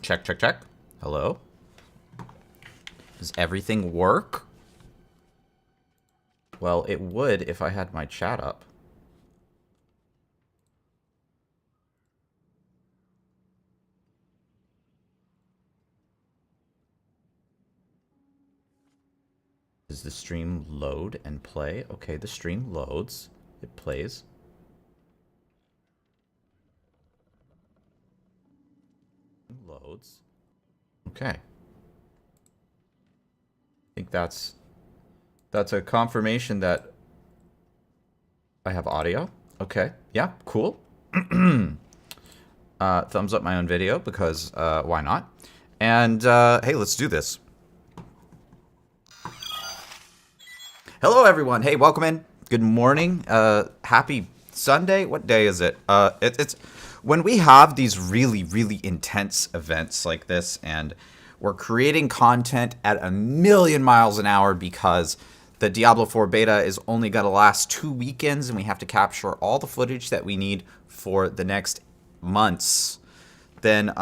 Check, check, check. Hello? Does everything work? Well, it would if I had my chat up. Does the stream load and play? Okay, the stream loads. It plays. Loads. Okay. I think that's a confirmation that I have audio. Okay. Yeah, cool. Thumbs up my own video because why not? And hey, let's do this. Hello, everyone. Hey, welcome in. Good morning. Happy Sunday. What day is it? It's when we have these really, really intense events like this, and we're creating content at 1,000,000 miles an hour because the Diablo 4 beta is only going to last 2 weekends, and we have to capture all the footage that we need for the next months. Then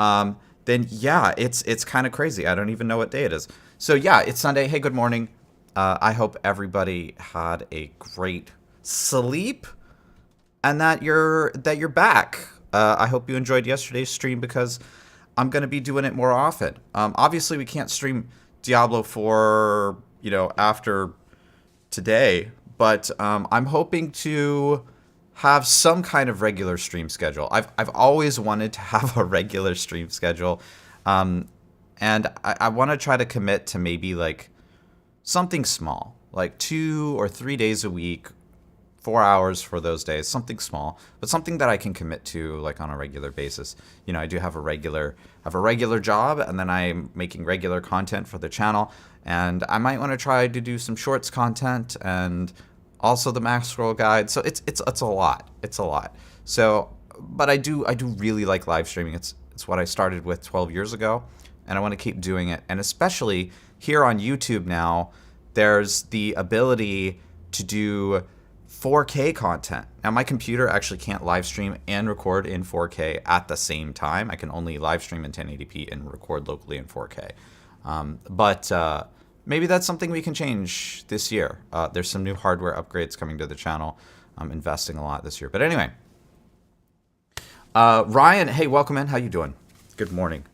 yeah, it's kind of crazy. I don't even know what day it is. So yeah, it's Sunday. Hey, good morning. I hope everybody had a great sleep and that you're back. I hope you enjoyed yesterday's stream because I'm going to be doing it more often. Obviously, we can't stream Diablo 4, after today, but I'm hoping to have some kind of regular stream schedule. I've always wanted to have a regular stream schedule, and I want to try to commit to maybe like something small, like 2 or 3 days a week, 4 hours for those days, something small, but something that I can commit to like on a regular basis. I do have a regular job, and then I'm making regular content for the channel, and I might want to try to do some shorts content and also the max scroll guide. So it's a lot. It's a lot. So, but I do really like live streaming. It's what I started with 12 years ago, and I want to keep doing it. And especially here on YouTube now, there's the ability to do 4K content. Now, my computer actually can't live stream and record in 4K at the same time. I can only live stream in 1080p and record locally in 4K. But maybe that's something we can change this year. There's some new hardware upgrades coming to the channel. I'm investing a lot this year. But anyway, Ryan, hey, welcome in. How you doing? Good morning.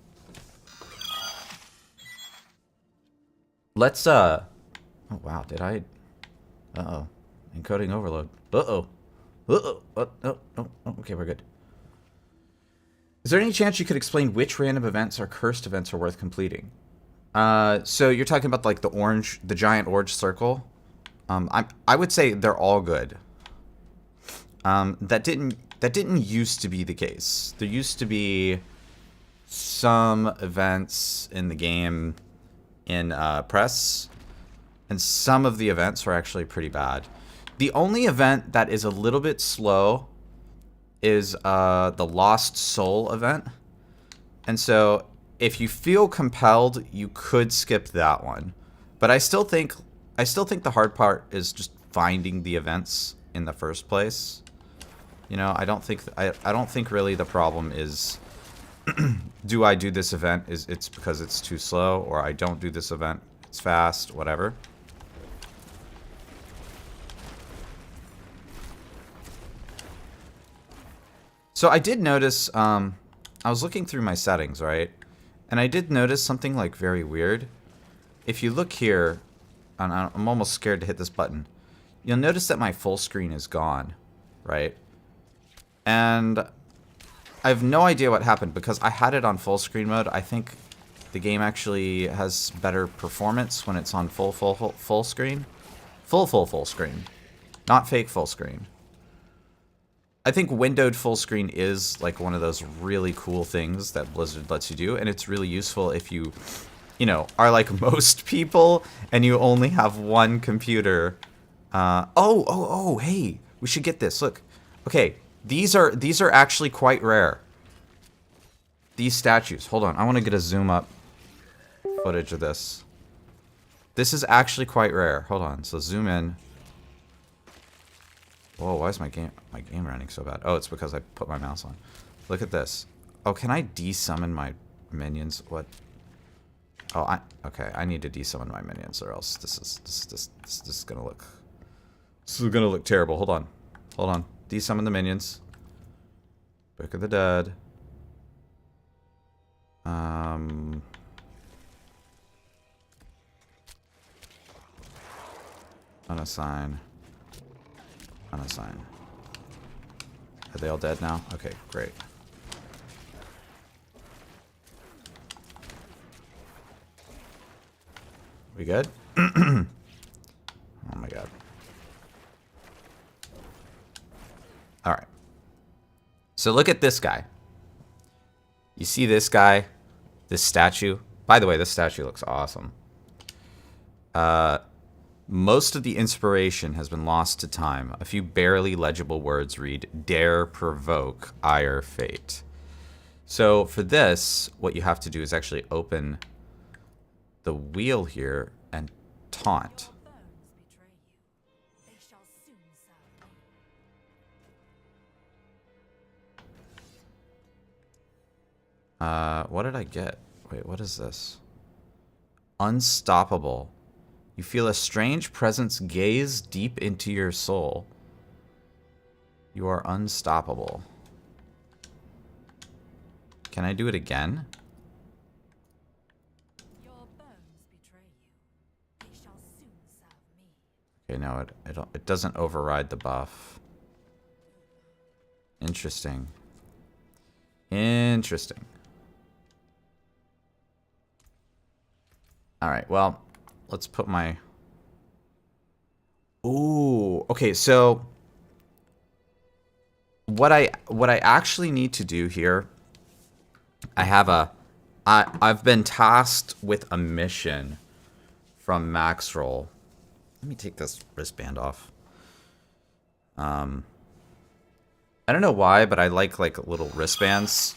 Let's oh wow, did I? Uh-oh. Encoding overload. Uh-oh. Uh-oh. No. Okay, we're good. Is there any chance you could explain which random events or cursed events are worth completing? So you're talking about like the giant orange circle. I would say they're all good. That didn't used to be the case. There used to be some events in the game in press, and some of the events were actually pretty bad. The only event that is a little bit slow is the Lost Soul event. And so if you feel compelled, you could skip that one. But I still think the hard part is just finding the events in the first place. I don't think really the problem is do I do this event? It's because it's too slow, or I don't do this event, it's fast, whatever. So I did notice, I was looking through my settings, right? And I did notice something like very weird. If you look here, and I'm almost scared to hit this button, you'll notice that my full screen is gone, right? And I have no idea what happened because I had it on full screen mode. I think the game actually has better performance when it's on full screen. Full screen. Not fake full screen. I think windowed full screen is like one of those really cool things that Blizzard lets you do, and it's really useful if you are like most people and you only have one computer. Hey, we should get this. Look, okay, these are actually quite rare. These statues. Hold on, I want to get a zoom up footage of this. This is actually quite rare. Hold on, so zoom in. Whoa, why is my game running so bad? Oh, it's because I put my mouse on. Look at this. Oh, can I desummon my minions. What? Oh, okay. I need to desummon my minions, or else this is gonna look. This is gonna look terrible. Hold on. Hold on. Desummon the minions. Book of the Dead. Unassign. Unassign. Are they all dead now? Okay, great. We good? Oh my god. Alright. So look at this guy. You see this guy? This statue? By the way, this statue looks awesome. Most of the inspiration has been lost to time. A few barely legible words read, "Dare provoke ire fate." So for this, what you have to do is actually open the wheel here and taunt. What did I get? Wait, what is this? Unstoppable. You feel a strange presence gaze deep into your soul. You are unstoppable. Can I do it again? Your bones betray you. They shall soon serve me. Okay, no, it doesn't override the buff. Interesting. Interesting. Alright, well, let's put my... Ooh, okay, so... What I actually need to do here... I've been tasked with a mission from Maxroll. Let me take this wristband off. I don't know why, but I like little wristbands.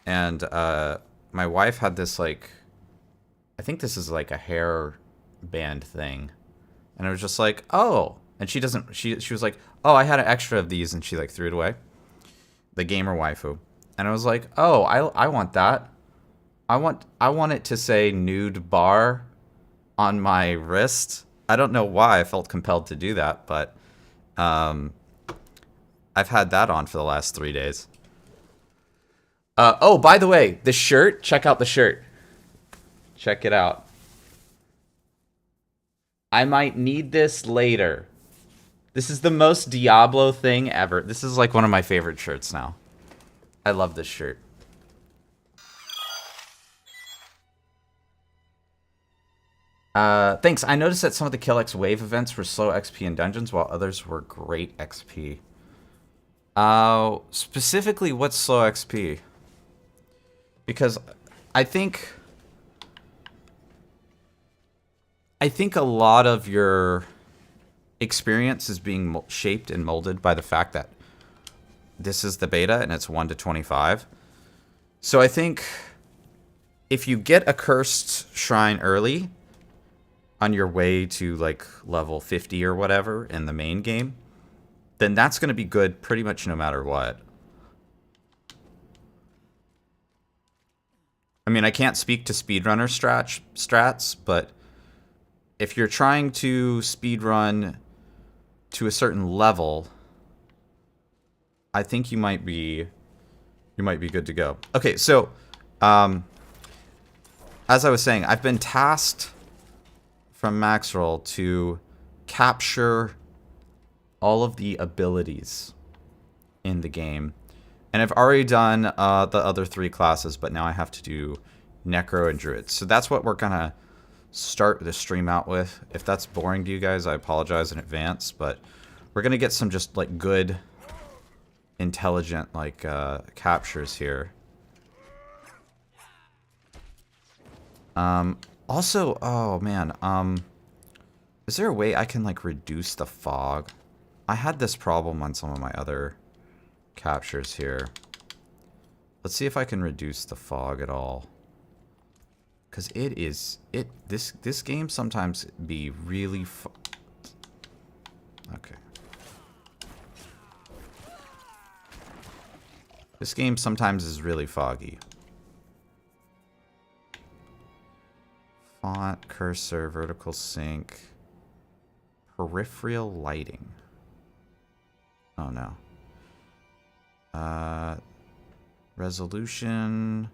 And my wife had this like... I think this is like a hair band thing. And I was just like, oh. And she was like, oh, I had an extra of these, and she like threw it away. The gamer waifu. And I was like, oh, I want that. I want it to say nude bar on my wrist. I don't know why I felt compelled to do that, but I've had that on for the last 3 days. Oh, by the way, the shirt, check out the shirt. Check it out. I might need this later. This is the most Diablo thing ever. This is like one of my favorite shirts now. I love this shirt. Thanks. I noticed that some of the Kill X wave events were slow XP in dungeons, while others were great XP. Specifically, what's slow XP? Because I think a lot of your experience is being shaped and molded by the fact that this is the beta and it's 1 to 25. So I think if you get a cursed shrine early on your way to like level 50 or whatever in the main game, then that's going to be good pretty much no matter what. I mean, I can't speak to speedrunner strats, but if you're trying to speedrun to a certain level, I think you might be good to go. Okay, so as I was saying, I've been tasked from Maxroll to capture all of the abilities in the game. And I've already done the other 3 classes, but now I have to do Necro and Druid. So that's what we're gonna start the stream out with. If that's boring to you guys, I apologize in advance, but we're gonna get some just like good, intelligent like captures here. Also, oh man, is there a way I can like reduce the fog? I had this problem on some of my other captures here. Let's see if I can reduce the fog at all. Cause this game sometimes be really okay. This game sometimes is really foggy. Font, cursor, vertical sync, peripheral lighting. Oh no. Resolution,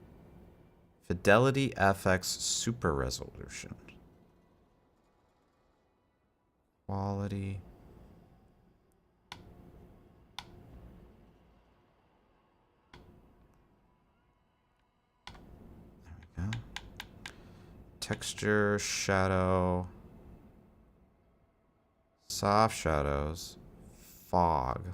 Fidelity FX Super Resolution. Quality. There we go. Texture, shadow, soft shadows, fog.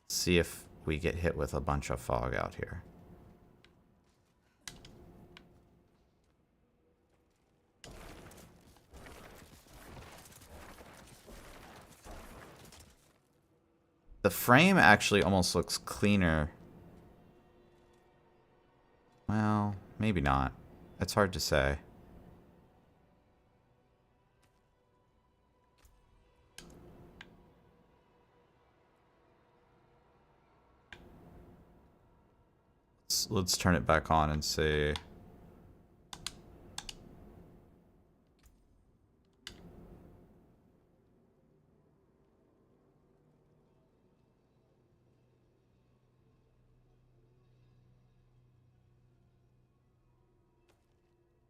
See if we get hit with a bunch of fog out here. The frame actually almost looks cleaner. Well, maybe not. It's hard to say. Let's turn it back on and see.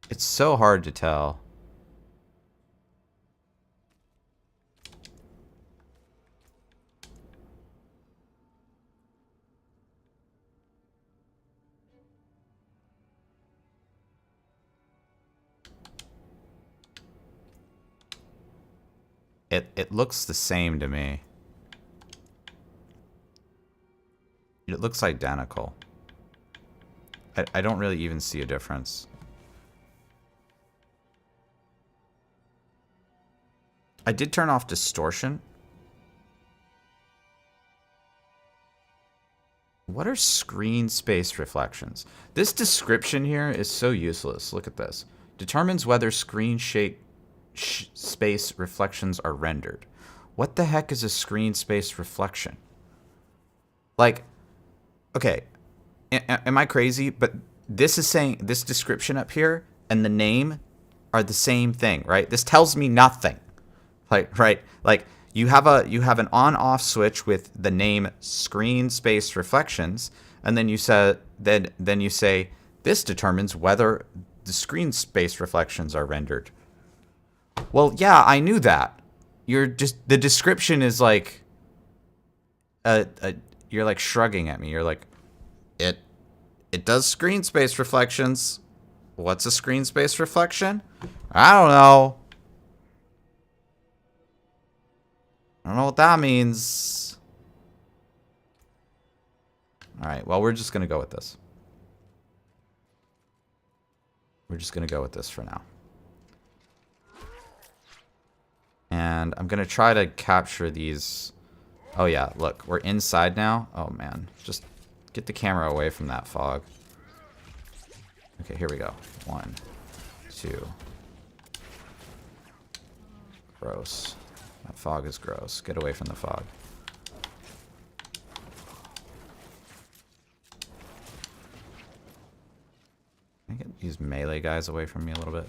It's so hard to tell. It looks the same to me. It looks identical. I don't really even see a difference. I did turn off distortion. What are screen space reflections? This description here is so useless. Look at this. Determines whether screen space reflections are rendered. What the heck is a screen space reflection? Like, okay, am I crazy? But this is saying, this description up here and the name are the same thing, right? This tells me nothing. Like, right? Like, you have an on-off switch with the name screen space reflections, and then you say then you say this determines whether the screen space reflections are rendered. Well, yeah, I knew that. You're just, the description is like you're like shrugging at me. You're like, it does screen space reflections. What's a screen space reflection? I don't know. I don't know what that means. Alright, well, we're just going to go with this. We're just going to go with this for now. And I'm going to try to capture these. Oh, yeah, look, we're inside now. Oh, man. Just get the camera away from that fog. Okay, here we go. 1, 2. Gross. That fog is gross. Get away from the fog. Can I get these melee guys away from me a little bit?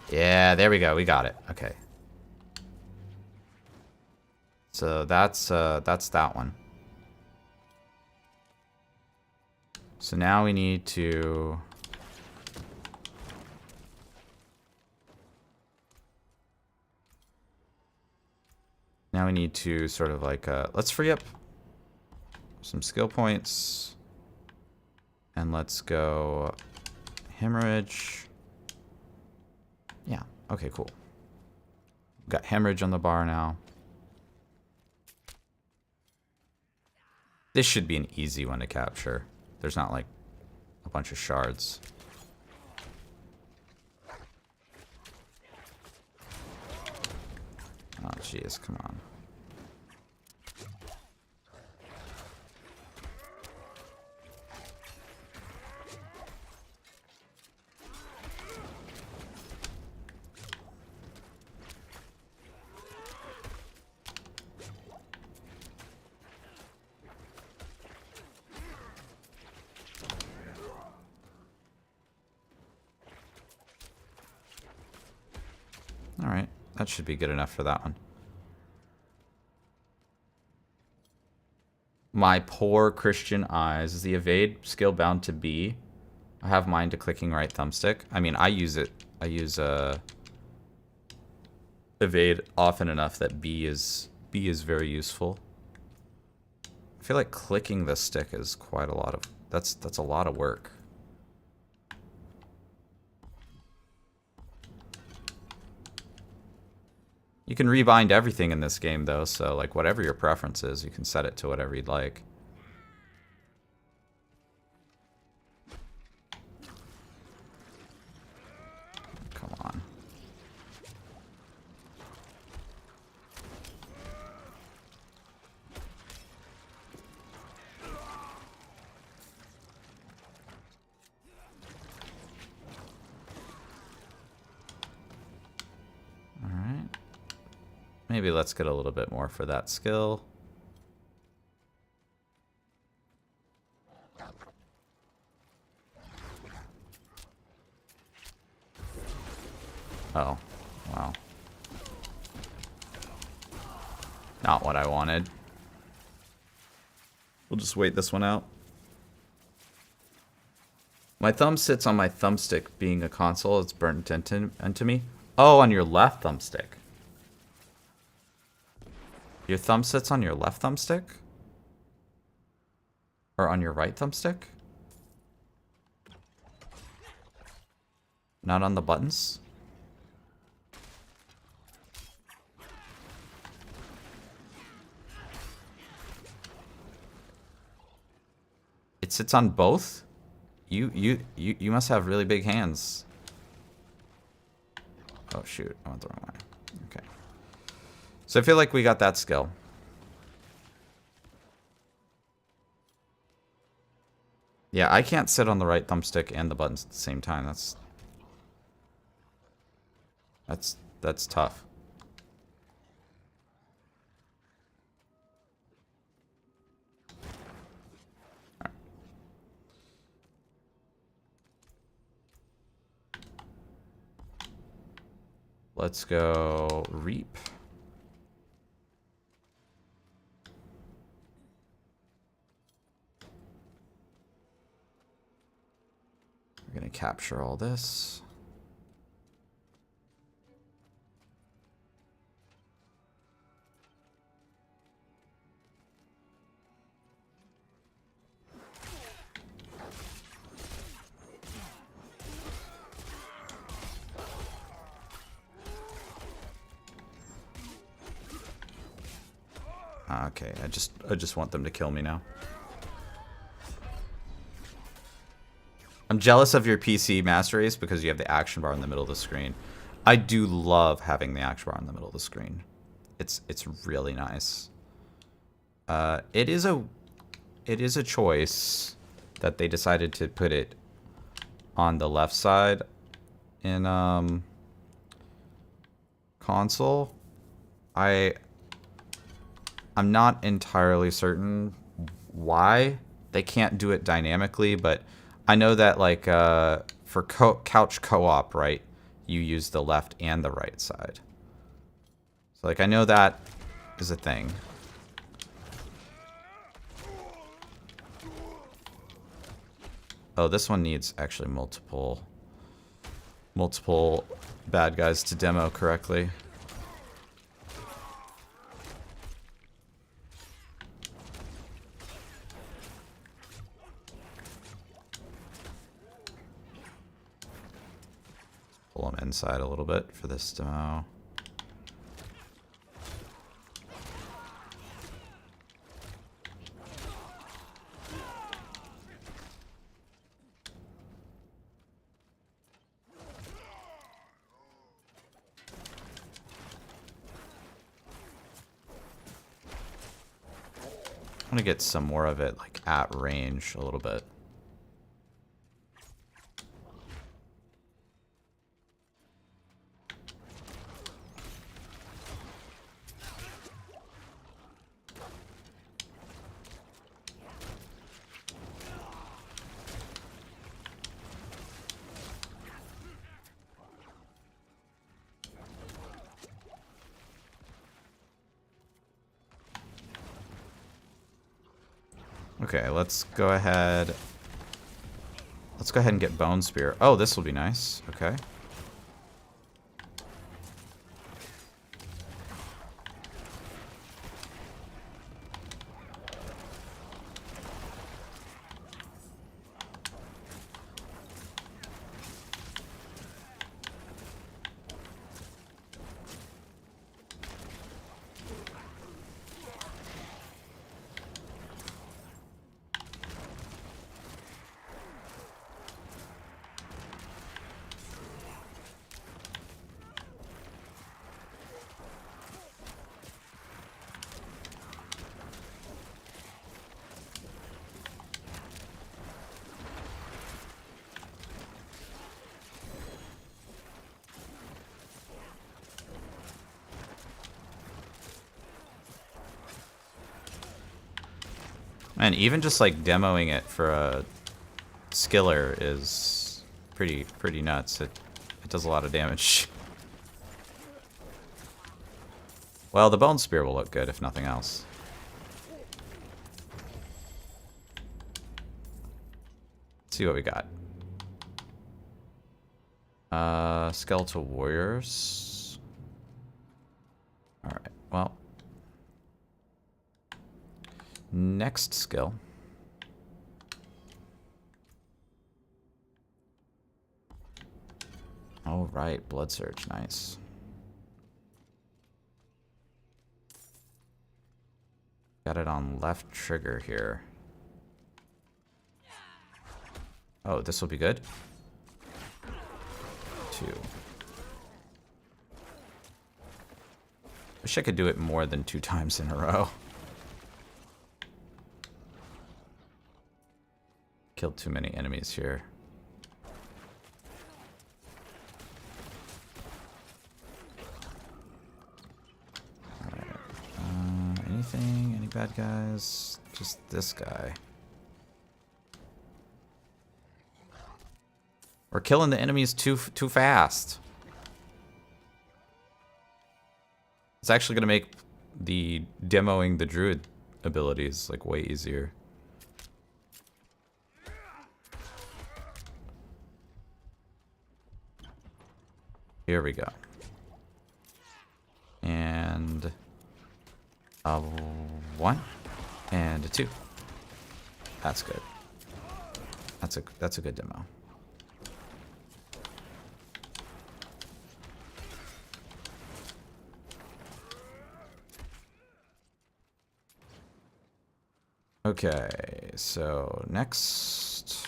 Yeah, there we go. We got it. Okay. So that's that one. So now we need to sort of like let's free up some skill points and let's go hemorrhage. Yeah, okay, cool. Got hemorrhage on the bar now. This should be an easy one to capture. there's not like a bunch of shards. Oh jeez, come on. Alright, that should be good enough for that one. My poor Christian eyes. Is the evade skill bound to B? I have mine to clicking right thumbstick. I mean, I use it. I use evade often enough that B is very useful. I feel like clicking the stick is quite a lot of that's a lot of work. You can rebind everything in this game though, so like whatever your preference is, you can set it to whatever you'd like. Come on. Alright. Maybe let's get a little bit more for that skill. Oh, wow. Not what I wanted. We'll just wait this one out. My thumb sits on my thumbstick, being a console. It's burnt into me. Oh, on your left thumbstick. Your thumb sits on your left thumbstick? Or on your right thumbstick? Not on the buttons? It sits on both? You must have really big hands. Oh shoot, I went the wrong way. Okay. So I feel like we got that skill. Yeah, I can't sit on the right thumbstick and the buttons at the same time. That's tough. All right. Let's go reap. We're gonna capture all this. Okay, I just want them to kill me now. I'm jealous of your PC Master Race because you have the action bar in the middle of the screen. I do love having the action bar in the middle of the screen. It's really nice. It is a choice that they decided to put it on the left side in console. I'm not entirely certain why they can't do it dynamically, but I know that like for couch co-op, right, you use the left and the right side. So like I know that is a thing. Oh, this one needs actually multiple bad guys to demo correctly. Pull them inside a little bit for this demo. want to get some more of it, like, at range a little bit. Okay, let's go ahead. Let's go ahead and get Bone Spear. Oh, this will be nice. Okay. And even just like demoing it for a skiller is pretty nuts. It does a lot of damage. Well, the Bone Spear will look good if nothing else. Let's see what we got. Skeletal Warriors. Alright, well. Next skill. All right, Blood Surge, nice. Got it on left trigger here. Oh, this will be good. 2. Wish I could do it more than 2 times in a row. Killed too many enemies here. Alright. Anything? Any bad guys? Just this guy. We're killing the enemies too fast. It's actually going to make the demoing the Druid abilities like way easier. Here we go. And a 1 and a 2. That's good. That's a good demo. Okay, so next.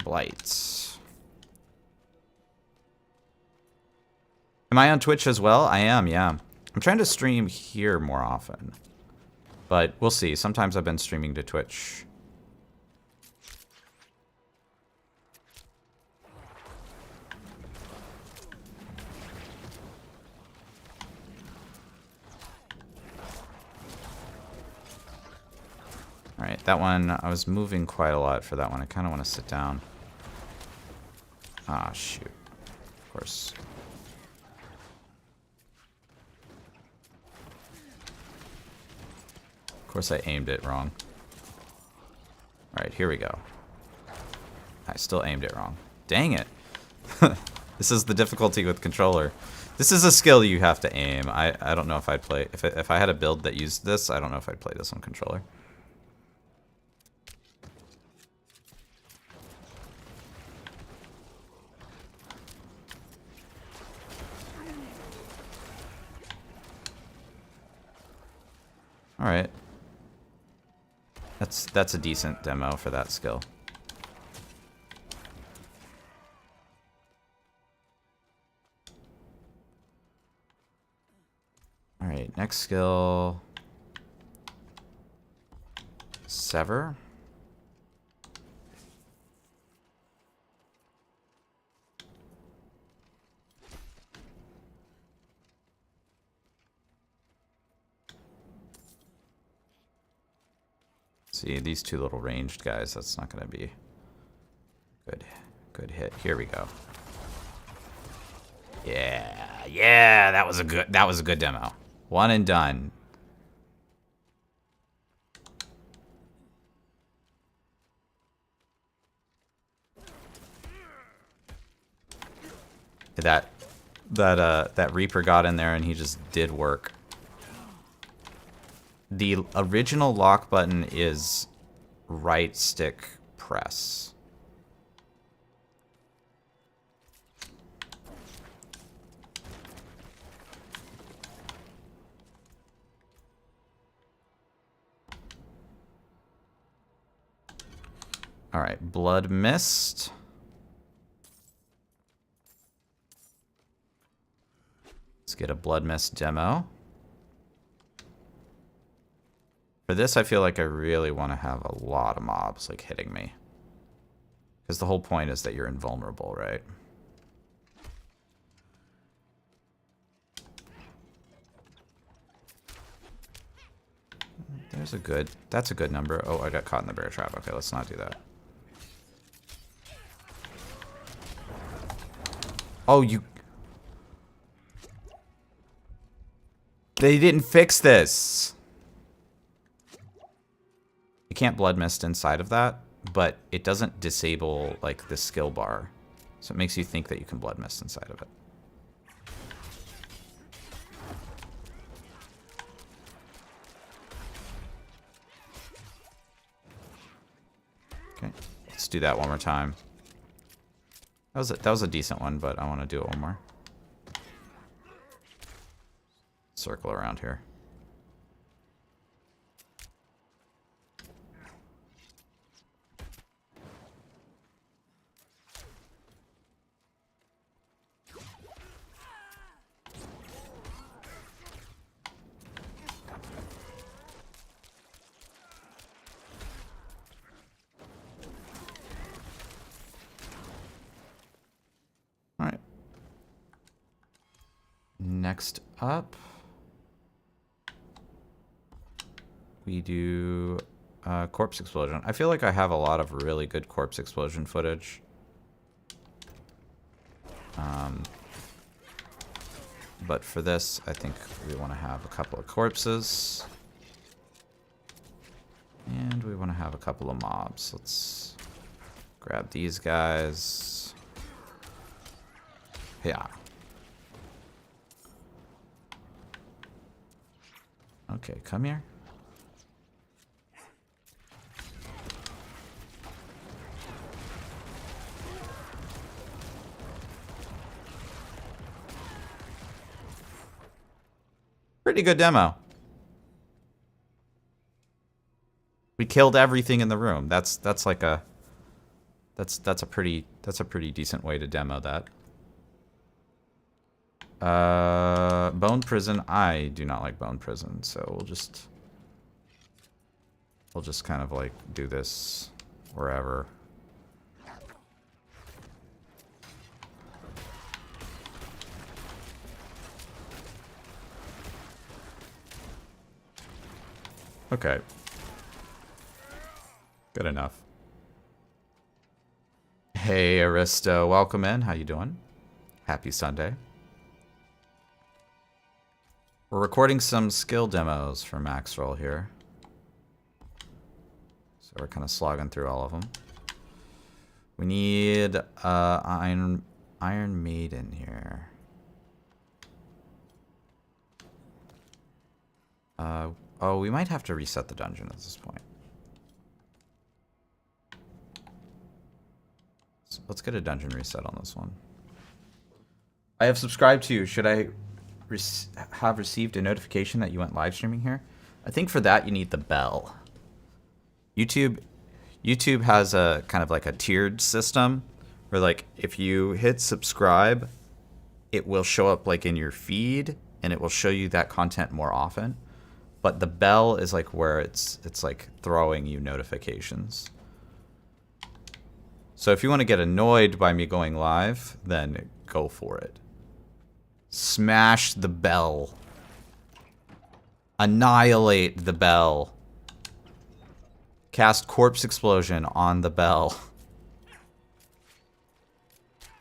Blights. Am I on Twitch as well? I am, yeah. I'm trying to stream here more often. But we'll see. Sometimes I've been streaming to Twitch. Alright, that one, I was moving quite a lot for that one. I kind of want to sit down. Ah, shoot. Of course. Of course I aimed it wrong. Alright, here we go. I still aimed it wrong. Dang it. This is the difficulty with controller. This is a skill you have to aim. I don't know if I'd play... If I had a build that used this, I don't know if I'd play this on controller. Alright. that's a decent demo for that skill. All right, next skill. Sever. See, these two little ranged guys, that's not going to be good hit. Here we go. Yeah, that was a good demo. One and done. That Reaper got in there and he just did work. The original lock button is right stick press. All right, Blood Mist. Let's get a Blood Mist demo. For this, I feel like I really want to have a lot of mobs like hitting me. Because the whole point is that you're invulnerable, right? That's a good number. Oh, I got caught in the bear trap. Okay, let's not do that. Oh, they didn't fix this. You can't Blood Mist inside of that, but it doesn't disable, like, the skill bar. So it makes you think that you can Blood Mist inside of it. Okay, let's do that one more time. That was a decent one, but I want to do it one more. Circle around here. All right. Next up, we do corpse explosion. I feel like I have a lot of really good corpse explosion footage. But for this, I think we want to have a couple of corpses. And we want to have a couple of mobs. Let's grab these guys. Yeah. Okay, come here. Pretty good demo. We killed everything in the room. That's like a that's a pretty decent way to demo that. Bone Prison. I do not like Bone Prison, so we'll just kind of like do this wherever. Okay. Good enough. Hey, Aristo. Welcome in. How you doing? Happy Sunday. We're recording some skill demos for Max Roll here. So we're kind of slogging through all of them. We need Iron Maiden here. Oh, we might have to reset the dungeon at this point. So let's get a dungeon reset on this one. I have subscribed to you. Should I have received a notification that you went live streaming here? I think for that you need the bell. YouTube YouTube has a kind of like a tiered system where like if you hit subscribe, it will show up like in your feed and it will show you that content more often. But the bell is like where it's like throwing you notifications. So if you want to get annoyed by me going live, then go for it. Smash the bell. Annihilate the bell. Cast Corpse Explosion on the bell.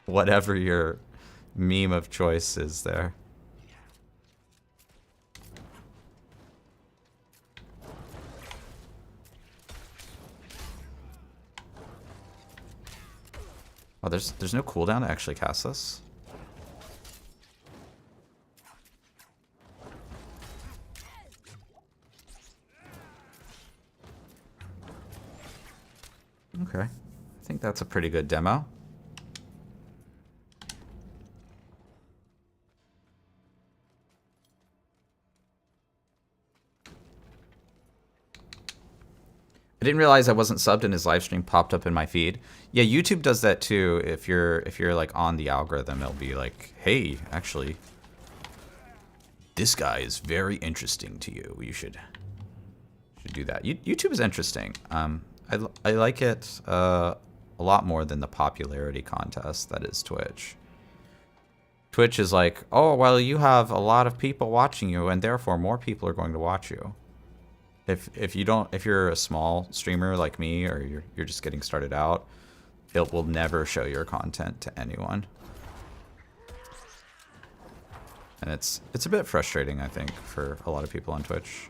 Whatever your meme of choice is there. Oh, there's no cooldown to actually cast this? Okay. I think that's a pretty good demo. I didn't realize I wasn't subbed and his live stream popped up in my feed. Yeah, YouTube does that too. If you're like on the algorithm, it'll be like, "Hey, actually, this guy is very interesting to you. You should do that." YouTube is interesting. I like it a lot more than the popularity contest that is Twitch. Twitch is like, "Oh, well, you have a lot of people watching you, and therefore more people are going to watch you." If you're a small streamer like me, or you're just getting started out, it will never show your content to anyone. And it's a bit frustrating, I think, for a lot of people on Twitch.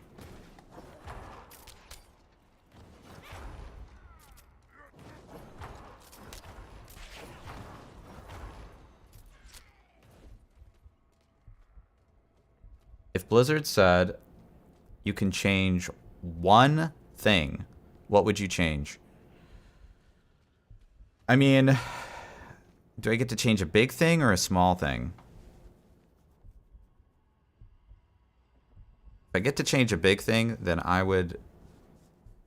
If Blizzard said you can change one thing, what would you change? I mean, do I get to change a big thing or a small thing? If I get to change a big thing, then I would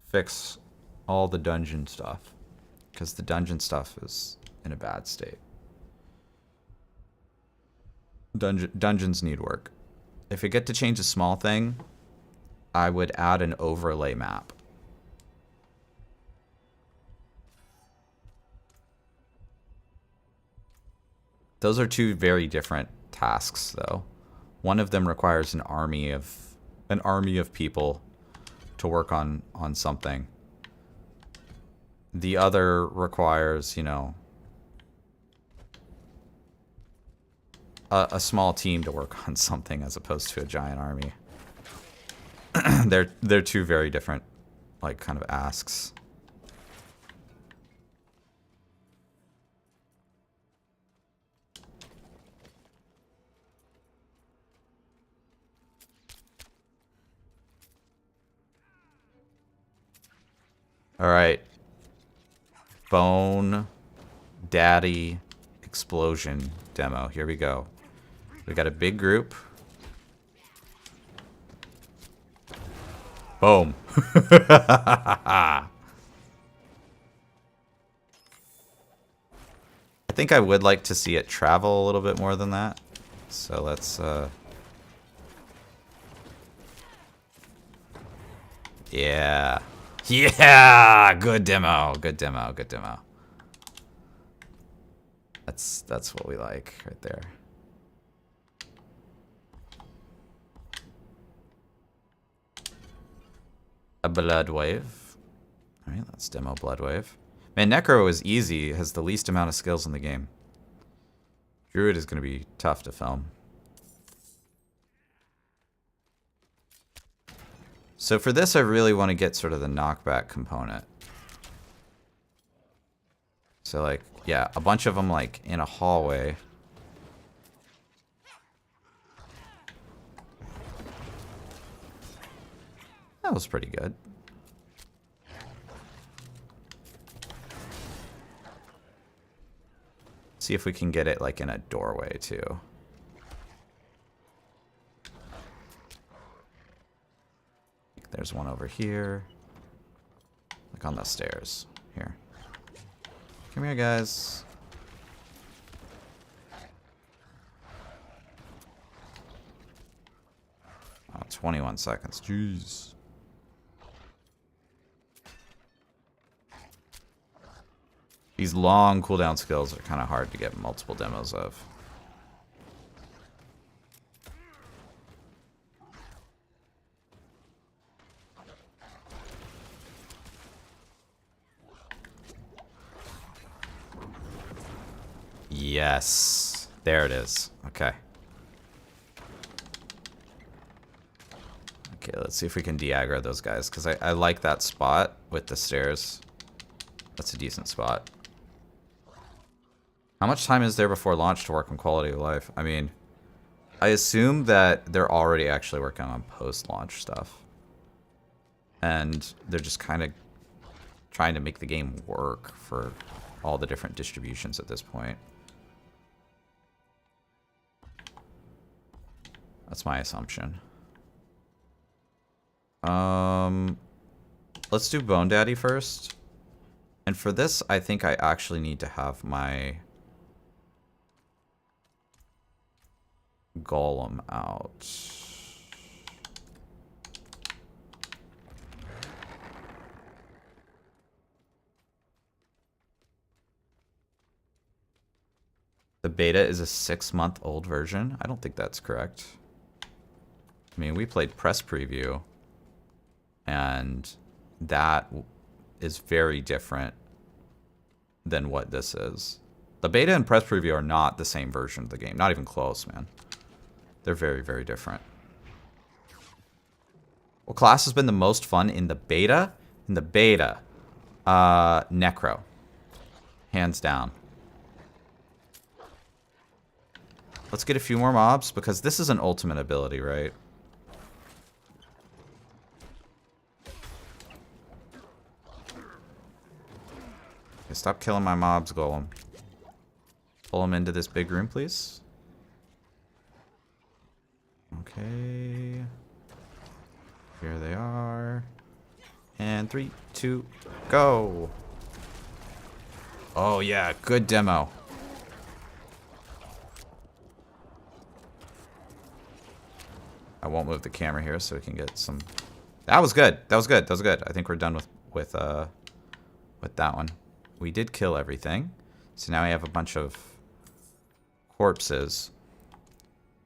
fix all the dungeon stuff, because the dungeon stuff is in a bad state. Dungeons need work. If I get to change a small thing, I would add an overlay map. Those are two very different tasks, though. One of them requires an army of people to work on something. The other requires, you know, a small team to work on something as opposed to a giant army. They're two very different, like, kind of asks. All right. Bone Daddy Explosion demo. Here we go. We got a big group. Boom. I think I would like to see it travel a little bit more than that. So let's yeah. Yeah, good demo. Good demo. Good demo. That's what we like right there. A blood wave. All right, let's demo blood wave. Man, Necro is easy. Has the least amount of skills in the game. Druid is going to be tough to film. So for this, I really want to get sort of the knockback component. So like, yeah, a bunch of them like in a hallway. That was pretty good. See if we can get it like in a doorway too. There's one over here. Like on the stairs. Here. Come here, guys. Oh, 21 seconds. Jeez. These long cooldown skills are kind of hard to get multiple demos of. Yes. There it is. Okay. Okay, let's see if we can de-aggro those guys, because I like that spot with the stairs. That's a decent spot. How much time is there before launch to work on quality of life? I mean, I assume that they're already actually working on post-launch stuff. And they're just kind of trying to make the game work for all the different distributions at this point. That's my assumption. Let's do Bone Daddy first. And for this, I think I actually need to have my Golem out. The beta is a 6-month-old version. I don't think that's correct. I mean, we played press preview, and that is very different than what this is. The beta and press preview are not the same version of the game. Not even close, man. They're very, very different. What class has been the most fun in the beta? In the beta, Necro. Hands down. Let's get a few more mobs, because this is an ultimate ability, right? Okay, stop killing my mobs, Golem. Pull them into this big room, please. Okay. Here they are. And 3, 2, go. Oh, yeah. Good demo. I won't move the camera here so we can get some... That was good. That was good. That was good. I think we're done with that one. We did kill everything. So now we have a bunch of corpses,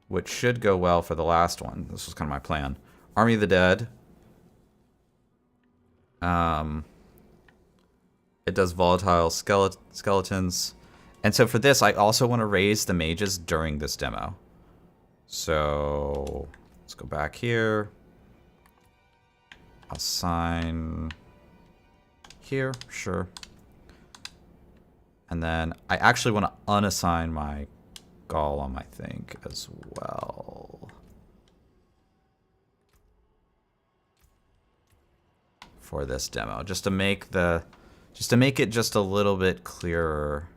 which should go well for the last one. This was kind of my plan. Army of the Dead. It does volatile skeletons. And so for this, I also want to raise the mages during this demo. So let's go back here. Assign here, sure. And then I actually want to unassign my Golem, I think, as well. For this demo, just to make it just a little bit clearer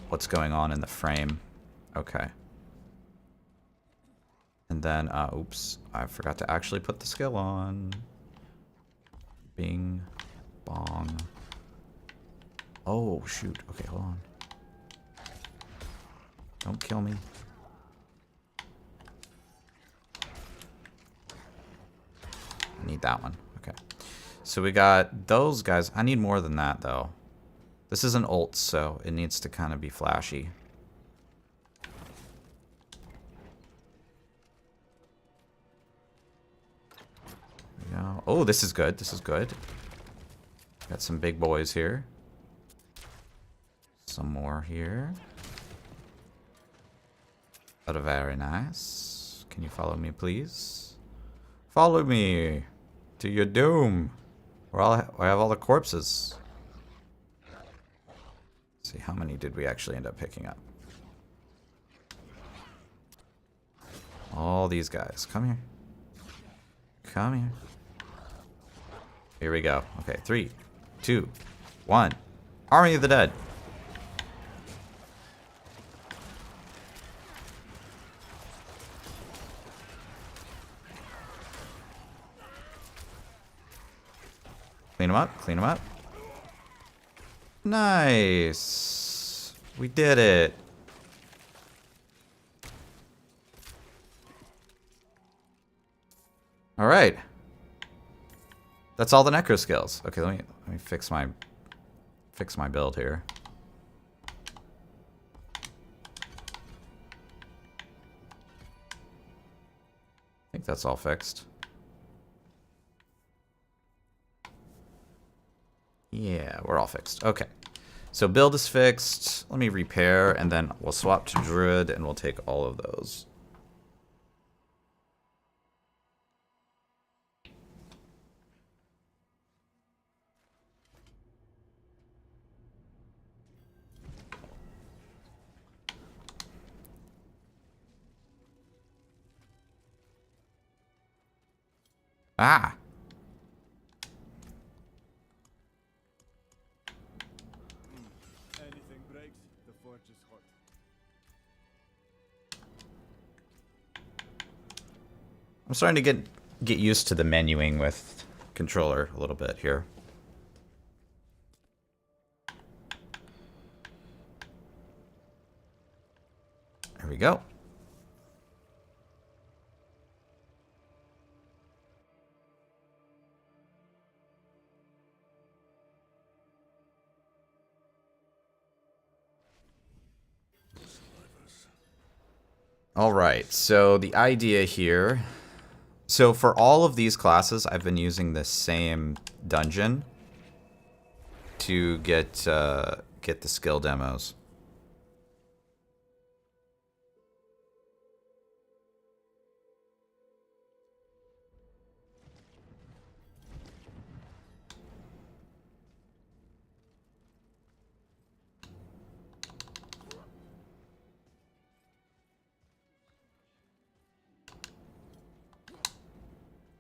what's going on in the frame. Okay. And then, oops, I forgot to actually put the skill on. Bing, bong. Oh, shoot. Okay, hold on. Don't kill me. I need that one. Okay. So we got those guys. I need more than that, though. This is an ult, so it needs to kind of be flashy. There we go. Oh, this is good. This is good. Got some big boys here. Some more here. That are very nice. Can you follow me, please? Follow me to your doom. Where I have all the corpses. Let's see, how many did we actually end up picking up? All these guys. Come here. Come here. Here we go. Okay, 3, 2, 1. Army of the Dead. Clean them him up. Clean him up. Nice. We did it. All right. That's all the Necro skills. Okay, let me fix my build here. I think that's all fixed. Yeah, we're all fixed. Okay. So build is fixed. Let me repair, and then we'll swap to Druid, and we'll take all of those. Ah! Anything breaks, the forge is hot. I'm starting to get used to the menuing with controller a little bit here. There we go. All right, so the idea here. So for all of these classes, I've been using the same dungeon to get the skill demos.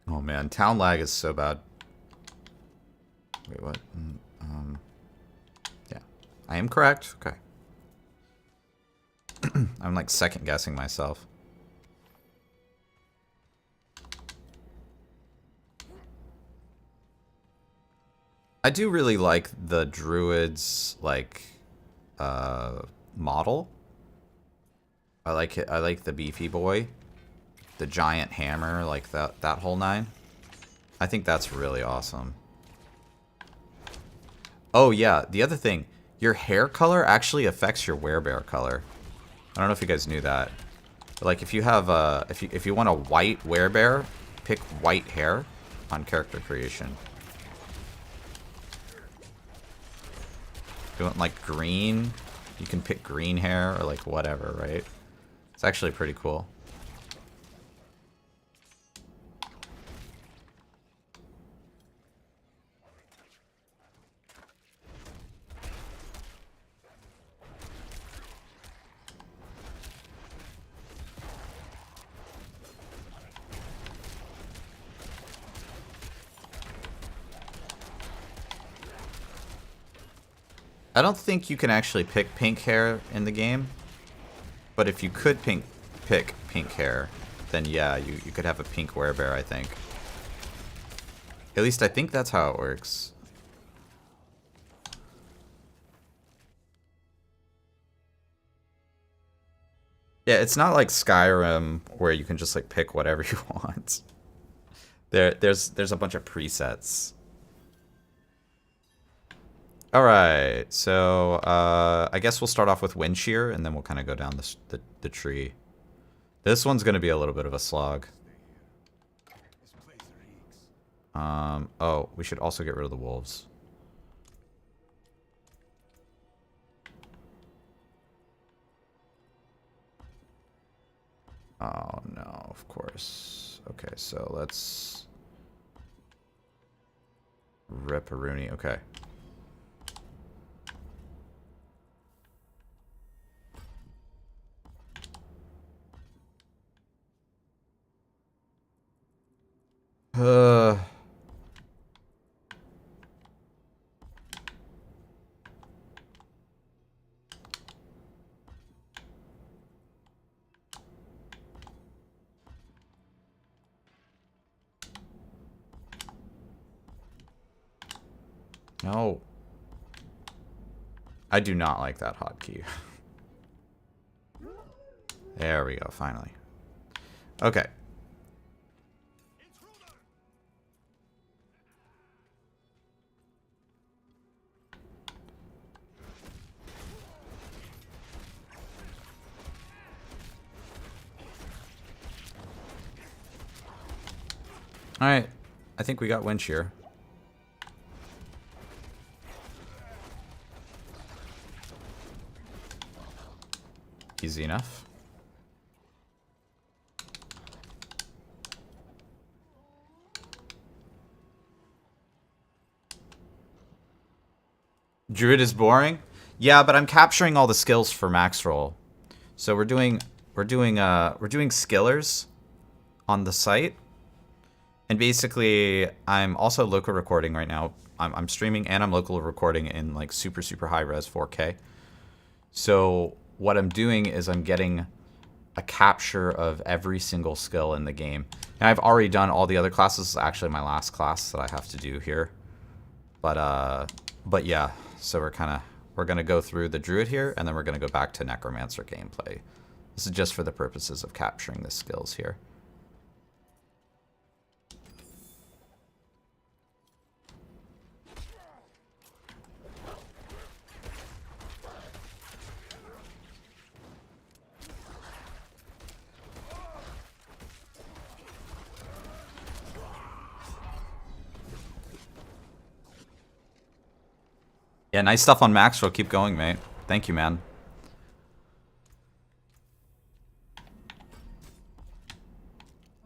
Oh man, town lag is so bad. Wait, what? Yeah, I am correct. Okay. I'm like second guessing myself. I do really like the Druid's like model. I like it. I like the beefy boy, the giant hammer, like that whole nine. I think that's really awesome. Oh yeah, the other thing, your hair color actually affects your werebear color. I don't know if you guys knew that. But like if you have if you want a white werebear, pick white hair on character creation. If you want like green, you can pick green hair or like whatever, right? It's actually pretty cool. I don't think you can actually pick pink hair in the game, but if you could pick pink hair, then yeah, you could have a pink werebear, I think. At least I think that's how it works. Yeah, it's not like Skyrim where you can just like pick whatever you want. There's a bunch of presets. All right, so I guess we'll start off with wind shear, and then we'll kind of go down the tree. This one's gonna be a little bit of a slog. Oh, we should also get rid of the wolves. Oh no, of course. Okay, so let's rip a Rooney. Okay. Uh. No. I do not like that hotkey. There we go, finally. Okay. Alright. I think we got wind shear. Easy enough. Druid is boring? Yeah, but I'm capturing all the skills for max roll. So we're doing skillers on the site. And basically, I'm also local recording right now. I'm streaming and I'm local recording in like super, super high res 4K. So what I'm doing is I'm getting a capture of every single skill in the game. And I've already done all the other classes. This is actually my last class that I have to do here. But yeah, so we're gonna go through the Druid here, and then we're gonna go back to Necromancer gameplay. This is just for the purposes of capturing the skills here. Yeah, nice stuff on Maxwell. Keep going, mate. Thank you, man.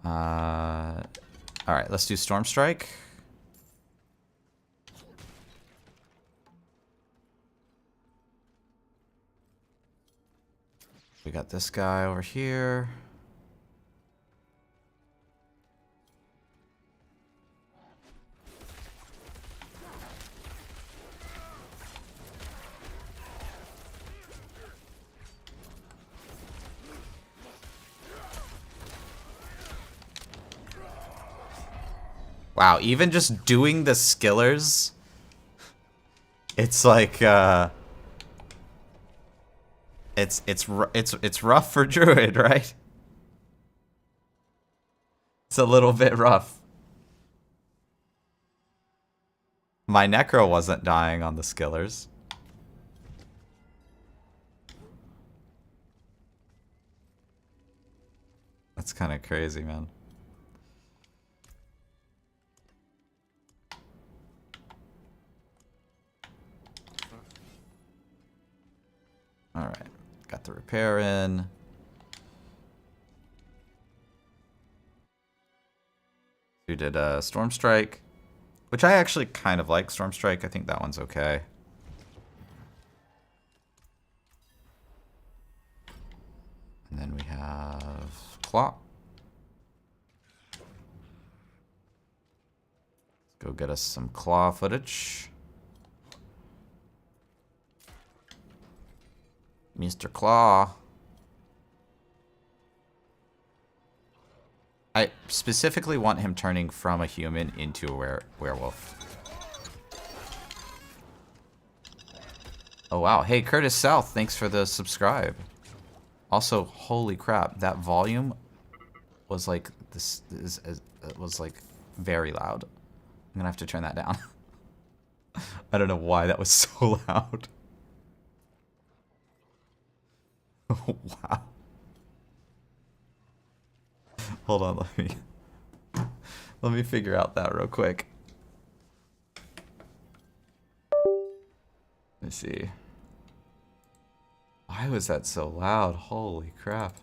Alright, let's do Storm Strike. We got this guy over here. Wow, even just doing the skillers, it's like it's rough for Druid, right? It's a little bit rough. My Necro wasn't dying on the skillers. That's kind of crazy, man. Alright, got the repair in. We did a Storm Strike, which I actually kind of like Storm Strike. I think that one's okay. And then we have Claw. Let's go get us some Claw footage. Mr. Claw. I specifically want him turning from a human into a werewolf. Oh wow. Hey, Curtis South, thanks for the subscribe. Also, holy crap, that volume was like it was like very loud. I'm gonna have to turn that down. I don't know why that was so loud. Wow. Hold on, let me figure out that real quick. Let me see. Why was that so loud? Holy crap.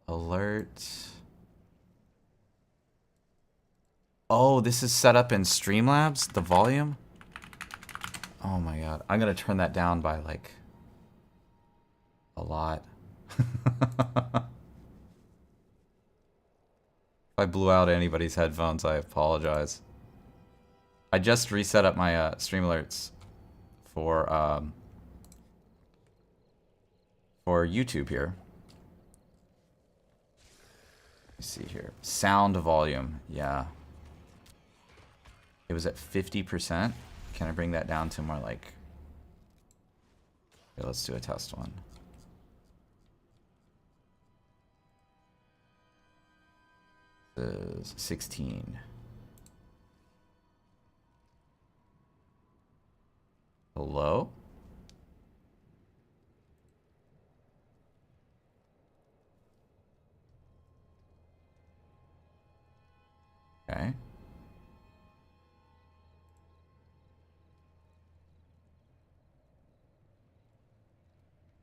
Alert. Oh, this is set up in Streamlabs, the volume? Oh my god. I'm gonna turn that down by like a lot. If I blew out anybody's headphones, I apologize. I just reset up my stream alerts for YouTube here. Let's see here. Sound volume. Yeah. It was at 50%. Can I bring that down to more like... Okay, let's do a test one. This is 16. Hello? Okay.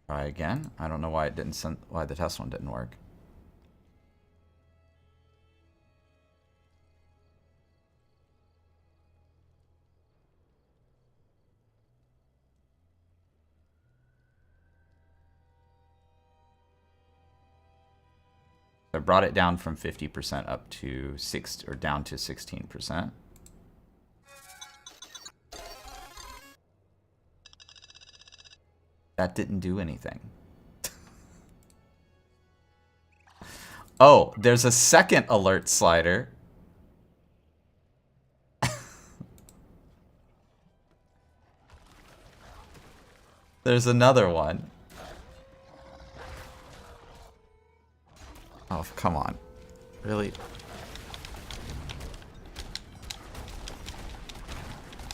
Try again. I don't know why it didn't send, why the test one didn't work. I brought it down from 50% up to 6 or down to 16%. That didn't do anything. Oh, there's a second alert slider. There's another one. Oh, come on. Really?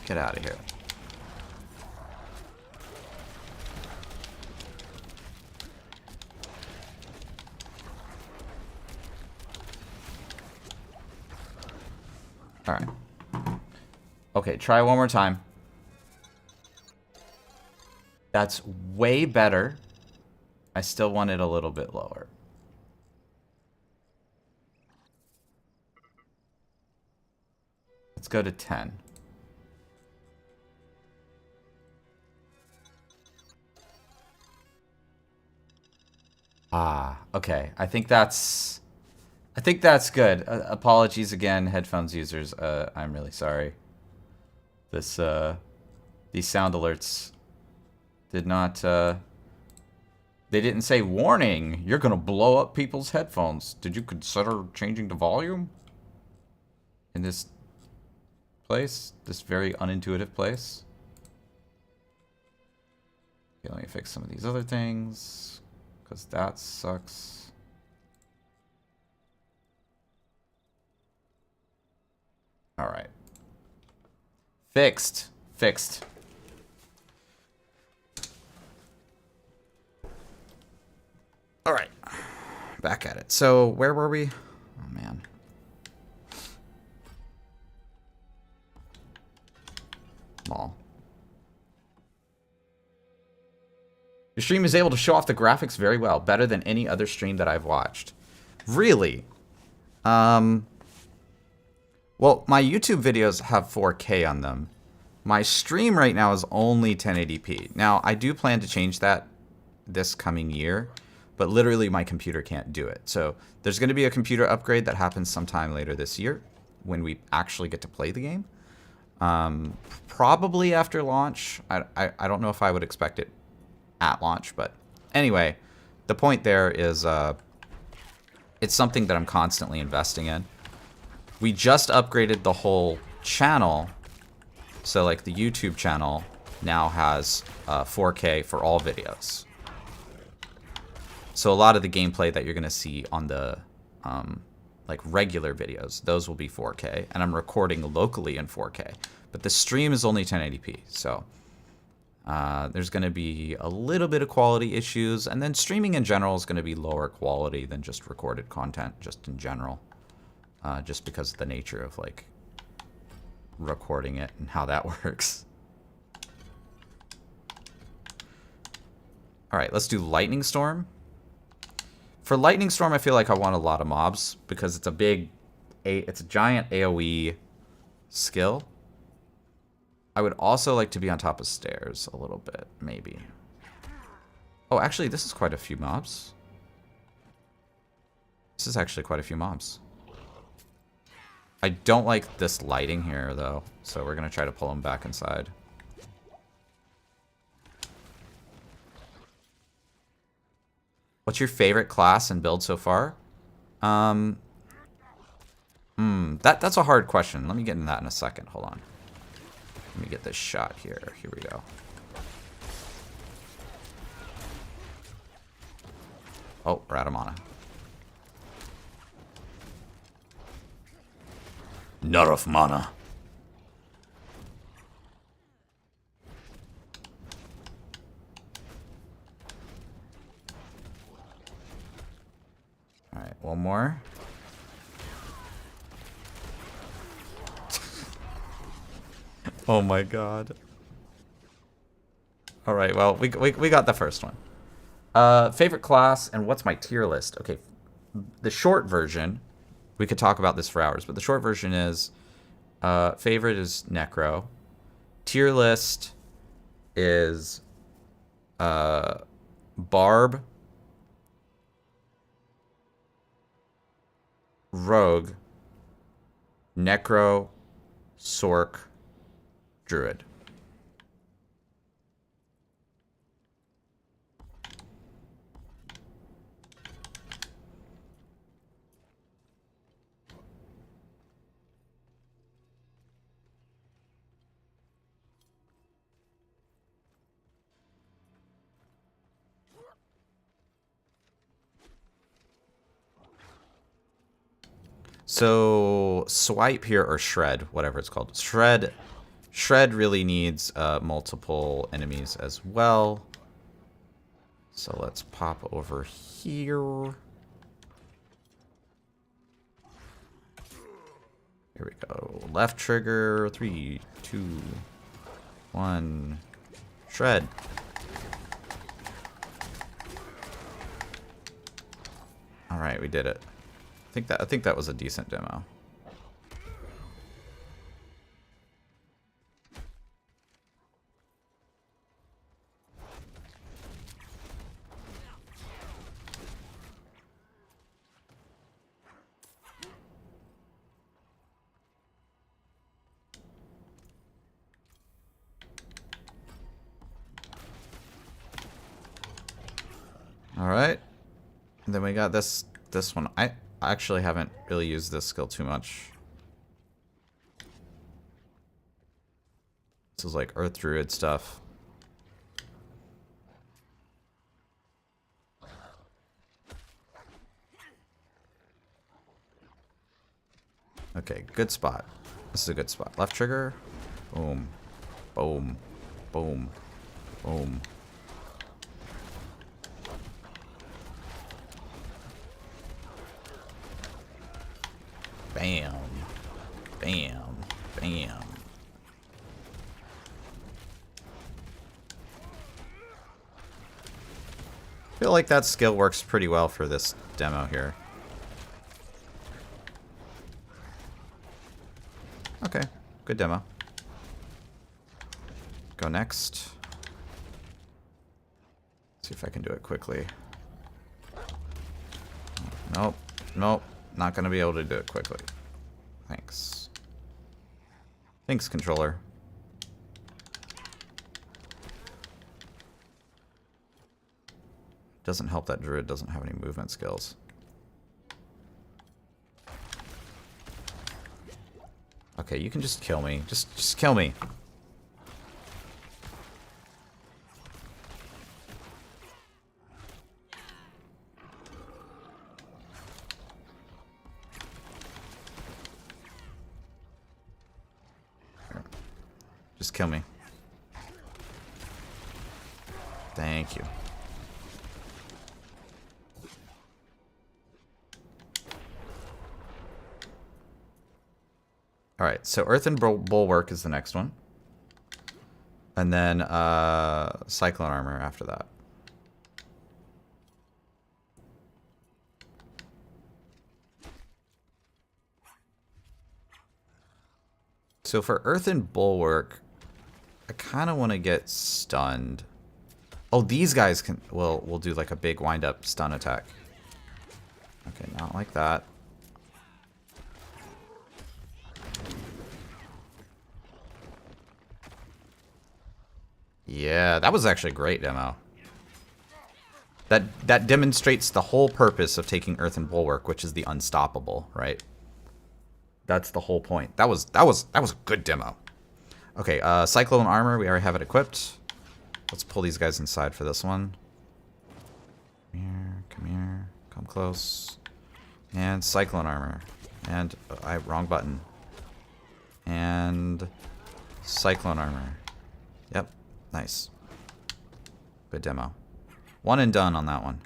Get out of here. All right. Okay, try one more time. That's way better. I still want it a little bit lower. Let's go to 10. Ah, okay. I think that's good. Apologies again, headphones users. I'm really sorry. This these sound alerts did not they didn't say warning, you're going to blow up people's headphones. Did you consider changing the volume in this place? This very unintuitive place? Okay, let me fix some of these other things, because that sucks. Alright. Fixed. Fixed. Alright. Back at it. So, where were we? Oh, man. Mall. Your stream is able to show off the graphics very well. Better than any other stream that I've watched. Really? Well, my YouTube videos have 4K on them. My stream right now is only 1080p. Now, I do plan to change that this coming year, but literally my computer can't do it. So there's going to be a computer upgrade that happens sometime later this year when we actually get to play the game. Probably after launch. I don't know if I would expect it at launch, but anyway, the point there is it's something that I'm constantly investing in. We just upgraded the whole channel, so like the YouTube channel now has 4K for all videos. So a lot of the gameplay that you're going to see on the like regular videos, those will be 4K, and I'm recording locally in 4K. But the stream is only 1080p, so there's going to be a little bit of quality issues, and then streaming in general is going to be lower quality than just recorded content, just in general, just because of the nature of like recording it and how that works. All right, let's do Lightning Storm. For Lightning Storm, I feel like I want a lot of mobs because it's it's a giant AoE skill. I would also like to be on top of stairs a little bit, maybe. Oh, actually, this is quite a few mobs. This is actually quite a few mobs. I don't like this lighting here, though, so we're going to try to pull them back inside. What's your favorite class and build so far? That's a hard question. Let me get into that in a second. Hold on. Let me get this shot here. Here we go. Oh, we're out of mana. Not enough mana. Alright, one more. Oh my god. Alright, well, we got the first one. Favorite class and what's my tier list? Okay, the short version, we could talk about this for hours, but the short version is favorite is Necro. Tier list is Barb, Rogue, Necro, Sork, Druid. So swipe here or shred, whatever it's called. Shred really needs multiple enemies as well. So let's pop over here. Here we go. Left trigger. 3, 2, 1. Shred. All right, we did it. I think that was a decent demo. All right. And then we got this one. I actually haven't really used this skill too much. This is like Earth Druid stuff. Okay, good spot. This is a good spot. Left trigger. Boom. Boom. Boom. Boom. Bam. Bam. Bam. I feel like that skill works pretty well for this demo here. Okay, good demo. Go next. See if I can do it quickly. Nope. Nope. Not gonna be able to do it quickly. Thanks. Thanks, controller. Doesn't help that Druid doesn't have any movement skills. Okay, you can just kill me. Just kill me. Just kill me. Thank you. Alright, so Earthen Bulwark is the next one. And then Cyclone Armor after that. So for Earthen Bulwark, I kind of want to get stunned. Oh, these guys will do like a big wind-up stun attack. Okay, not like that. Yeah, that was actually a great demo. That demonstrates the whole purpose of taking Earthen Bulwark, which is the unstoppable, right? That's the whole point. That was a good demo. Okay, Cyclone Armor, we already have it equipped. Let's pull these guys inside for this one. Come here, come close. And Cyclone Armor. And, wrong button. And Cyclone Armor. Yep, nice. Good demo. One and done on that one.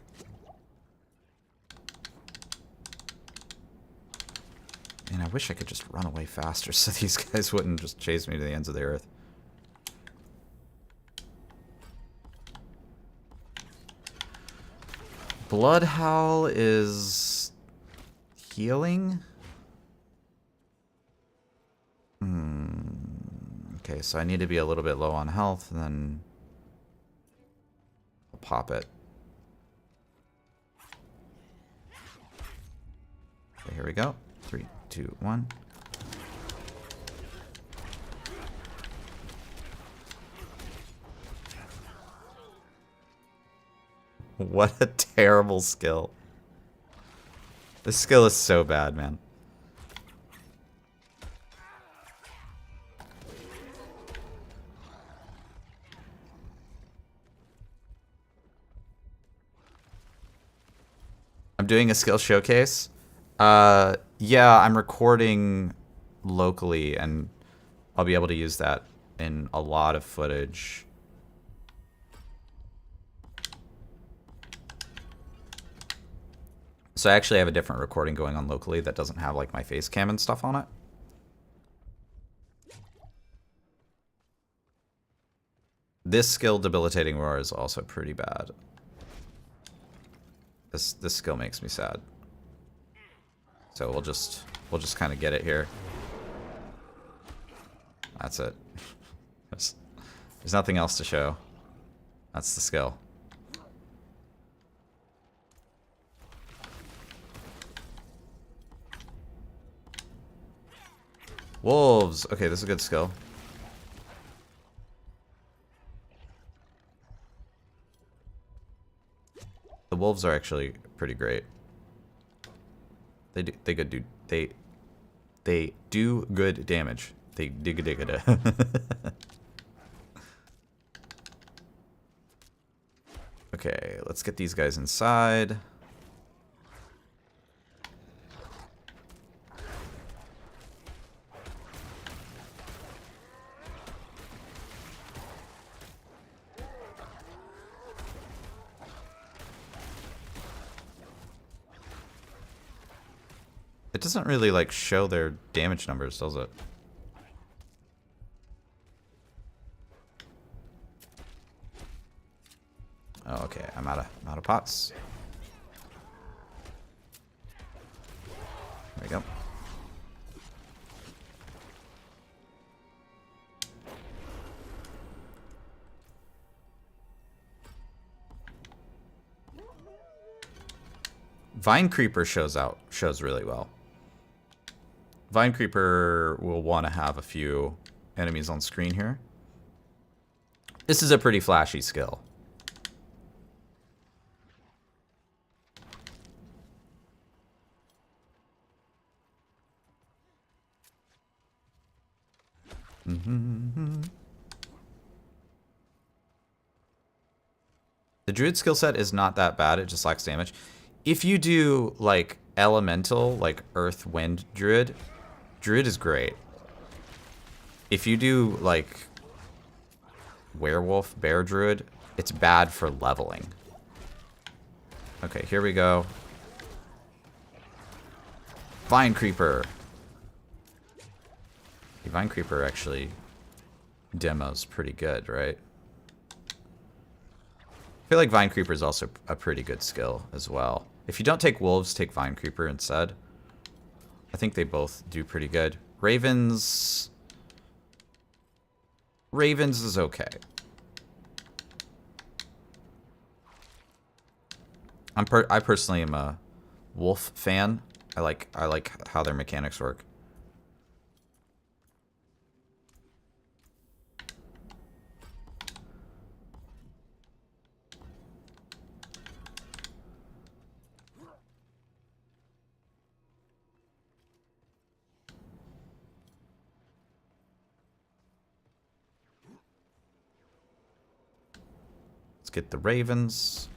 And I wish I could just run away faster so these guys wouldn't just chase me to the ends of the earth. Bloodhowl is healing? Okay, so I need to be a little bit low on health, and then I'll pop it. Okay, here we go. 3, 2, 1. What a terrible skill. This skill is so bad, man. I'm doing a skill showcase. Yeah, I'm recording locally, and I'll be able to use that in a lot of footage. So I actually have a different recording going on locally that doesn't have like my face cam and stuff on it. This skill, Debilitating Roar, is also pretty bad. This skill makes me sad. So we'll just kind of get it here. That's it. There's nothing else to show. That's the skill. Wolves. Okay, this is a good skill. The wolves are actually pretty great. They do good damage. They dig. Okay, let's get these guys inside. It doesn't really like show their damage numbers, does it? Oh, okay. I'm out of pots. There we go. Vine Creeper shows really well. Vine Creeper will want to have a few enemies on screen here. This is a pretty flashy skill. The Druid skill set is not that bad, it just lacks damage. If you do like elemental, like Earth Wind Druid is great. If you do like Werewolf Bear Druid, it's bad for leveling. Okay, here we go. Vine Creeper. The Vine Creeper actually demos pretty good, right? I feel like Vine Creeper is also a pretty good skill as well. If you don't take Wolves, take Vine Creeper instead. I think they both do pretty good. Ravens is okay. I personally am a Wolf fan. I like how their mechanics work. get the ravens.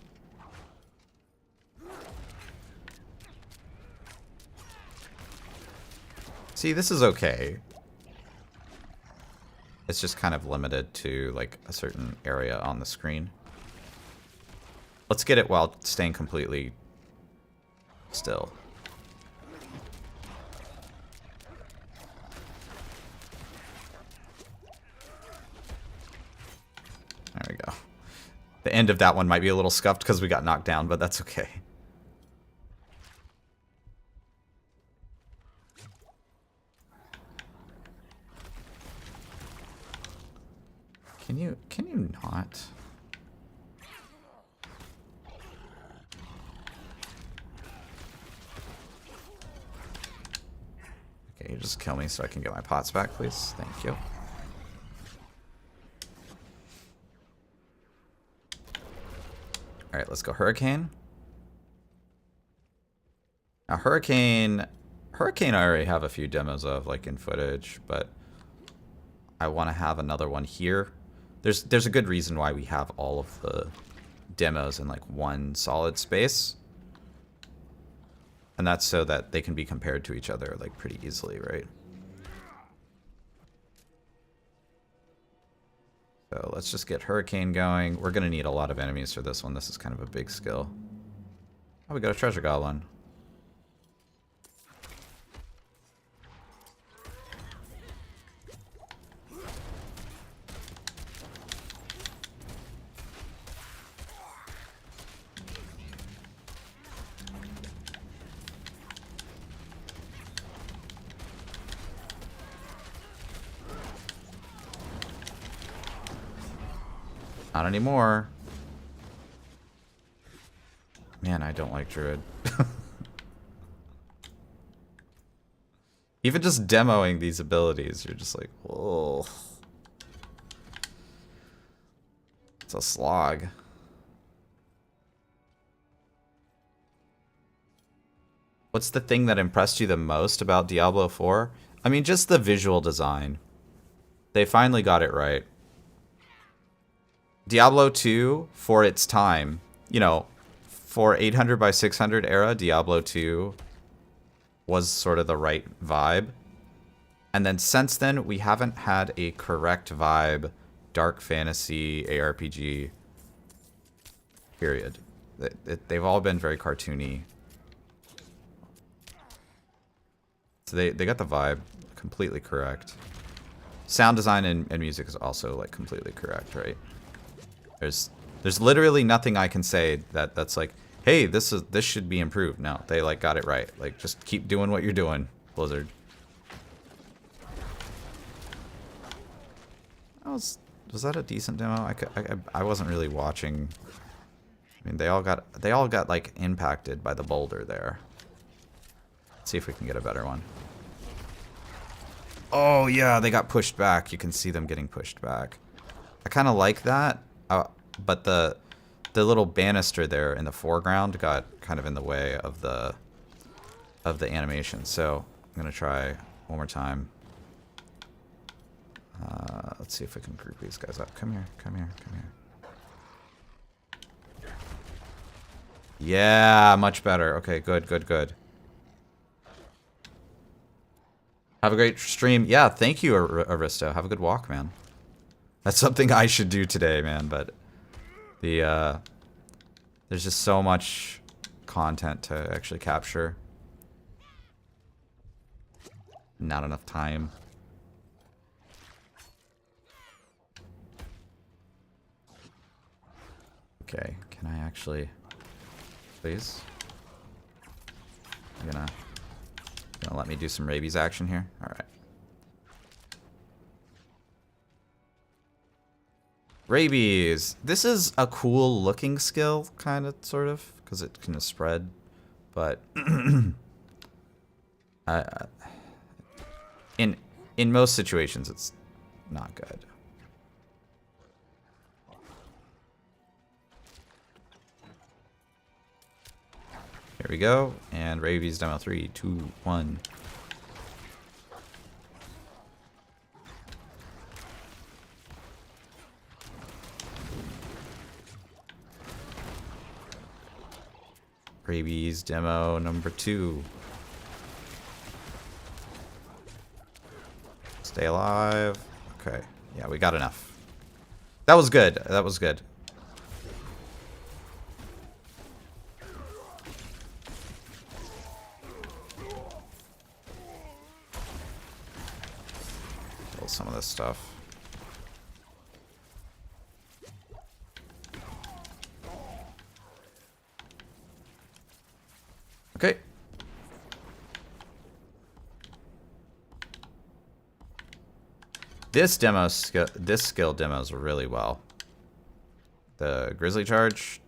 See, this is okay. It's just kind of limited to like a certain area on the screen. Let's get it while staying completely still. There we go. The end of that one might be a little scuffed because we got knocked down, but that's okay. Can you not? Okay, you just kill me so I can get my pots back, please. Thank you. Alright, let's go Hurricane. Now Hurricane I already have a few demos of, like in footage, but I want to have another one here. There's a good reason why we have all of the demos in like one solid space. And that's so that they can be compared to each other like pretty easily, right? So let's just get Hurricane going. We're going to need a lot of enemies for this one. This is kind of a big skill. Oh, we got a Treasure Goblin. Not anymore. Man, I don't like Druid. Even just demoing these abilities, you're just like, whoa. It's a slog. What's the thing that impressed you the most about Diablo 4? I mean, just the visual design. They finally got it right. Diablo 2, for its time, you know, for 800 by 600 era, Diablo 2 was sort of the right vibe. And then since then, we haven't had a correct vibe dark fantasy ARPG, period. They've all been very cartoony. So they got the vibe completely correct. Sound design and music is also like completely correct, right? There's literally nothing I can say that's like, hey, this should be improved. No, they like got it right. Like, just keep doing what you're doing, Blizzard. Was that a decent demo? I wasn't really watching. I mean, they all got like impacted by the boulder there. Let's see if we can get a better one. Oh yeah, they got pushed back. You can see them getting pushed back. I kind of like that. But the little banister there in the foreground got kind of in the way of the animation. So I'm gonna try one more time. Let's see if we can group these guys up. Come here, come here, come here. Yeah, much better. Okay, good, good, good. Have a great stream. Yeah, thank you, Aristo. Have a good walk, man. That's something I should do today, man, but there's just so much content to actually capture. Not enough time. Okay, can I actually, please? You're gonna let me do some rabies action here? All right. Rabies. This is a cool looking skill, kind of, sort of, because it can spread, but in most situations, it's not good. Here we go, and Rabies demo 3, 2, 1. Rabies demo number 2. Stay alive. Okay. Yeah, we got enough. That was good. That was good. Kill some of this stuff. Okay. This skill demos really well. The Grizzly Charge.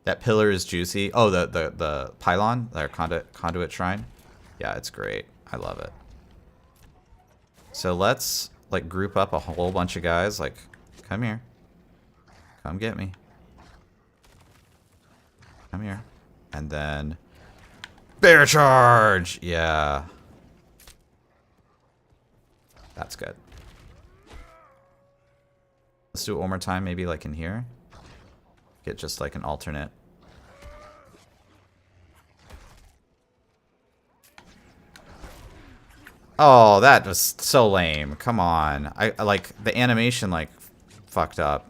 That pillar is juicy. Oh, the pylon, or conduit shrine. Yeah, it's great. I love it. So let's like group up a whole bunch of guys. Like, come here. Come get me. Come here. And then bear charge. Yeah. That's good. Let's do it one more time, maybe like in here. Get just like an alternate. Oh, that was so lame. Come on. I like the animation like fucked up.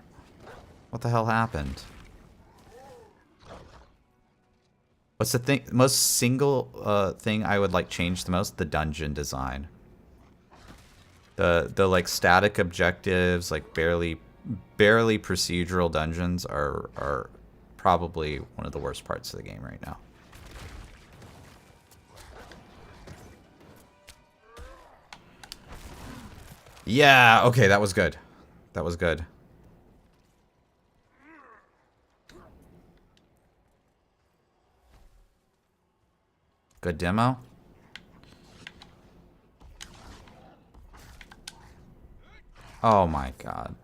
What the hell happened? What's the thing most single thing I would like change the most? The dungeon design. The like static objectives, like barely procedural dungeons are probably one of the worst parts of the game right now. Yeah, okay, that was good. That was good. Good demo. Oh my god.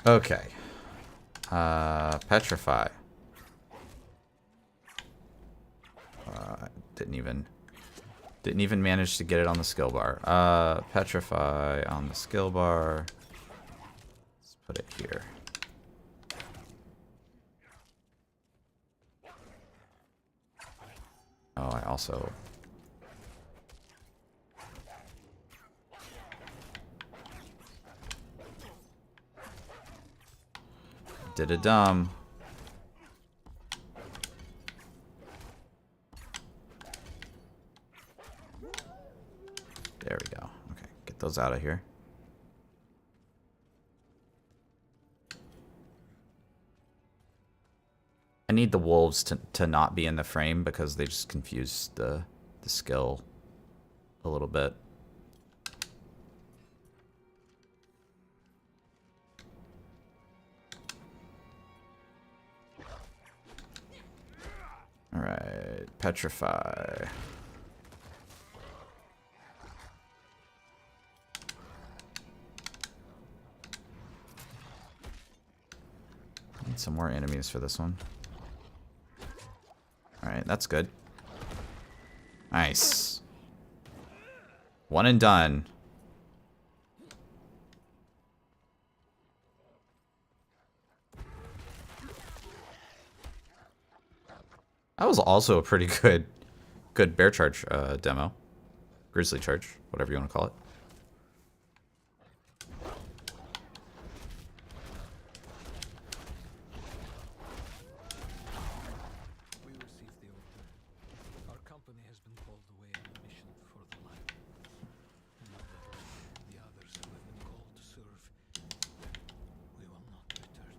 Okay. Petrify. Didn't even manage to get it on the skill bar. Petrify on the skill bar. Let's put it here. Oh, I also... did a dumb. There we go. Okay, get those out of here. I need the wolves to not be in the frame because they just confuse the skill a little bit. Alright, petrify. Need some more enemies for this one. Alright, that's good. Nice. One and done. That was also a pretty good bear charge demo. Grizzly charge, whatever you want to call it. We received the order. Our company has been called away on a mission for the light. Now that the others who have been called to serve, we will not return.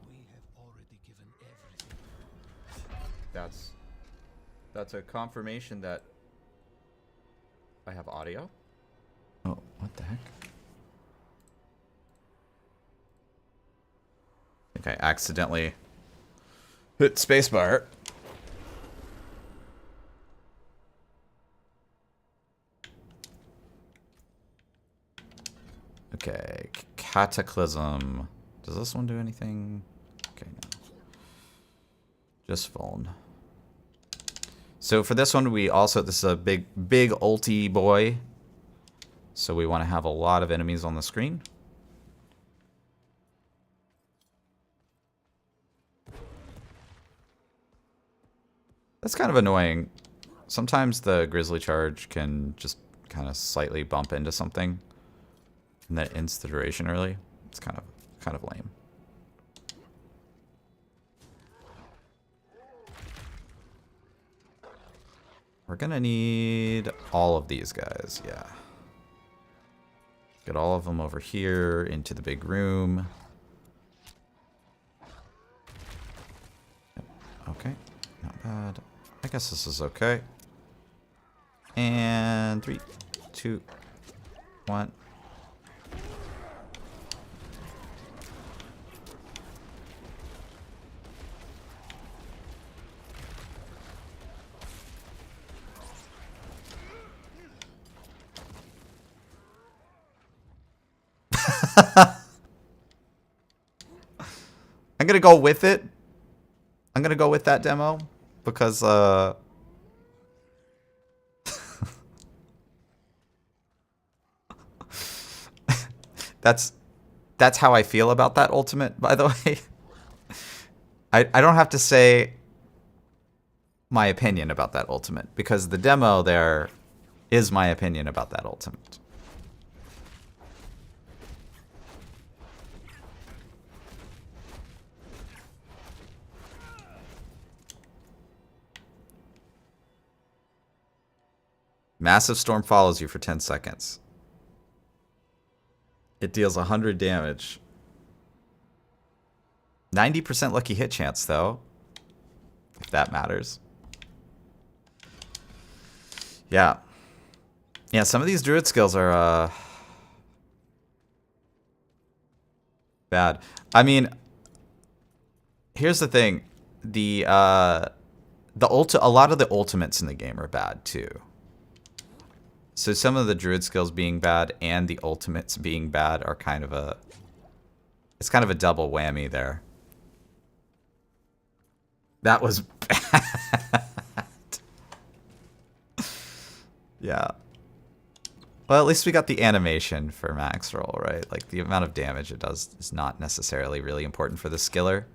We have already given everything. that's a confirmation that I have audio. Oh, what the heck? I think I accidentally hit spacebar. Okay, Cataclysm. Does this one do anything? Okay, no. Just Vuln. So for this one, this is a big ulti boy. So we want to have a lot of enemies on the screen. That's kind of annoying. Sometimes the Grizzly Charge can just kind of slightly bump into something, and that ends the duration early. It's kind of lame. We're gonna need all of these guys, yeah. Get all of them over here into the big room. Yep. Okay, not bad. I guess this is okay. And 3, 2, 1. I'm gonna go with it. I'm gonna go with that demo because that's how I feel about that ultimate, by the way. I don't have to say my opinion about that ultimate because the demo there is my opinion about that ultimate. Massive Storm follows you for 10 seconds. It deals 100 damage. 90% lucky hit chance, though. If that matters. Yeah. Yeah, some of these Druid skills are, bad. I mean, here's the thing. A lot of the ultimates in the game are bad, too. So some of the Druid skills being bad and the ultimates being bad are kind of a... It's kind of a double whammy there. That was bad. Yeah. Well, at least we got the animation for max roll, right? Like, the amount of damage it does is not necessarily really important for the skiller.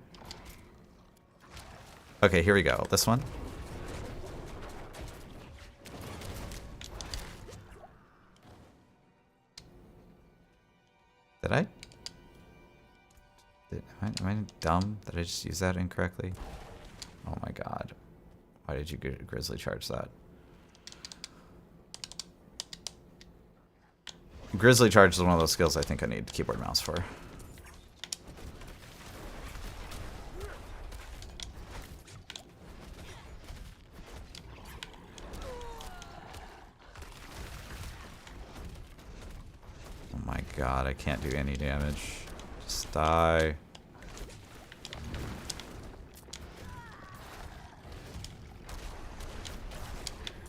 Okay, here we go. This one. Did I? Am I dumb? Did I just use that incorrectly? Oh my god. Why did you Grizzly Charge that? Grizzly Charge is one of those skills I think I need keyboard mouse for. Oh my god, I can't do any damage. Just die.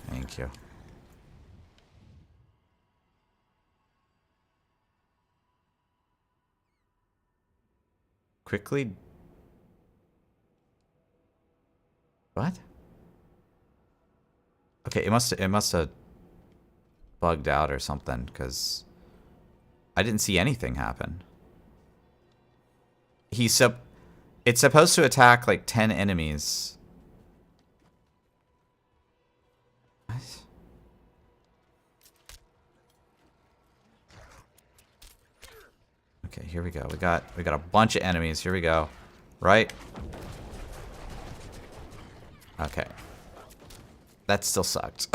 Thank you. Quickly. What? Okay, it must have bugged out or something, because I didn't see anything happen. It's supposed to attack like 10 enemies. What? Okay, here we go. We got a bunch of enemies. Here we go. Right? Okay. That still sucked.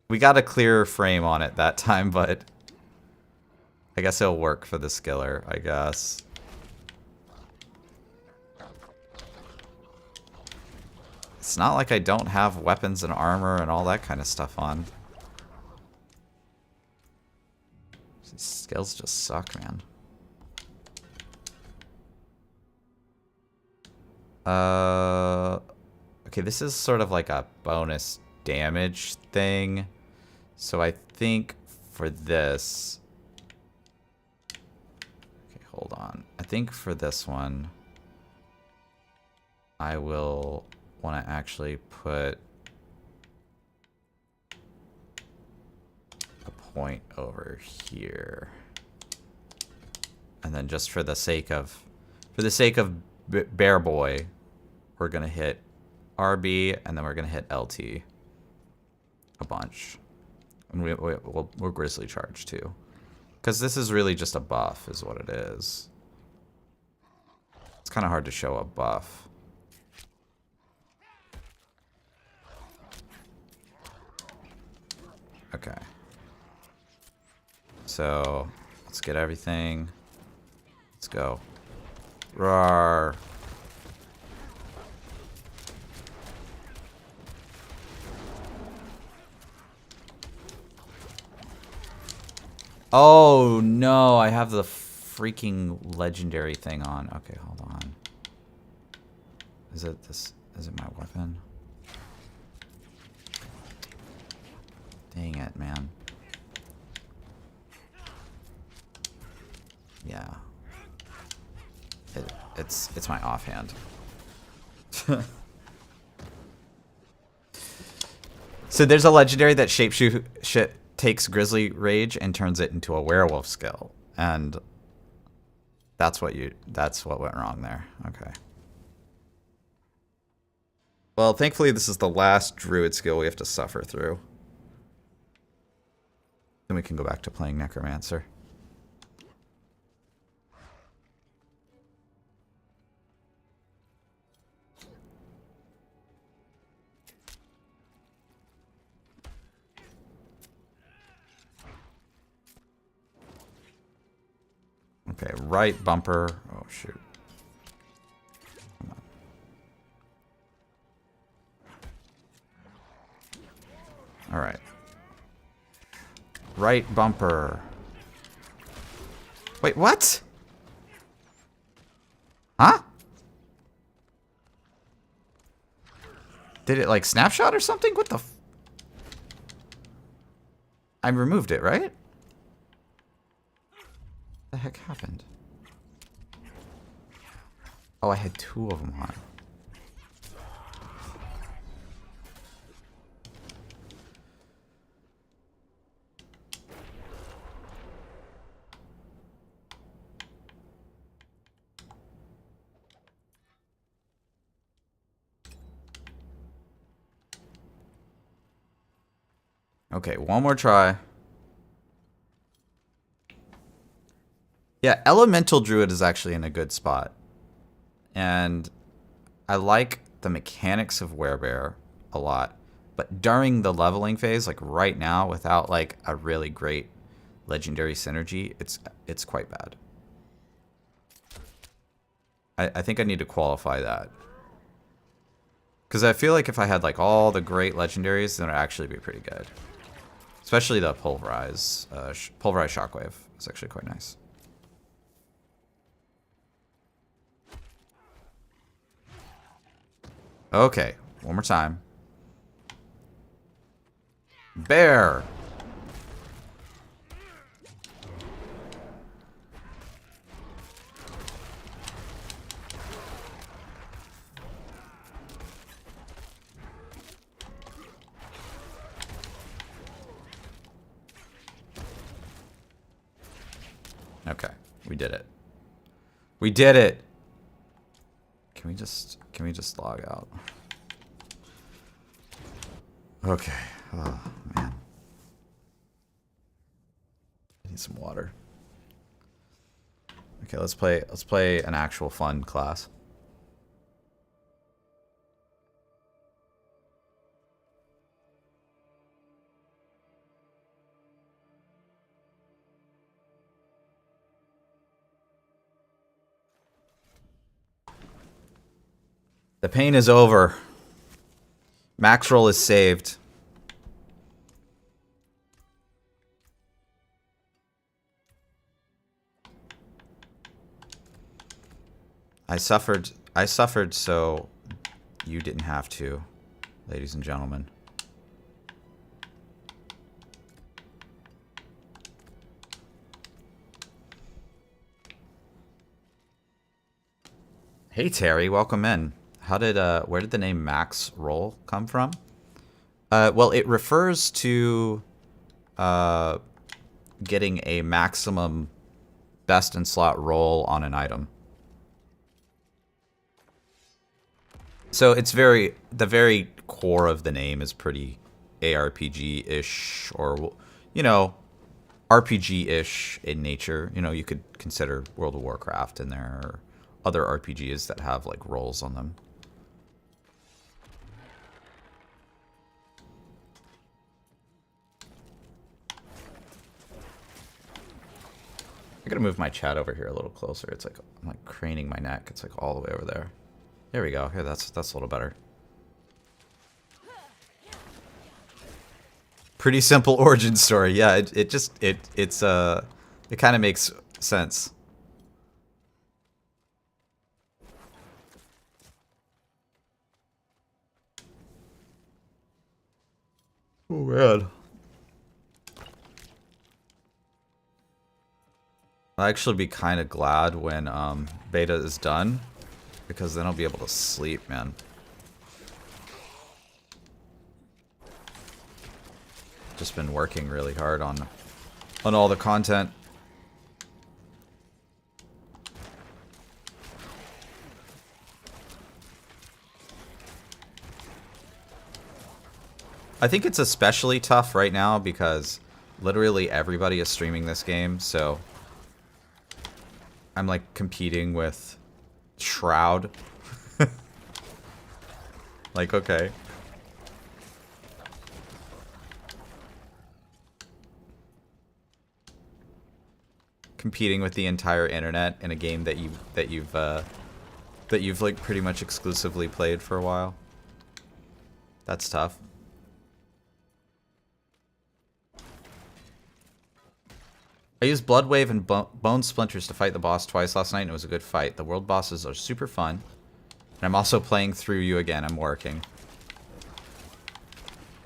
We got a clearer frame on it that time, but I guess it'll work for the skiller, I guess. It's not like I don't have weapons and armor and all that kind of stuff on. These skills just suck, man. Okay, this is sort of like a bonus damage thing. So I think for this... Okay, hold on. I think for this one, I will want to actually put a point over here. And then just for the sake of Bear Boy, we're going to hit RB, and then we're going to hit LT a bunch. And we'll Grizzly Charge, too. Because this is really just a buff, is what it is. It's kind of hard to show a buff. Okay. So, let's get everything. Let's go. Roar. Oh no, I have the freaking legendary thing on. Okay, hold on. Is it this? Is it my weapon? Dang it, man. Yeah. It's my offhand. So there's a legendary that shapeshift takes Grizzly Rage and turns it into a werewolf skill, and that's what went wrong there. Okay. Well, thankfully this is the last Druid skill we have to suffer through. Then we can go back to playing Necromancer. Okay, right bumper. Oh, shoot. Come on. All right. Right bumper. Wait, what? Huh? Did it, like, snapshot or something? What the f... I removed it, right? What the heck happened? Oh, I had two of them on. Okay, one more try. Yeah, Elemental Druid is actually in a good spot. And I like the mechanics of Werebear a lot. But during the leveling phase, like right now, without like a really great legendary synergy, it's quite bad. I think I need to qualify that. Because I feel like if I had like all the great legendaries, then it would actually be pretty good. Especially the Pulverize Shockwave. It's actually quite nice. Okay, one more time. Bear. Okay, we did it. We did it. Can we just log out? Okay. Oh man. I need some water. Okay, let's play an actual fun class. The pain is over. Max roll is saved. I suffered so you didn't have to, ladies and gentlemen. Hey Terry, welcome in. Where did the name Max Roll come from? Well, it refers to getting a maximum best in slot roll on an item. So it's the very core of the name is pretty ARPG-ish, or, you know, RPG-ish in nature. You know, you could consider World of Warcraft in there, or other RPGs that have, like, rolls on them. I gotta move my chat over here a little closer. It's like, I'm like craning my neck. It's like all the way over there. There we go. Here, that's a little better. Pretty simple origin story. Yeah, it kind of makes sense. Oh man. I'll actually be kind of glad when beta is done, because then I'll be able to sleep, man. Just been working really hard on all the content. I think it's especially tough right now because literally everybody is streaming this game, so I'm like competing with Shroud. Like, okay. Competing with the entire internet in a game that you've like pretty much exclusively played for a while. That's tough. I used Bloodwave and Bone Splinters to fight the boss twice last night, and it was a good fight. The world bosses are super fun. And I'm also playing through you again. I'm working.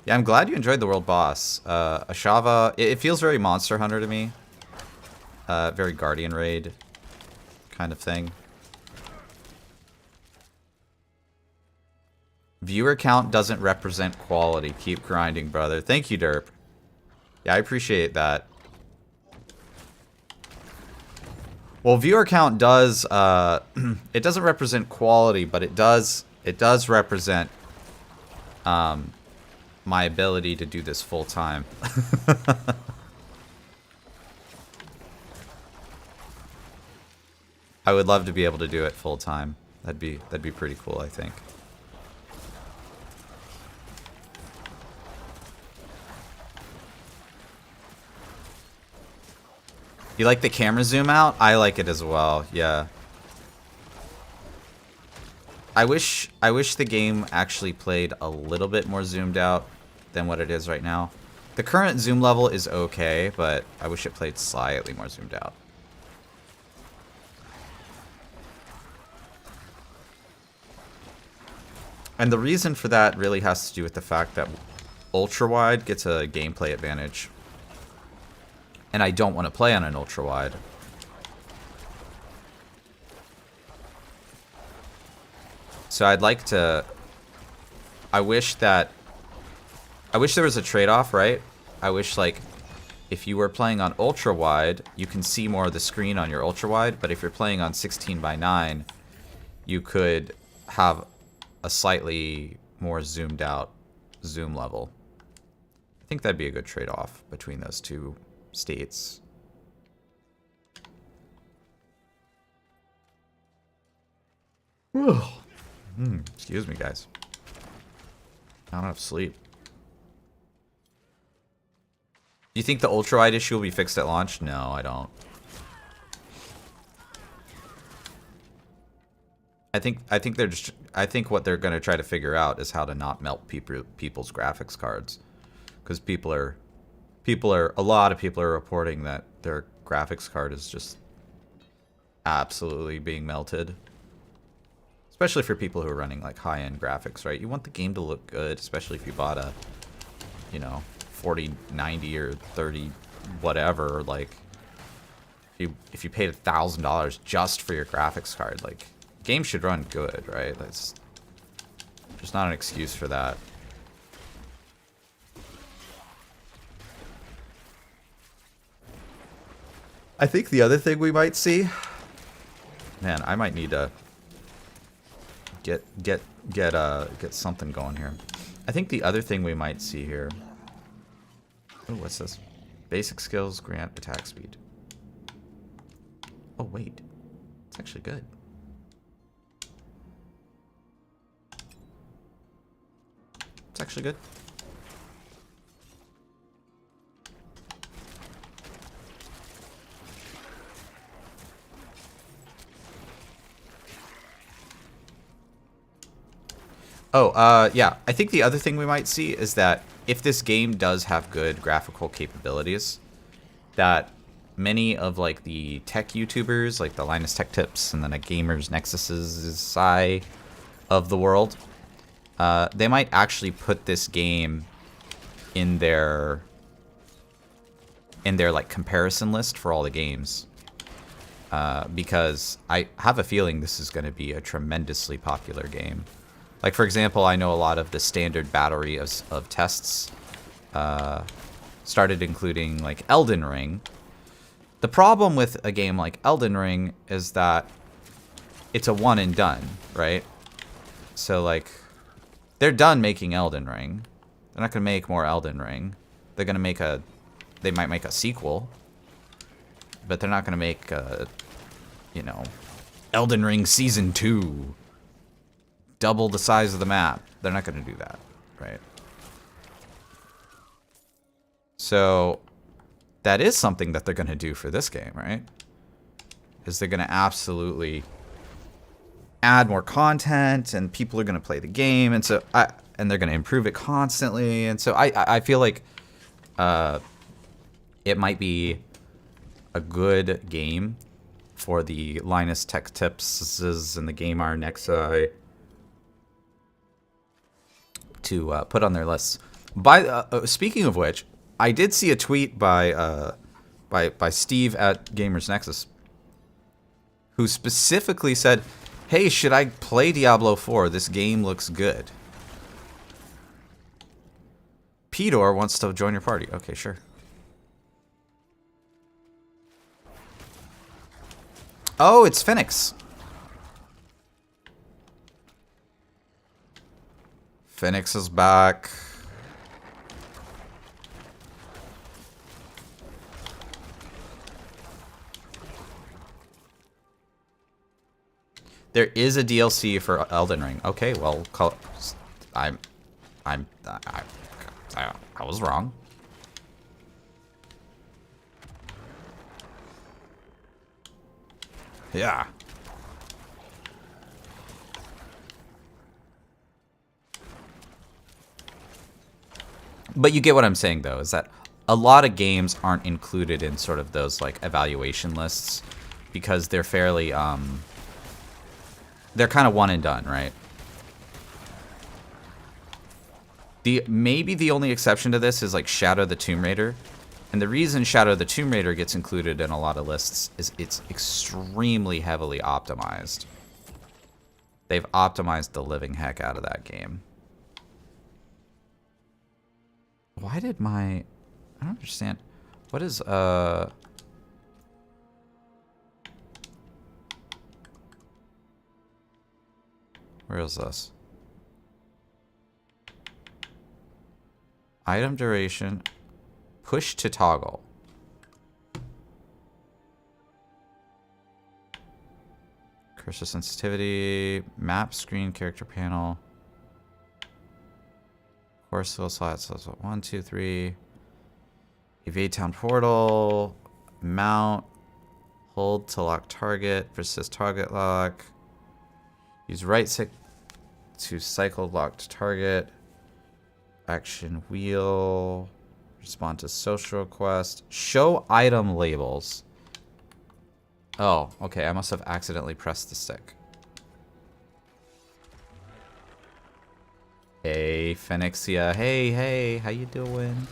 Yeah, I'm glad you enjoyed the world boss. Ashava, it feels very Monster Hunter to me. Very Guardian Raid kind of thing. Viewer count doesn't represent quality. Keep grinding, brother. Thank you, Derp. Yeah, I appreciate that. Well, viewer count does, it doesn't represent quality, but it does represent, my ability to do this full time. I would love to be able to do it full time. That'd be pretty cool, I think. You like the camera zoom out? I like it as well, yeah. I wish the game actually played a little bit more zoomed out than what it is right now. The current zoom level is okay, but I wish it played slightly more zoomed out. And the reason for that really has to do with the fact that ultra wide gets a gameplay advantage. And I don't want to play on an ultra wide. So I'd like to... I wish there was a trade-off, right? I wish, like, if you were playing on ultra wide, you can see more of the screen on your ultra wide, but if you're playing on 16:9, you could have a slightly more zoomed out zoom level. I think that'd be a good trade-off between those two states. Excuse me, guys. I don't have sleep. Do you think the ultra-wide issue will be fixed at launch? No, I don't. I think what they're going to try to figure out is how to not melt people's graphics cards, because a lot of people are reporting that their graphics card is just absolutely being melted. Especially for people who are running like high-end graphics, right? You want the game to look good, especially if you bought a, 4090 or 30 whatever, like if you paid $1,000 just for your graphics card, like game should run good, right? That's just not an excuse for that. I think the other thing we might see, man, I might need to get something going here. I think the other thing we might see here. Oh, what's this? Basic skills grant attack speed. Oh wait, it's actually good. It's actually good. Oh, yeah. I think the other thing we might see is that if this game does have good graphical capabilities, that many of like the tech YouTubers, like the Linus Tech Tips and then the Gamers Nexuses side of the world, they might actually put this game in their like comparison list for all the games, because I have a feeling this is going to be a tremendously popular game. Like, for example, I know a lot of the standard battery of tests started including, like, Elden Ring. The problem with a game like Elden Ring is that it's a one and done, right? So, like, they're done making Elden Ring. They're not going to make more Elden Ring. They're going to make they might make a sequel, but they're not going to make, Elden Ring Season 2. Double the size of the map. They're not going to do that, right? So that is something that they're going to do for this game, right? Is they're going to absolutely add more content, and people are going to play the game, and so and they're going to improve it constantly, and so I feel like it might be a good game for the Linus Tech Tips and the Gamer Nexi to put on their lists. Speaking of which, I did see a tweet by Steve at Gamers Nexus, who specifically said, "Hey, should I play Diablo 4? This game looks good." Pedor wants to join your party. Okay, sure. Oh, it's Phoenix. Phoenix is back. There is a DLC for Elden Ring. Okay, well, I was wrong. Yeah. But you get what I'm saying, though, is that a lot of games aren't included in sort of those, like, evaluation lists because they're fairly, they're kind of one and done, right? Maybe the only exception to this is, like, Shadow the Tomb Raider. And the reason Shadow the Tomb Raider gets included in a lot of lists is it's extremely heavily optimized. They've optimized the living heck out of that game. Why did I don't understand. What is, where is this? Item duration, push to toggle. Cursor sensitivity, map screen, character panel. Core skill slots, so 1, 2, 3. Evade town portal, mount, hold to lock target, persist target lock. Use right stick to cycle locked target. Action wheel. Respond to social request. Show item labels. Oh, okay. I must have accidentally pressed the stick. Hey, Phoenixia. Hey, hey. How you doing?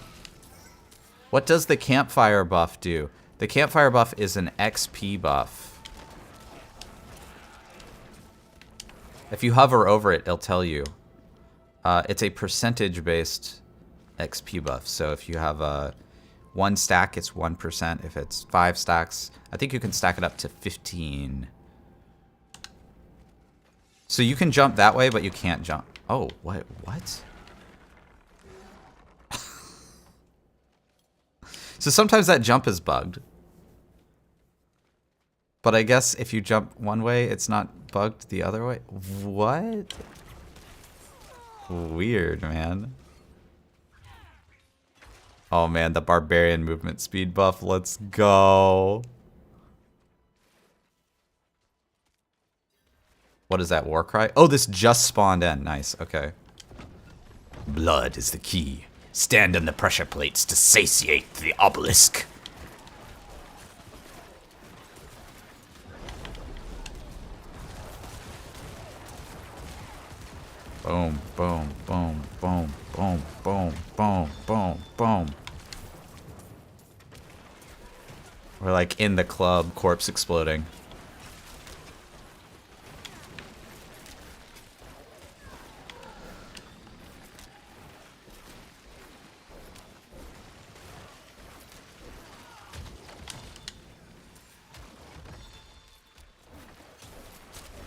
What does the campfire buff do? The campfire buff is an XP buff. If you hover over it, it'll tell you. It's a percentage-based XP buff. So if you have 1 stack, it's 1%. If it's 5 stacks, I think you can stack it up to 15. So you can jump that way, but you can't jump. Oh, what? So sometimes that jump is bugged. But I guess if you jump one way, it's not bugged the other way. What? Weird, man. Oh man, the barbarian movement speed buff. Let's go. What is that, war cry? Oh, this just spawned in. Nice, okay. Blood is the key. Stand on the pressure plates to satiate the obelisk. Boom, boom, boom, boom, boom, boom, boom, boom, boom. We're like in the club, corpse exploding.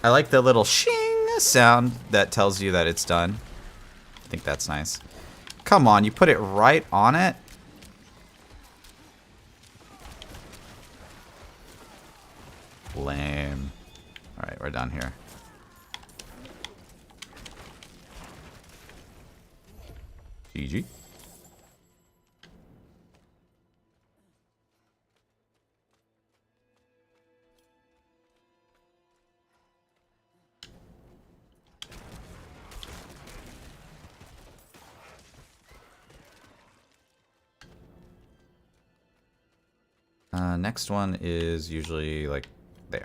I like the little shing sound that tells you that it's done. I think that's nice. Come on, you put it right on it? Lame. Alright, we're done here. GG. Next one is usually like there.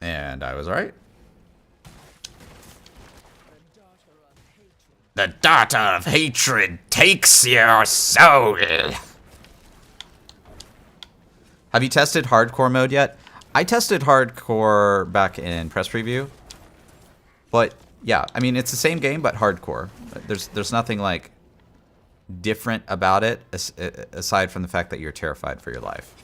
And I was right. The daughter of hatred takes your soul. Have you tested hardcore mode yet? I tested hardcore back in press preview. But yeah, I mean it's the same game but hardcore. There's nothing like different about it aside from the fact that you're terrified for your life.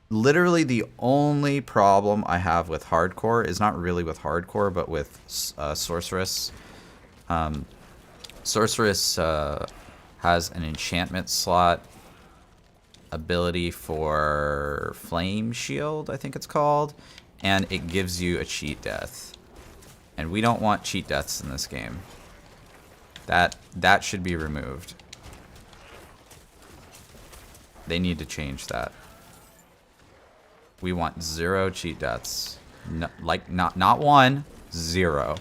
Literally the only problem I have with hardcore is not really with hardcore, but with sorceress. Sorceress has an enchantment slot ability for flame shield, I think it's called, and it gives you a cheat death. And we don't want cheat deaths in this game. That should be removed. They need to change that. We want 0 cheat deaths. No, like not 1, 0.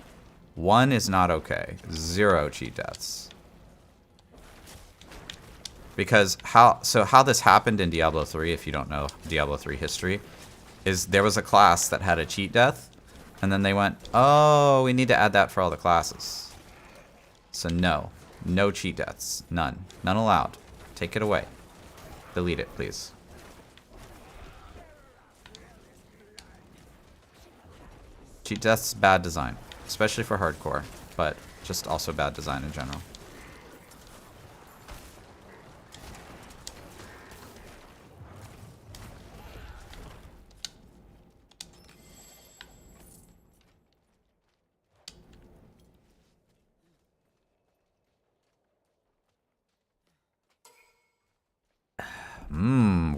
1 is not okay. 0 cheat deaths. Because how this happened in Diablo 3, if you don't know Diablo 3 history, is there was a class that had a cheat death, and then they went, oh, we need to add that for all the classes. So no cheat deaths. None allowed. Take it away. Delete it, please. Cheat deaths, bad design. Especially for hardcore, but just also bad design in general.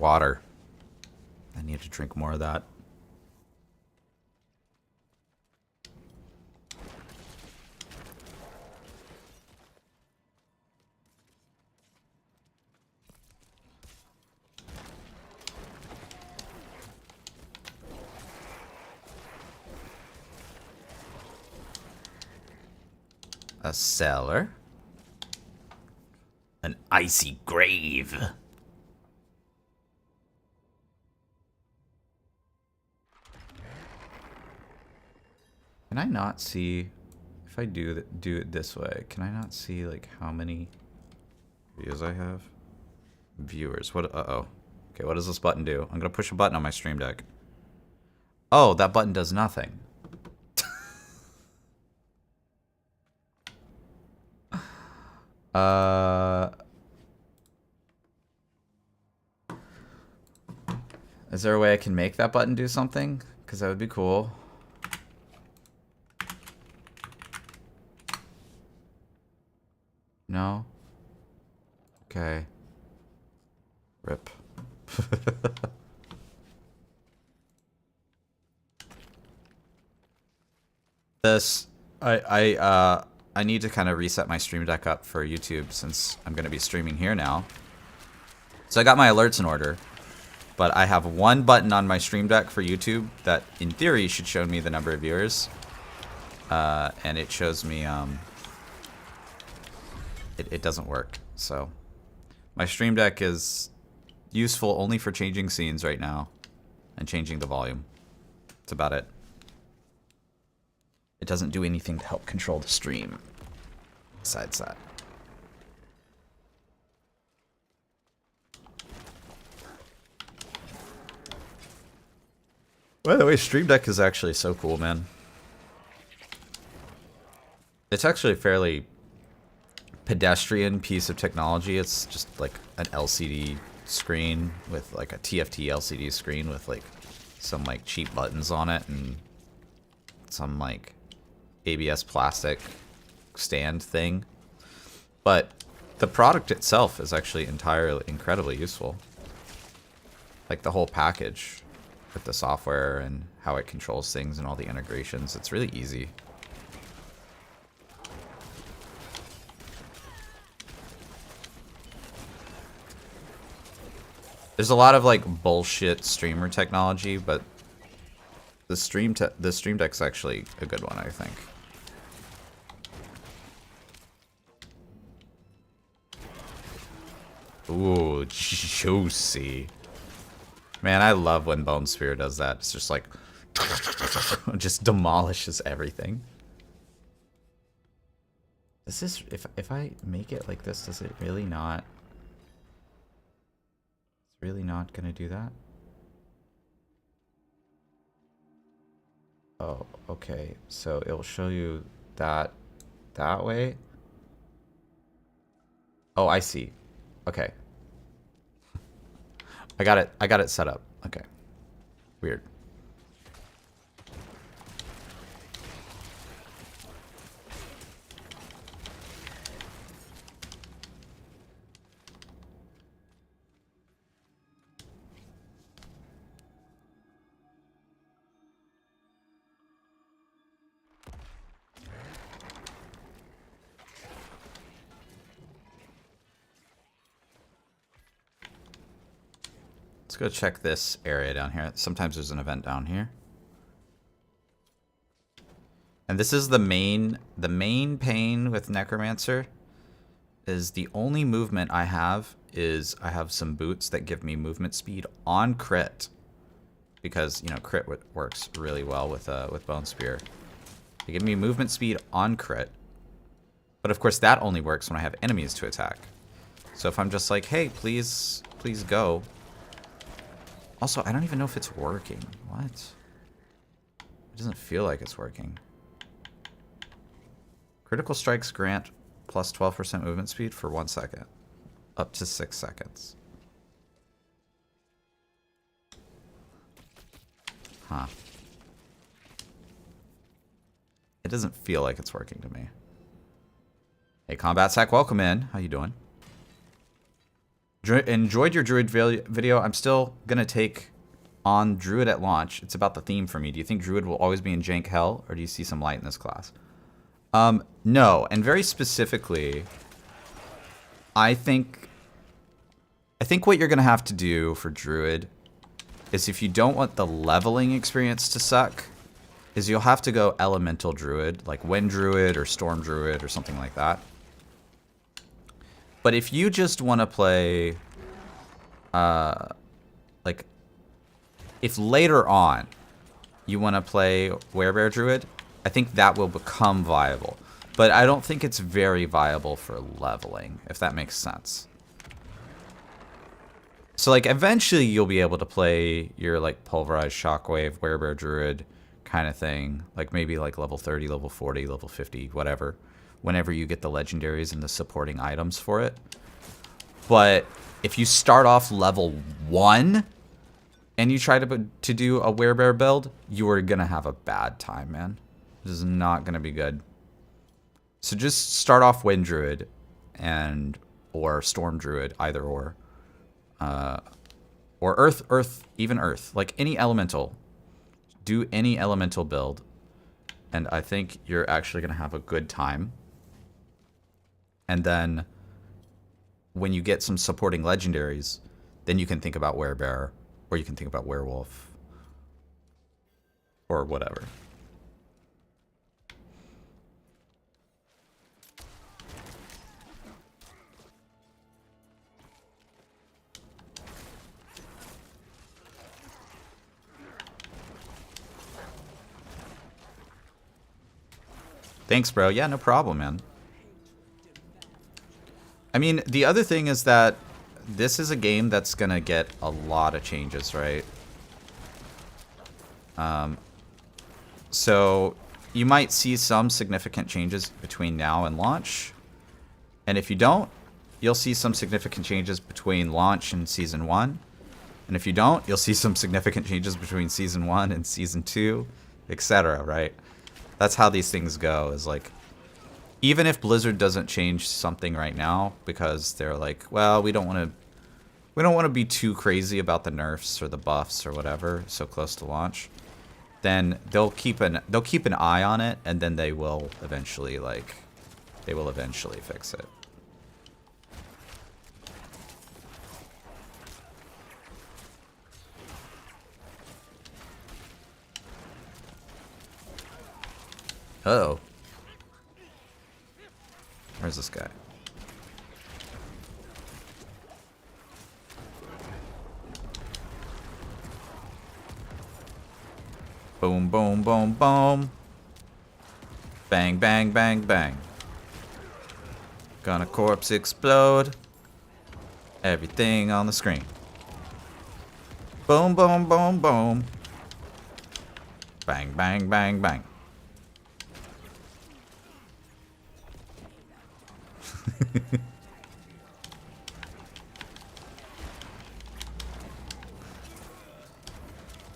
water. I need to drink more of that. A cellar. An icy grave. Can I not see, if I do it this way, can I not see like how many views I have? Viewers, what, uh-oh. Okay, what does this button do? I'm gonna push a button on my stream deck. Oh, that button does nothing. Is there a way I can make that button do something? Because that would be cool. No? Okay. Rip. This, I need to kind of reset my stream deck up for YouTube since I'm going to be streaming here now. So I got my alerts in order, but I have one button on my stream deck for YouTube that in theory should show me the number of viewers. And it shows me, it doesn't work. So my stream deck is useful only for changing scenes right now and changing the volume. That's about it. It doesn't do anything to help control the stream besides that. By the way, Stream Deck is actually so cool, man. It's actually a fairly pedestrian piece of technology. It's just like an LCD screen with like a TFT LCD screen with like some like cheap buttons on it and some like ABS plastic stand thing. But the product itself is actually incredibly useful. Like the whole package with the software and how it controls things and all the integrations. It's really easy. There's a lot of like bullshit streamer technology, but the Stream Deck's actually a good one, I think. Ooh, juicy. Man, I love when Bone Spear does that. It's just like just demolishes everything. This is if I make it like this, does it really not? It's really not gonna do that? Oh, okay. So it'll show you that way. Oh, I see. Okay. I got it set up. Okay. Weird. Let's go check this area down here. Sometimes there's an event down here. And this is the main pain with Necromancer is the only movement I have is I have some boots that give me movement speed on crit. Because, you know, crit works really well with Bone Spear. They give me movement speed on crit. But of course that only works when I have enemies to attack. So if I'm just like, hey, please go. Also, I don't even know if it's working. What? It doesn't feel like it's working. Critical strikes grant plus 12% movement speed for 1 second. Up to 6 seconds. Huh. It doesn't feel like it's working to me. Hey, Combat Sack, welcome in. How you doing? Enjoyed your Druid video. I'm still going to take on Druid at launch. It's about the theme for me. Do you think Druid will always be in jank hell, or do you see some light in this class? No, and very specifically, I think what you're going to have to do for Druid is, if you don't want the leveling experience to suck, is you'll have to go Elemental Druid, like Wind Druid or Storm Druid or something like that. But if you just want to play, like, if later on you want to play Werebear Druid, I think that will become viable. But I don't think it's very viable for leveling, if that makes sense. So, like, eventually you'll be able to play your, like, Pulverized Shockwave, Werebear Druid kind of thing. Like, maybe, like, level 30, level 40, level 50, whatever. Whenever you get the legendaries and the supporting items for it. But if you start off level 1 and you try to do a Werebear build, you are going to have a bad time, man. This is not going to be good. So just start off Wind Druid or Storm Druid, either or. Or Earth, even Earth. Like any elemental. Do any elemental build. And I think you're actually going to have a good time. And then when you get some supporting legendaries, then you can think about Werebear, or you can think about Werewolf, or whatever. Thanks, bro. Yeah, no problem, man. I mean, the other thing is that this is a game that's going to get a lot of changes, right? So you might see some significant changes between now and launch. And if you don't, you'll see some significant changes between launch and Season 1. And if you don't, you'll see some significant changes between Season 1 and Season 2, etc., right? That's how these things go, is like, even if Blizzard doesn't change something right now because they're like, well, we don't want to be too crazy about the nerfs or the buffs or whatever so close to launch, then they'll keep an eye on it, and then they will eventually fix it. Uh-oh. Where's this guy? Boom, boom, boom, boom. Bang, bang, bang, bang. Gonna corpse explode everything on the screen. Boom, boom, boom, boom. Bang, bang, bang, bang.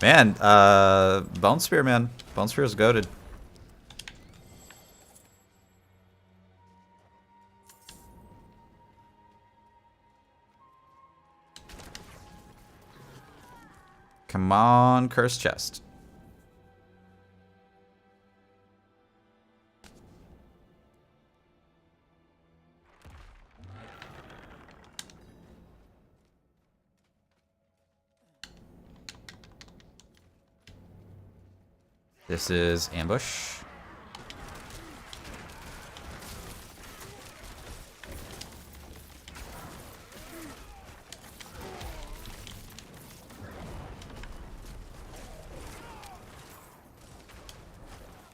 Man, Bone Spear, man. Bone Spear is goated. Come on, Cursed Chest. This is ambush.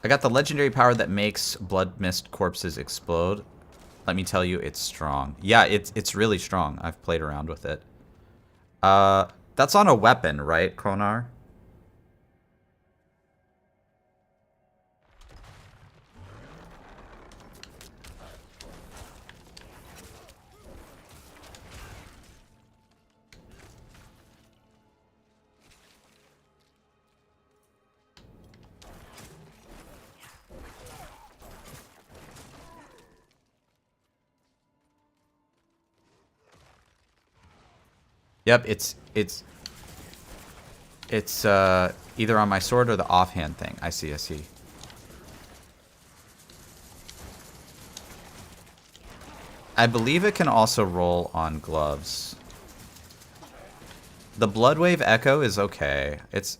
I got the legendary power that makes blood mist corpses explode. Let me tell you, it's strong. Yeah, it's really strong. I've played around with it. That's on a weapon, right, Kronar? Yep, it's either on my sword or the offhand thing. I see, I see. I believe it can also roll on gloves. The Bloodwave Echo is okay. It's,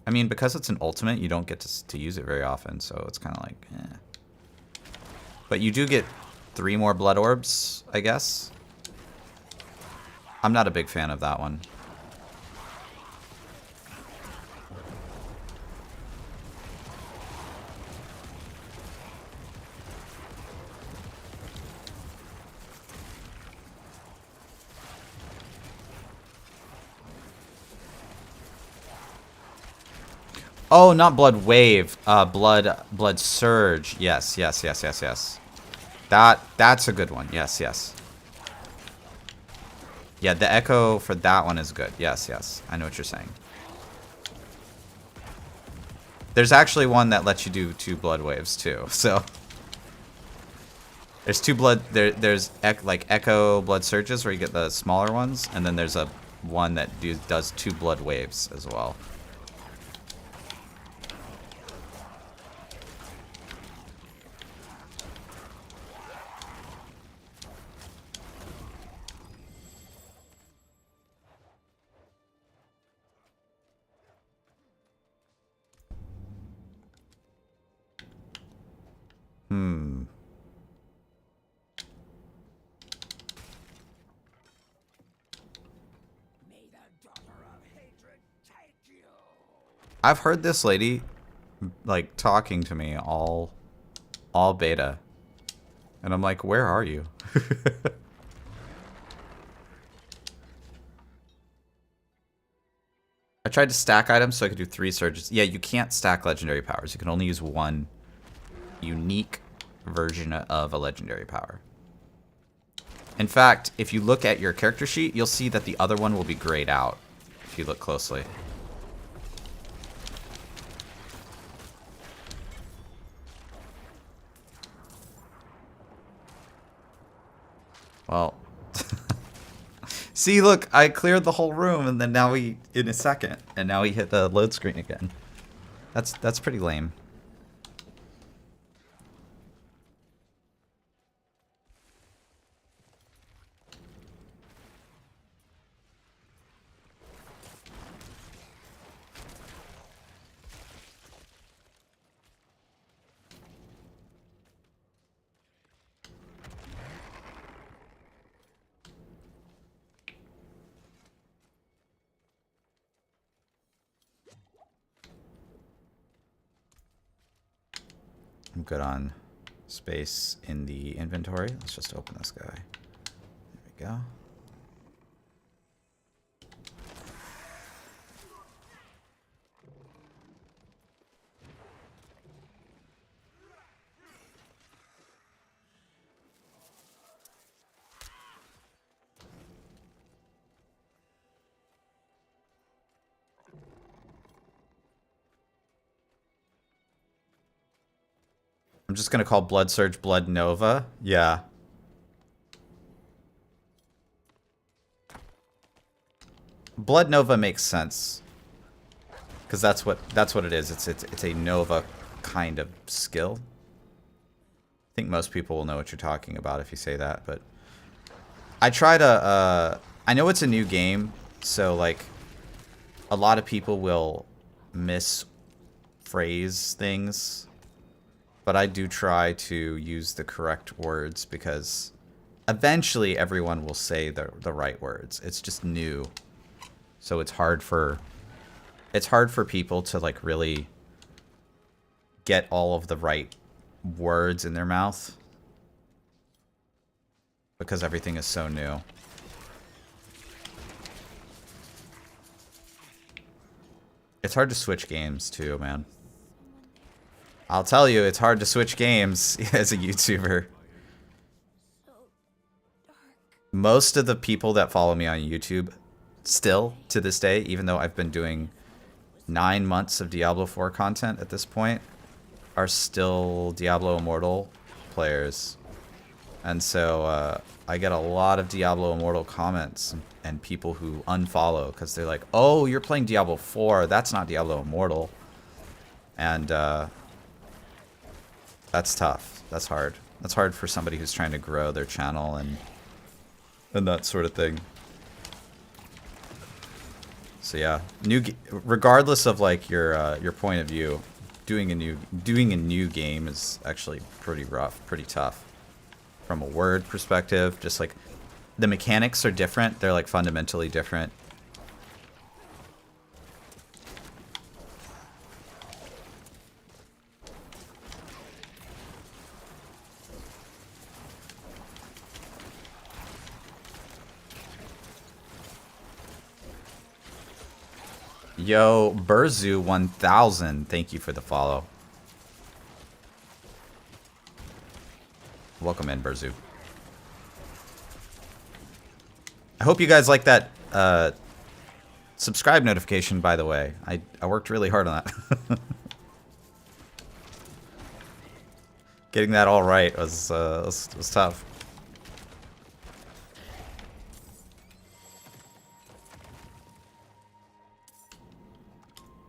I mean, because it's an ultimate, you don't get to use it very often, so it's kind of like, eh. But you do get 3 more blood orbs, I guess. I'm not a big fan of that one. Oh, not Blood Wave. Blood Surge. Yes, yes, yes, yes, yes. That's a good one. Yes, yes. Yeah, the echo for that one is good. Yes, yes. I know what you're saying. There's actually one that lets you do 2 blood waves too. So there's 2 blood. There's like echo blood surges where you get the smaller ones, and then there's a one that does 2 blood waves as well. Hmm. I've heard this lady like talking to me all beta. And I'm like, "Where are you?" I tried to stack items so I could do 3 surges. Yeah, you can't stack legendary powers. You can only use one unique version of a legendary power. In fact, if you look at your character sheet, you'll see that the other one will be grayed out if you look closely. Well, see, look, I cleared the whole room, and then now in a second, and now we hit the load screen again. That's pretty lame. I'm good on space in the inventory. Let's just open this guy. There we go. I'm just gonna call Blood Surge Blood Nova. Yeah. Blood Nova makes sense. Because that's what it is. It's a Nova kind of skill. I think most people will know what you're talking about if you say that, but I try to I know it's a new game, so like a lot of people will misphrase things. But I do try to use the correct words because eventually everyone will say the right words. It's just new. So it's hard for people to like really get all of the right words in their mouth because everything is so new. It's hard to switch games too, man. I'll tell you, it's hard to switch games as a YouTuber. Most of the people that follow me on YouTube, still to this day, even though I've been doing 9 months of Diablo 4 content at this point, are still Diablo Immortal players. And so I get a lot of Diablo Immortal comments and people who unfollow because they're like, oh, you're playing Diablo 4. That's not Diablo Immortal. And that's tough. That's hard. That's hard for somebody who's trying to grow their channel and that sort of thing. So yeah, regardless of like your point of view, doing a new game is actually pretty rough, pretty tough. From a word perspective, just like the mechanics are different. They're like fundamentally different. Yo, Burzu 1000, thank you for the follow. Welcome in, Burzu. I hope you guys like that subscribe notification, by the way. I worked really hard on that. Getting that all right was tough.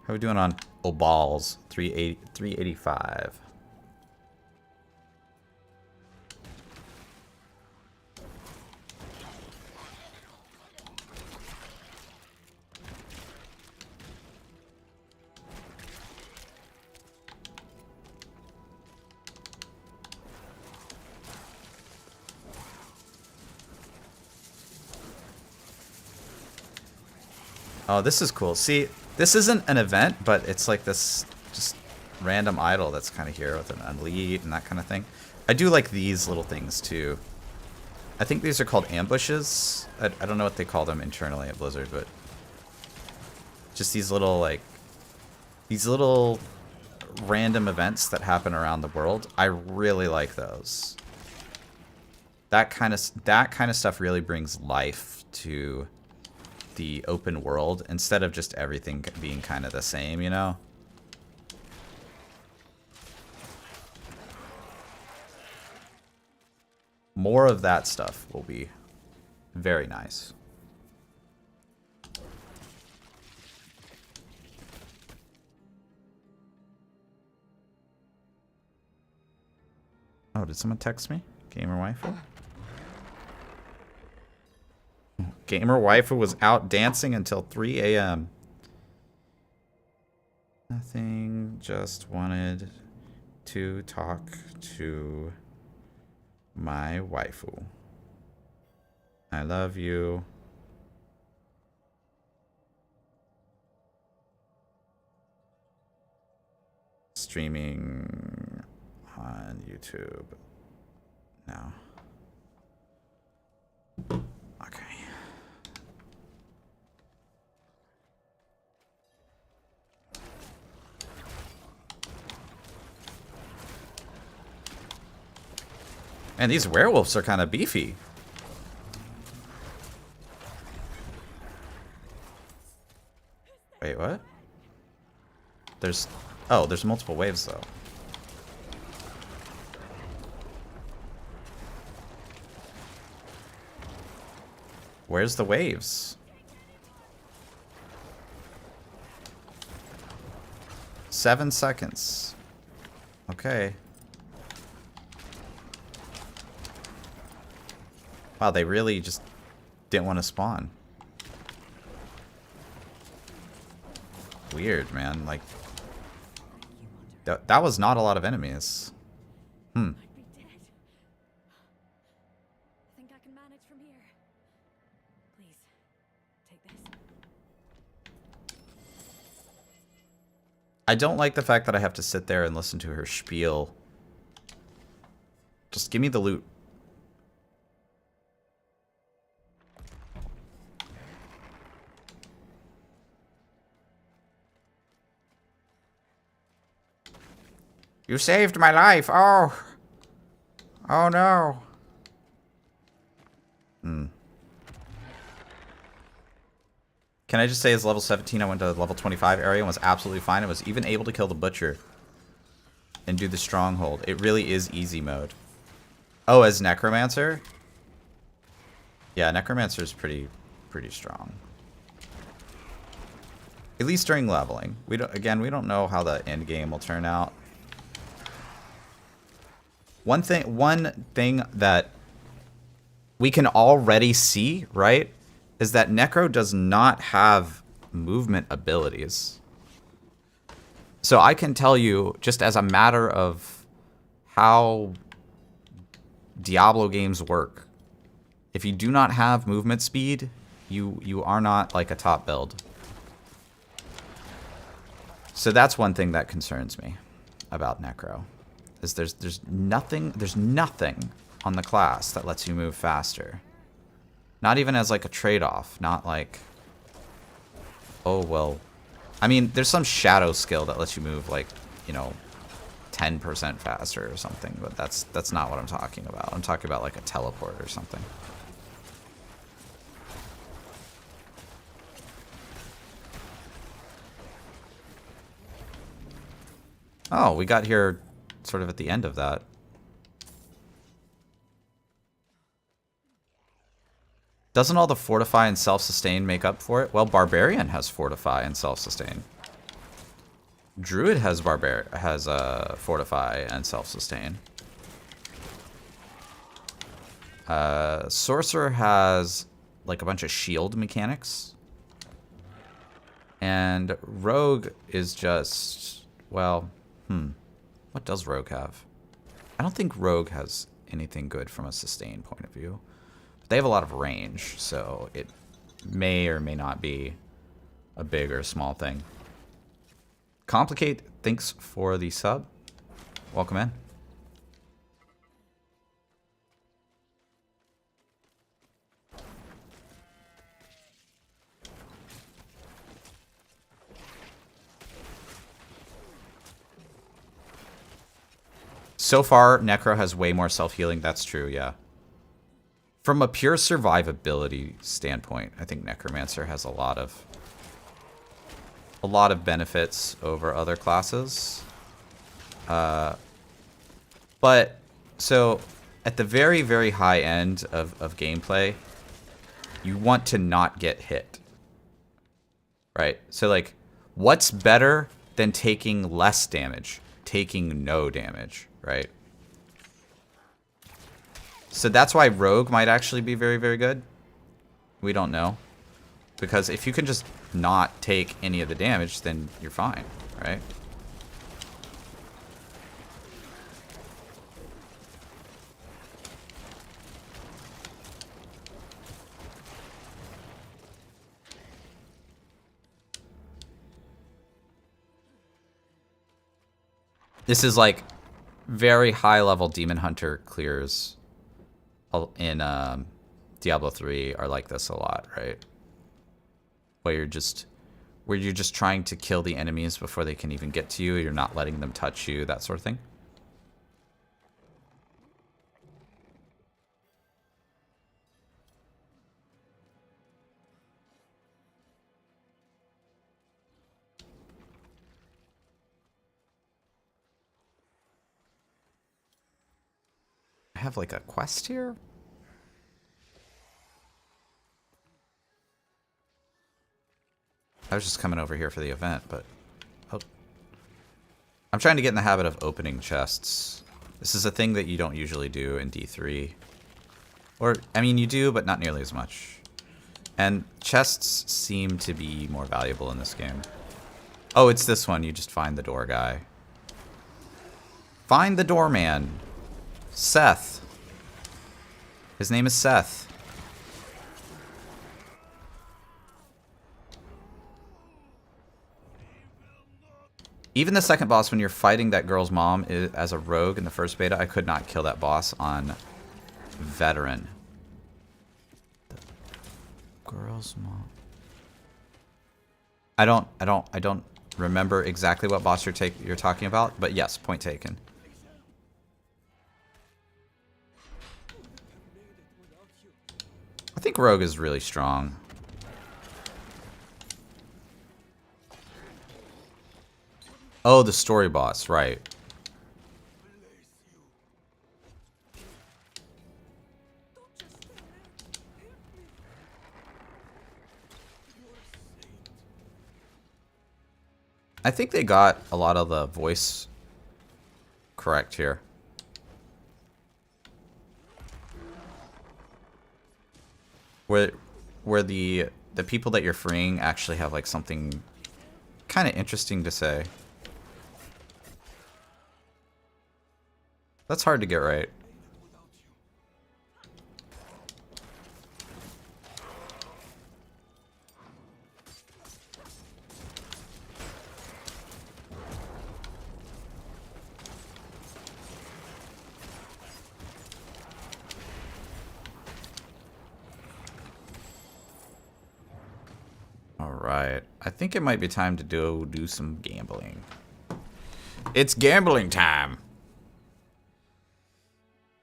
How are we doing on Oballs? 385. Oh, this is cool. See, this isn't an event, but it's like this just random idol that's kind of here with an elite and that kind of thing. I do like these little things too. I think these are called ambushes. I don't know what they call them internally at Blizzard, but just these little random events that happen around the world. I really like those. That kind of stuff really brings life to the open world instead of just everything being kind of the same, you know? More of that stuff will be very nice. Oh, did someone text me? Gamer waifu? Gamer waifu was out dancing until 3 a.m. Nothing, just wanted to talk to my waifu. I love you. Streaming on YouTube now. Okay. And these werewolves are kind of beefy. Wait, what? There's multiple waves though. Where's the waves? 7 seconds. Okay. Wow, they really just didn't want to spawn. Weird, man. Like, that was not a lot of enemies. Hmm. Might be dead. I think I can manage from here. Please, take this. I don't like the fact that I have to sit there and listen to her spiel. Just give me the loot. You saved my life. Oh. Oh no. Can I just say as level 17 I went to the level 25 area and was absolutely fine. I was even able to kill the butcher and do the stronghold. It really is easy mode. Oh, as Necromancer? Yeah, Necromancer's pretty strong. At least during leveling. We don't know how the end game will turn out. One thing that we can already see, right, is that Necro does not have movement abilities. So I can tell you, just as a matter of how Diablo games work, if you do not have movement speed, you are not like a top build. So that's one thing that concerns me about Necro, is there's nothing on the class that lets you move faster. Not even as like a trade-off, not like, oh well, I mean there's some shadow skill that lets you move like, you know, 10% faster or something, but that's not what I'm talking about. I'm talking about like a teleport or something. Oh, we got here sort of at the end of that. Doesn't all the fortify and self-sustain make up for it? Well, Barbarian has fortify and self-sustain. Druid has fortify and self-sustain. Sorcerer has like a bunch of shield mechanics. And Rogue is just, well, what does Rogue have? I don't think Rogue has anything good from a sustain point of view. But they have a lot of range, so it may or may not be a big or small thing. Complicate, thanks for the sub. Welcome in. So far, Necro has way more self-healing. That's true, yeah. From a pure survivability standpoint, I think Necromancer has a lot of benefits over other classes. But so at the very, very high end of gameplay, you want to not get hit. Right? So like, what's better than taking less damage? Taking no damage, right? So that's why Rogue might actually be very, very good. We don't know. Because if you can just not take any of the damage, then you're fine, right? This is like very high level Demon Hunter clears in Diablo 3 are like this a lot, right? Where you're just trying to kill the enemies before they can even get to you. You're not letting them touch you, that sort of thing. I have like a quest here? I was just coming over here for the event, but oh. I'm trying to get in the habit of opening chests. This is a thing that you don't usually do in D3. Or, I mean, you do, but not nearly as much. And chests seem to be more valuable in this game. Oh, it's this one. You just find the door guy. Find the doorman. Seth. His name is Seth. Even the second boss, when you're fighting that girl's mom as a rogue in the first beta, I could not kill that boss on veteran. The girl's mom. I don't remember exactly what boss you're talking about, but yes, point taken. I think rogue is really strong. Oh, the story boss, right. I think they got a lot of the voice correct here. Where the people that you're freeing actually have like something kind of interesting to say. That's hard to get right. Alright. I think it might be time to do some gambling. It's gambling time!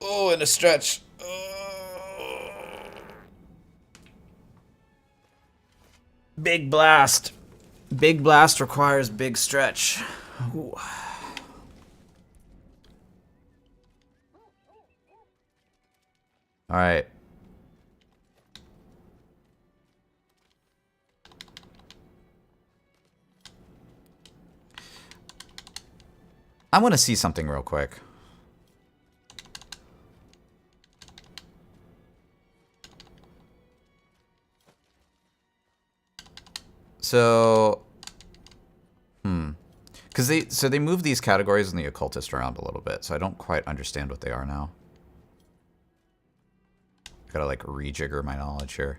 Oh, in a stretch. Big blast. Big blast requires big stretch. Ooh. Alright. I want to see something real quick. So, because they move these categories in the Occultist around a little bit, so I don't quite understand what they are now. I gotta like rejigger my knowledge here.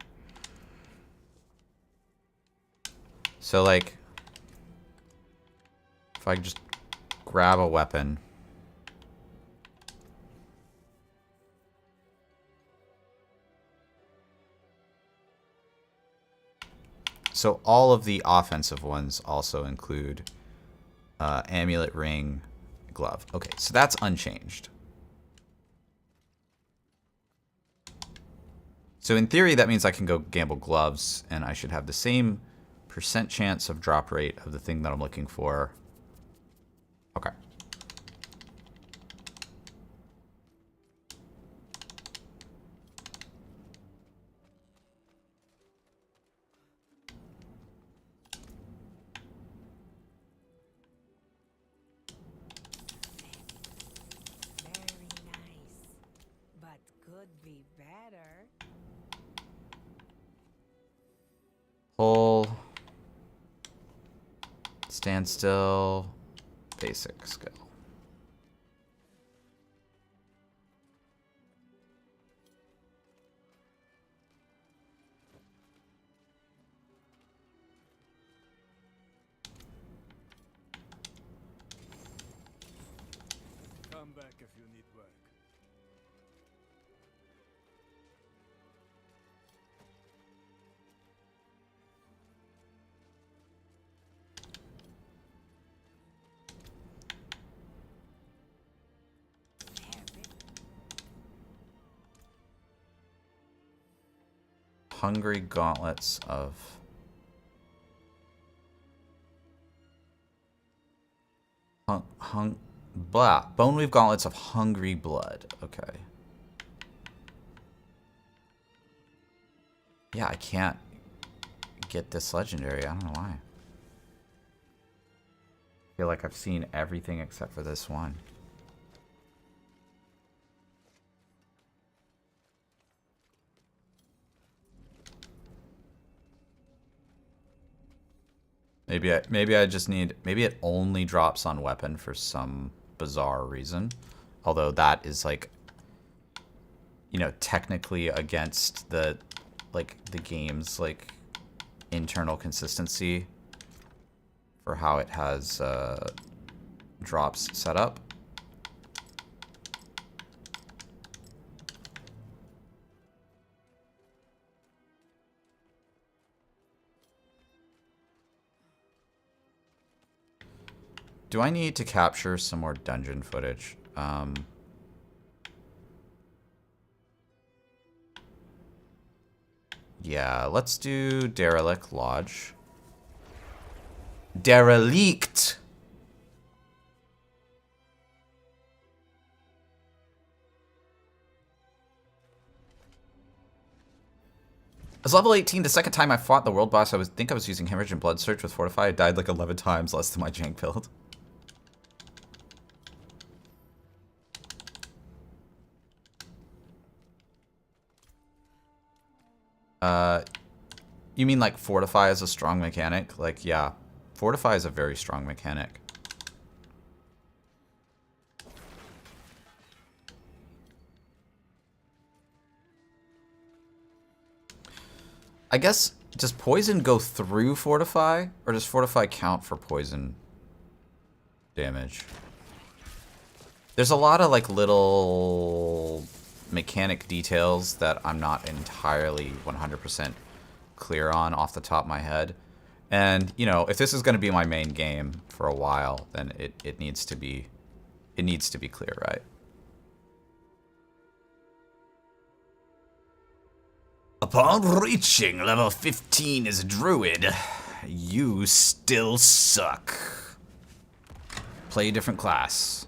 So like, if I just grab a weapon. So all of the offensive ones also include amulet, ring, glove. Okay, so that's unchanged. So in theory, that means I can go gamble gloves, and I should have the same % chance of drop rate of the thing that I'm looking for. Okay. Very nice. But could be better. Pull. Stand still. Basic skill. Come back if you need work. Hungry gauntlets of... Blah. Boneweave gauntlets of hungry blood. Okay. Yeah, I can't get this legendary. I don't know why. I feel like I've seen everything except for this one. Maybe I just need, maybe it only drops on weapon for some bizarre reason. Although that is like, you know, technically against the game's like internal consistency for how it has drops set up. Do I need to capture some more dungeon footage? Yeah, let's do Derelict Lodge. Derelict! was level 18 the second time I fought the world boss. I think I was using Hemorrhage and Blood Surge with Fortify. I died like 11 times, less than my jank build. You mean like Fortify is a strong mechanic? Like, yeah. Fortify is a very strong mechanic. I guess, does poison go through Fortify? Or does Fortify count for poison damage? There's a lot of like little mechanic details that I'm not entirely 100% clear on off the top of my head. And, you know, if this is going to be my main game for a while, then it needs to be clear, right? Upon reaching level 15 as a druid, you still suck. Play a different class.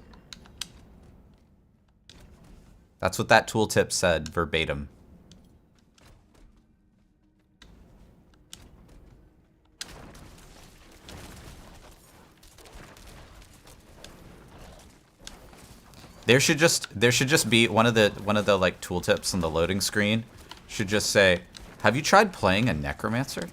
That's what that tooltip said, verbatim. There should just be one of the like tooltips on the loading screen should just say, "Have you tried playing a Necromancer?"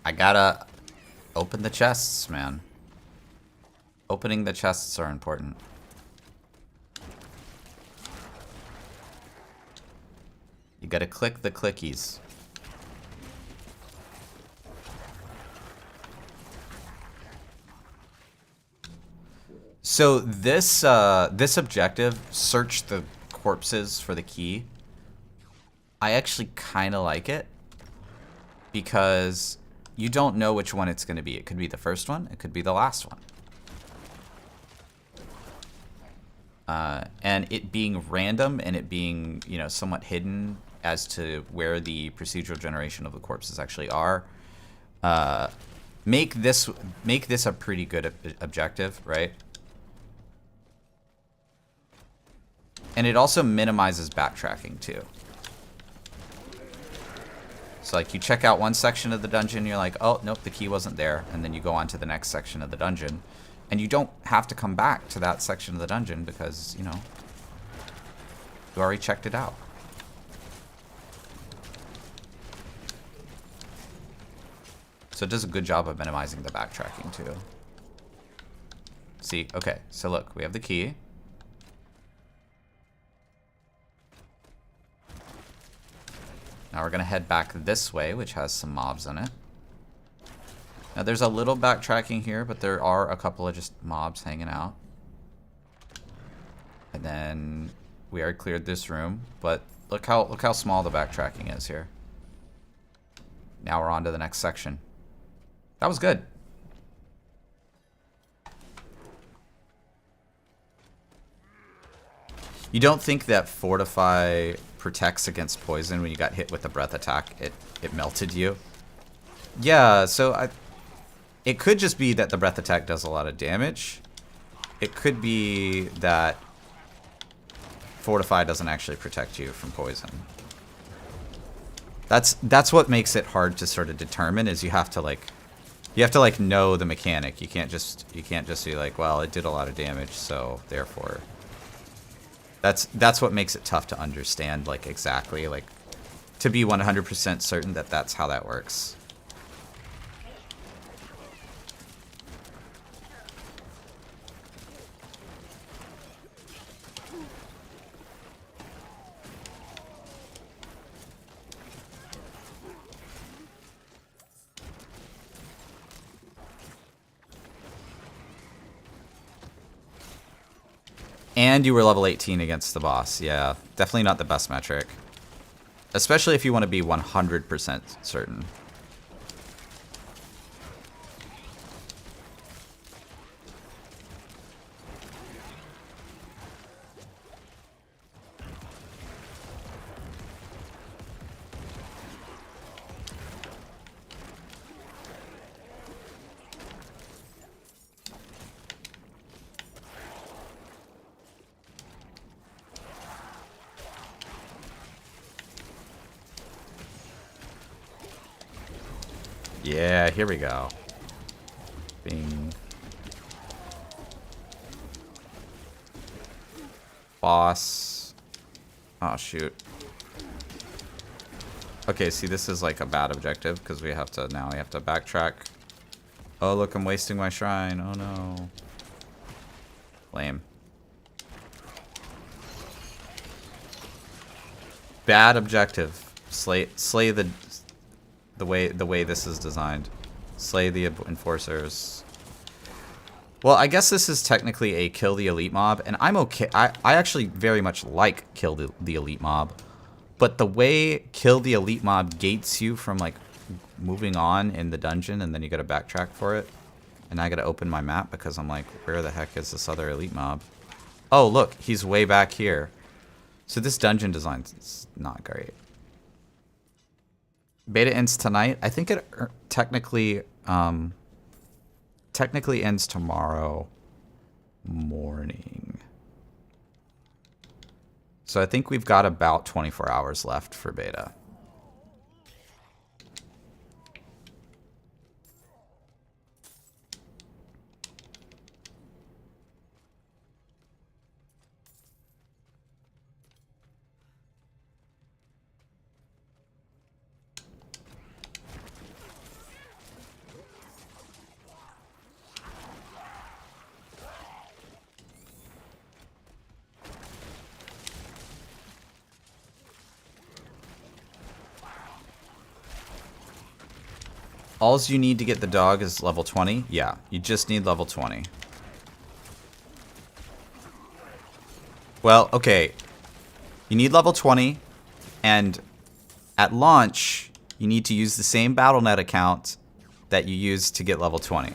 I gotta open the chests, man. Opening the chests are important. You gotta click the clickies. So this objective, search the corpses for the key. I actually kind of like it because you don't know which one it's going to be. It could be the first one. It could be the last one. And it being random and it being, you know, somewhat hidden as to where the procedural generation of the corpses actually are, make this a pretty good objective, right? And it also minimizes backtracking too. So like you check out one section of the dungeon, you're like, oh, nope, the key wasn't there. And then you go on to the next section of the dungeon. And you don't have to come back to that section of the dungeon because, you know, you already checked it out. So it does a good job of minimizing the backtracking too. See, okay, so look, we have the key. Now we're gonna head back this way, which has some mobs in it. Now there's a little backtracking here, but there are a couple of just mobs hanging out. And then we already cleared this room, but look how small the backtracking is here. Now we're on to the next section. That was good. You don't think that Fortify protects against poison when you got hit with a breath attack? It melted you. Yeah, so it could just be that the breath attack does a lot of damage. It could be that Fortify doesn't actually protect you from poison. That's what makes it hard to sort of determine, is you have to like know the mechanic. You can't just be like, well, it did a lot of damage, so therefore. That's what makes it tough to understand, like, exactly, like, to be 100% certain that that's how that works. And you were level 18 against the boss. Yeah, definitely not the best metric. Especially if you want to be 100% certain. Yeah, here we go. Bing. Boss. Oh, shoot. Okay, see, this is like a bad objective because we have to backtrack. Oh, look, I'm wasting my shrine. Oh, no. Lame. Bad objective. Slay the way this is designed. Slay the enforcers. Well, I guess this is technically a kill the elite mob, and I'm okay. I actually very much like kill the elite mob, but the way kill the elite mob gates you from like moving on in the dungeon, and then you gotta backtrack for it, and I gotta open my map because I'm like, where the heck is this other elite mob? Oh, look, he's way back here. So this dungeon design is not great. Beta ends tonight. I think it technically ends tomorrow morning. So I think we've got about 24 hours left for beta. All you need to get the dog is level 20. Yeah, you just need level 20. Well, okay. You need level 20, and at launch, you need to use the same BattleNet account that you used to get level 20.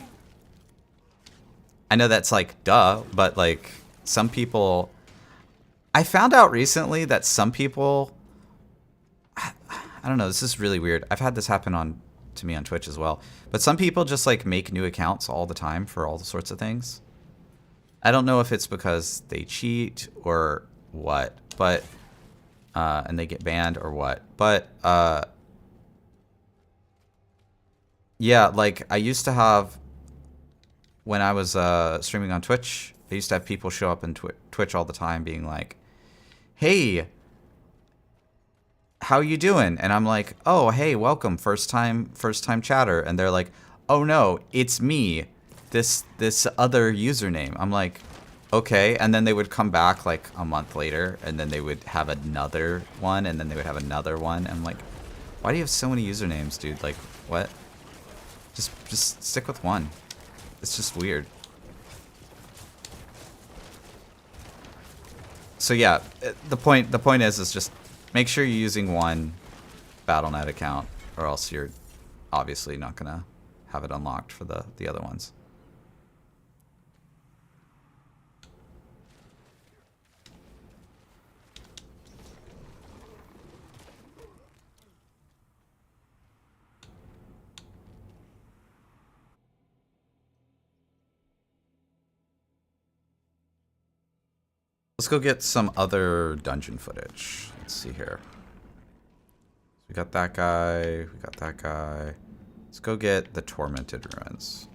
I know that's like, duh, but like, some people... I found out recently that some people... I don't know, this is really weird. I've had this happen to me on Twitch as well. But some people just like make new accounts all the time for all sorts of things. I don't know if it's because they cheat or what, but and they get banned or what. But yeah, like I used to have when I was streaming on Twitch, I used to have people show up in Twitch all the time being like, "Hey, how you doing?" And I'm like, "Oh, hey, welcome, first time chatter." And they're like, "Oh no, it's me, this other username." I'm like, "Okay." And then they would come back like a month later, and then they would have another one, and then they would have another one. And I'm like, "Why do you have so many usernames, dude? Like, what? Just stick with one." It's just weird. So yeah, the point is just make sure you're using one BattleNet account, or else you're obviously not gonna have it unlocked for the other ones. Let's go get some other dungeon footage. Let's see here. We got that guy. We got that guy. Let's go get the Tormented Ruins.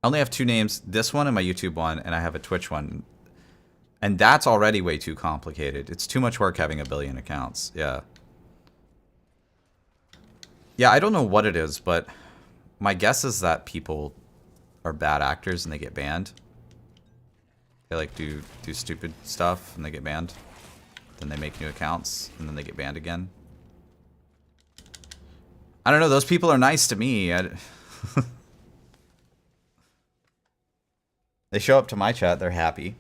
I only have two names. This one and my YouTube one, and I have a Twitch one. And that's already way too complicated. It's too much work having a billion accounts. Yeah. Yeah, I don't know what it is, but my guess is that people are bad actors and they get banned. They like do stupid stuff and they get banned. Then they make new accounts and then they get banned again. I don't know, those people are nice to me. They show up to my chat, they're happy.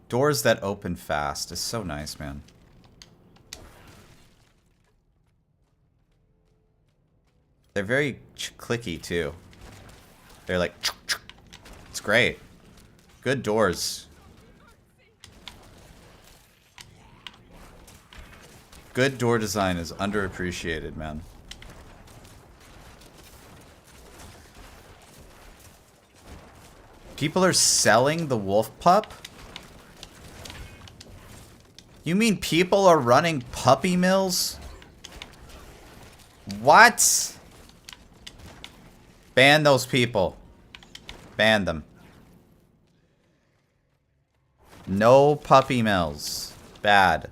Doors that open fast is so nice, man. They're very clicky too. They're like, it's great. Good doors. Good door design is underappreciated, man. People are selling the wolf pup? You mean people are running puppy mills? What? Ban those people. Ban them. No puppy mills. Bad.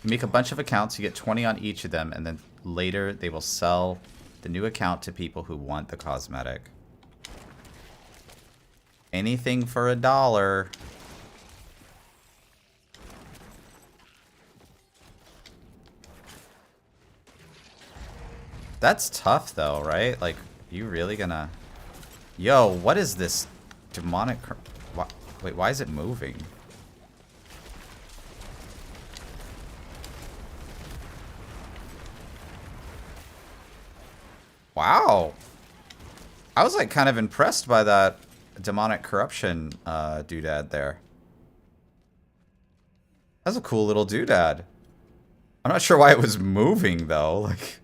You make a bunch of accounts, you get 20 on each of them, and then later they will sell the new account to people who want the cosmetic. Anything for $1. That's tough though, right? Like, you really gonna... Yo, what is this demonic... Wait, why is it moving? Wow. I was like kind of impressed by that demonic corruption doodad there. That's a cool little doodad. I'm not sure why it was moving though. Like,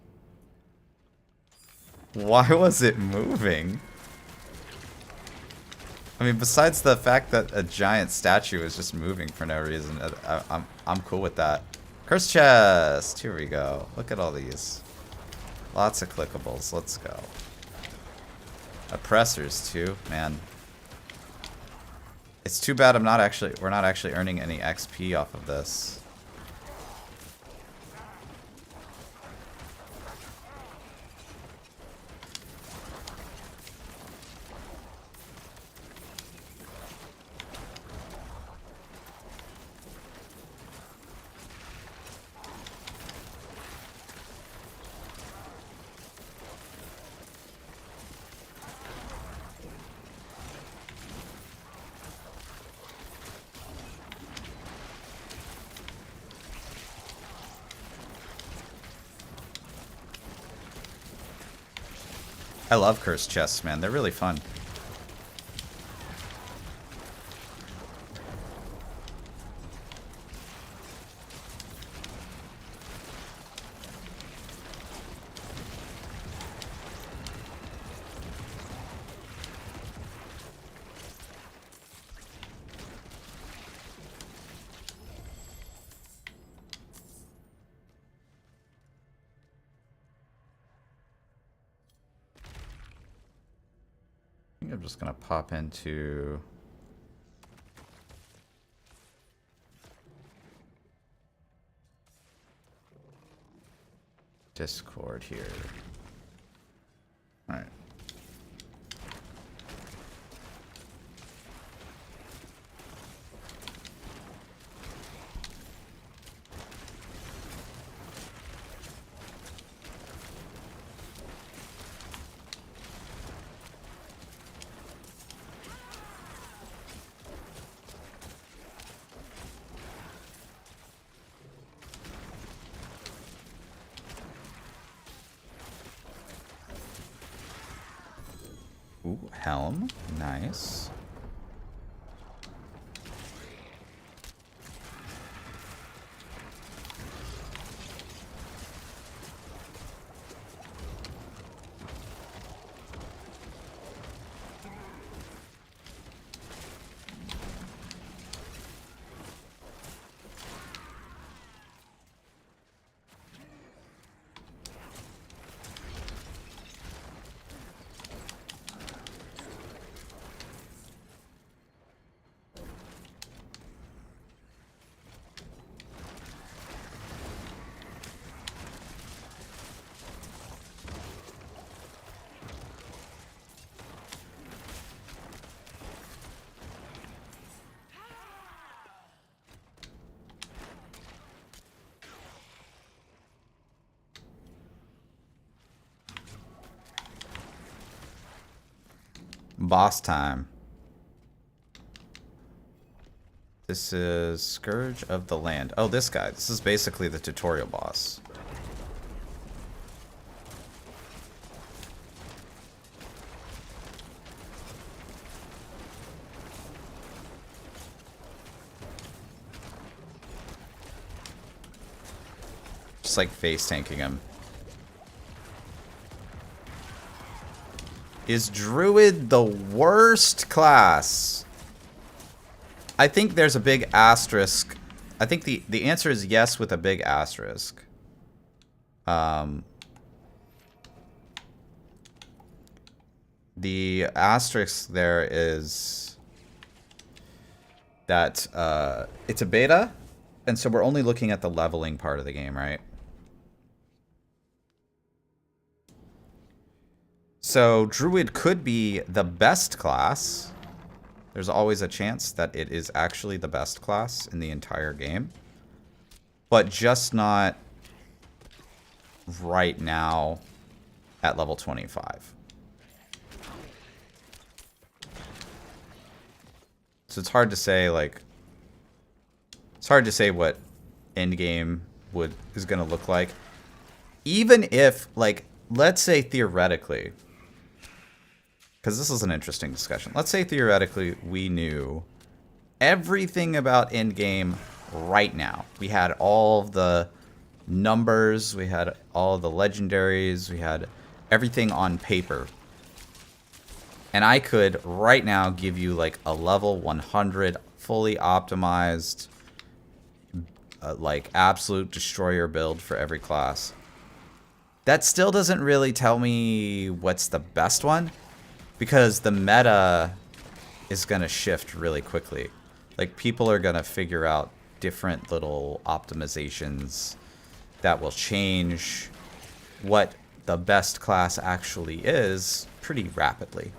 why was it moving? I mean, besides the fact that a giant statue is just moving for no reason, I'm cool with that. Curse chest. Here we go. Look at all these. Lots of clickables. Let's go. Oppressors too, man. It's too bad we're not actually earning any XP off of this. I love cursed chests, man. They're really fun. I'm just gonna pop into Discord here. All right. Ooh, helm. Nice. boss time. This is Scourge of the Land. Oh, this guy. This is basically the tutorial boss. Just like face tanking him. Is Druid the worst class? I think there's a big asterisk. I think the answer is yes with a big asterisk. The asterisk there is that it's a beta, and so we're only looking at the leveling part of the game, right? So Druid could be the best class. There's always a chance that it is actually the best class in the entire game. But just not right now at level 25. So it's hard to say, like... It's hard to say what endgame is going to look like. Even if, like, let's say theoretically... Because this is an interesting discussion. Let's say theoretically we knew everything about endgame right now. We had all the numbers, we had all the legendaries, we had everything on paper. And I could right now give you like a level 100 fully optimized like absolute destroyer build for every class. That still doesn't really tell me what's the best one. Because the meta is going to shift really quickly. Like, people are going to figure out different little optimizations that will change what the best class actually is pretty rapidly.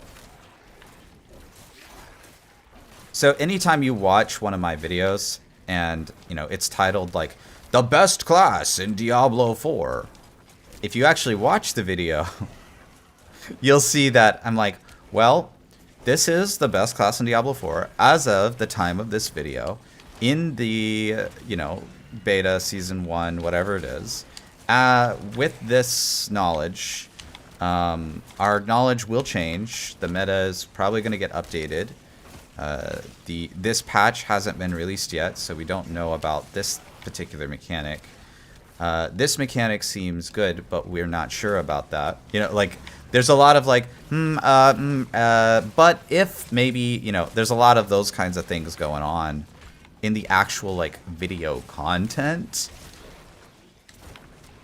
So anytime you watch one of my videos and, you know, it's titled like, the best class in Diablo 4, if you actually watch the video, you'll see that I'm like, well, this is the best class in Diablo 4 as of the time of this video in the, you know, beta, season 1, whatever it is. With this knowledge, our knowledge will change. The meta is probably going to get updated. This patch hasn't been released yet, so we don't know about this particular mechanic. This mechanic seems good, but we're not sure about that. You know, like... There's a lot of like, but if maybe, you know, there's a lot of those kinds of things going on in the actual like video content.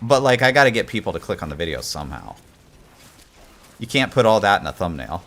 But like, I got to get people to click on the video somehow. You can't put all that in a thumbnail.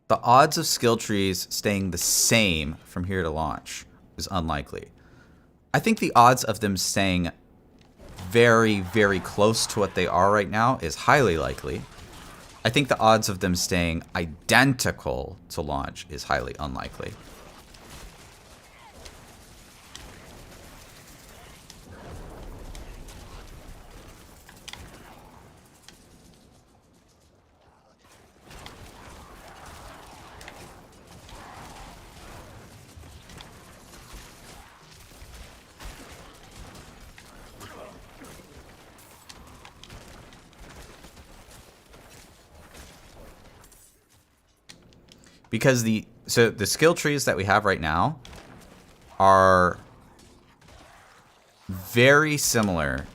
The odds of skill trees staying the same from here to launch is unlikely. I think the odds of them staying very, very close to what they are right now is highly likely. I think the odds of them staying identical to launch is highly unlikely. Because the skill trees that we have right now are very similar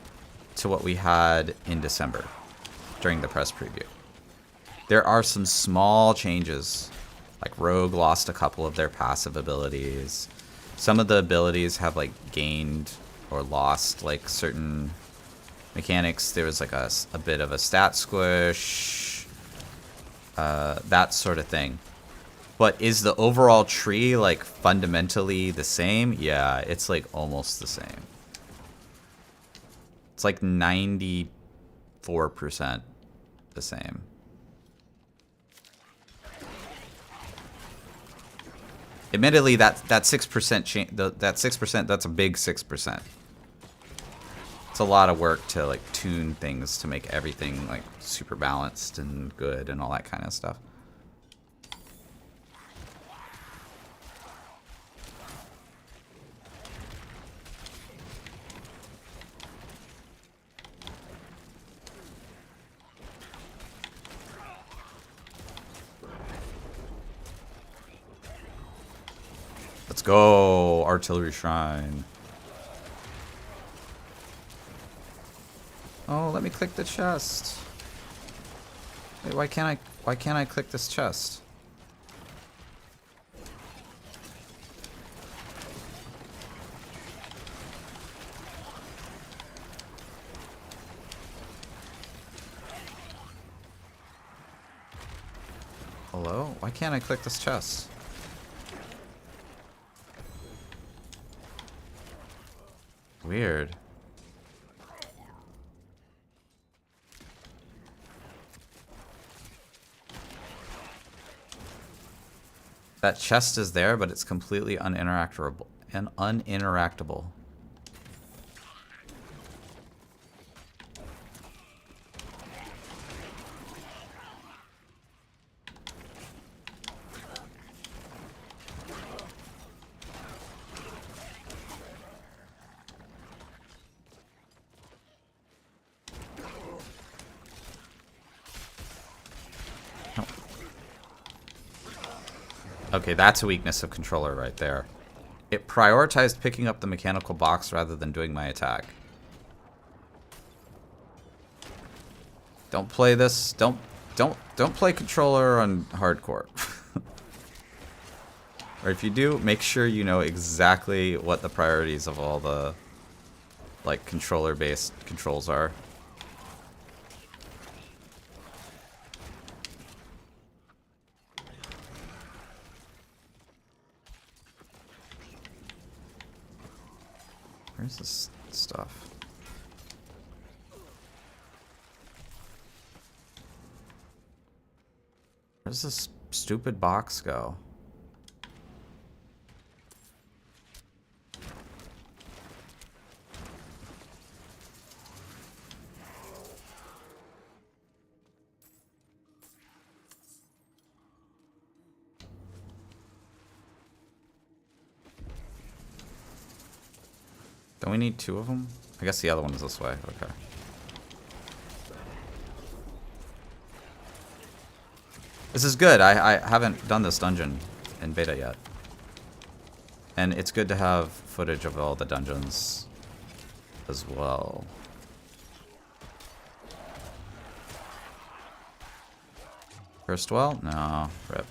to what we had in December during the press preview. There are some small changes, like Rogue lost a couple of their passive abilities. some of the abilities have like gained or lost like certain mechanics. There was like a bit of a stat squish, that sort of thing. But is the overall tree like fundamentally the same? Yeah, it's like almost the same. It's like 94% the same. Admittedly, that 6% change, that 6%, that's a big 6%. It's a lot of work to like tune things to make everything like super balanced and good and all that kind of stuff. Let's go, Artillery Shrine. Oh, let me click the chest. Wait, why can't I click this chest? Hello? Why can't I click this chest? Weird. That chest is there, but it's completely uninteractable and uninteractable. Okay, that's a weakness of controller right there. It prioritized picking up the mechanical box rather than doing my attack. Don't play this. Don't play controller on hardcore. Or if you do, make sure you know exactly what the priorities of all the like controller-based controls are. Where's this stuff? Where's this stupid box go? Don't we need two of them? I guess the other one is this way. Okay. This is good. I haven't done this dungeon in beta yet. And it's good to have footage of all the dungeons as well. First well? No. Rip.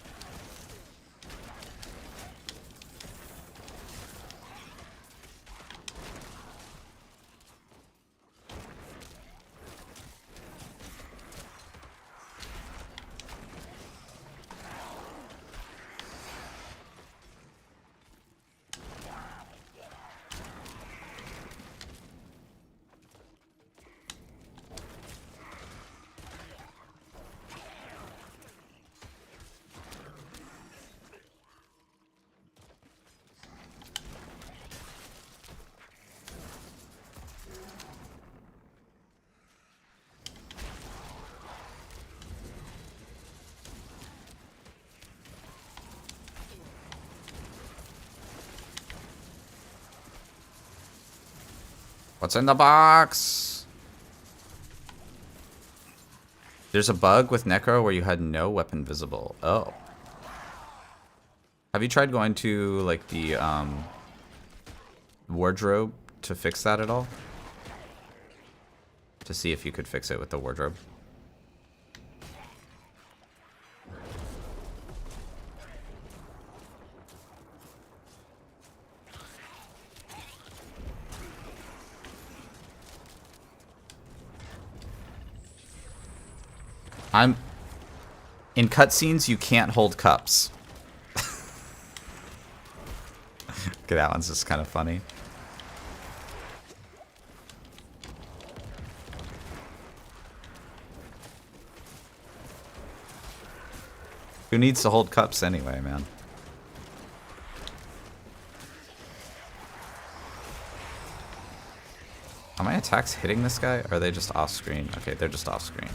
What's in the box? There's a bug with Necro where you had no weapon visible. Oh. Have you tried going to, like, the, wardrobe to fix that at all? To see if you could fix it with the wardrobe. I'm... In cutscenes, you can't hold cups. Okay, that one's just kind of funny. Who needs to hold cups anyway, man? Are my attacks hitting this guy? Or are they just off screen? Okay, they're just off screen.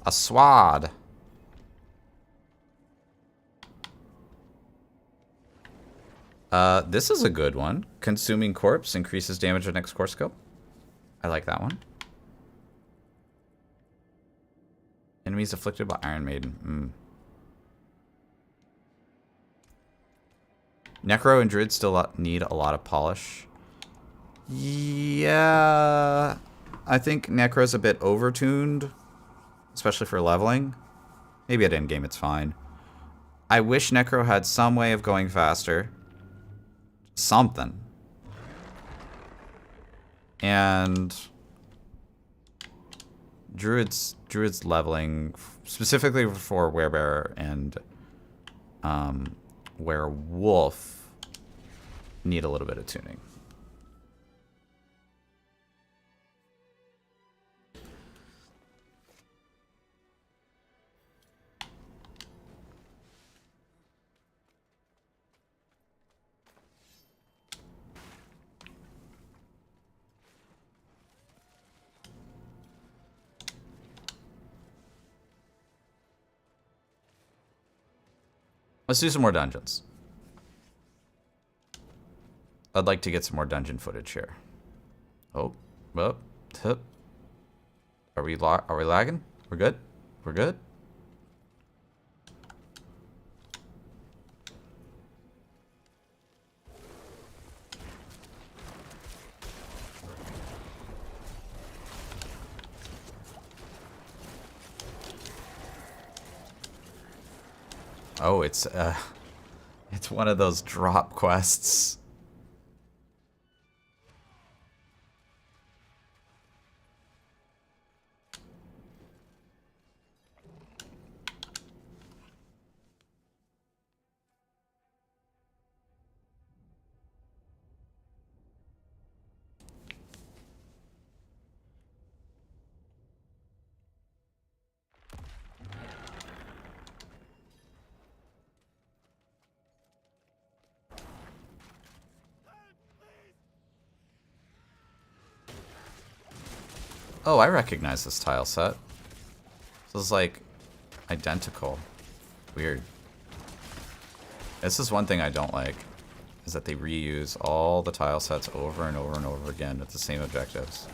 A swad. This is a good one. Consuming Corpse increases damage with next core skill. I like that one. Enemies afflicted by Iron Maiden. Necro and Druid still need a lot of polish. Yeah. I think Necro's a bit overtuned. Especially for leveling. Maybe at endgame it's fine. I wish Necro had some way of going faster. Something. And Druid's leveling specifically for Werebearer and Werewolf need a little bit of tuning. Let's do some more dungeons. I'd like to get some more dungeon footage here. Oh, well, tip. Are we lagging? We're good? We're good? Oh, it's one of those drop quests. Oh, I recognize this tile set. This is like identical. Weird. This is one thing I don't like, is that they reuse all the tile sets over and over and over again with the same objectives.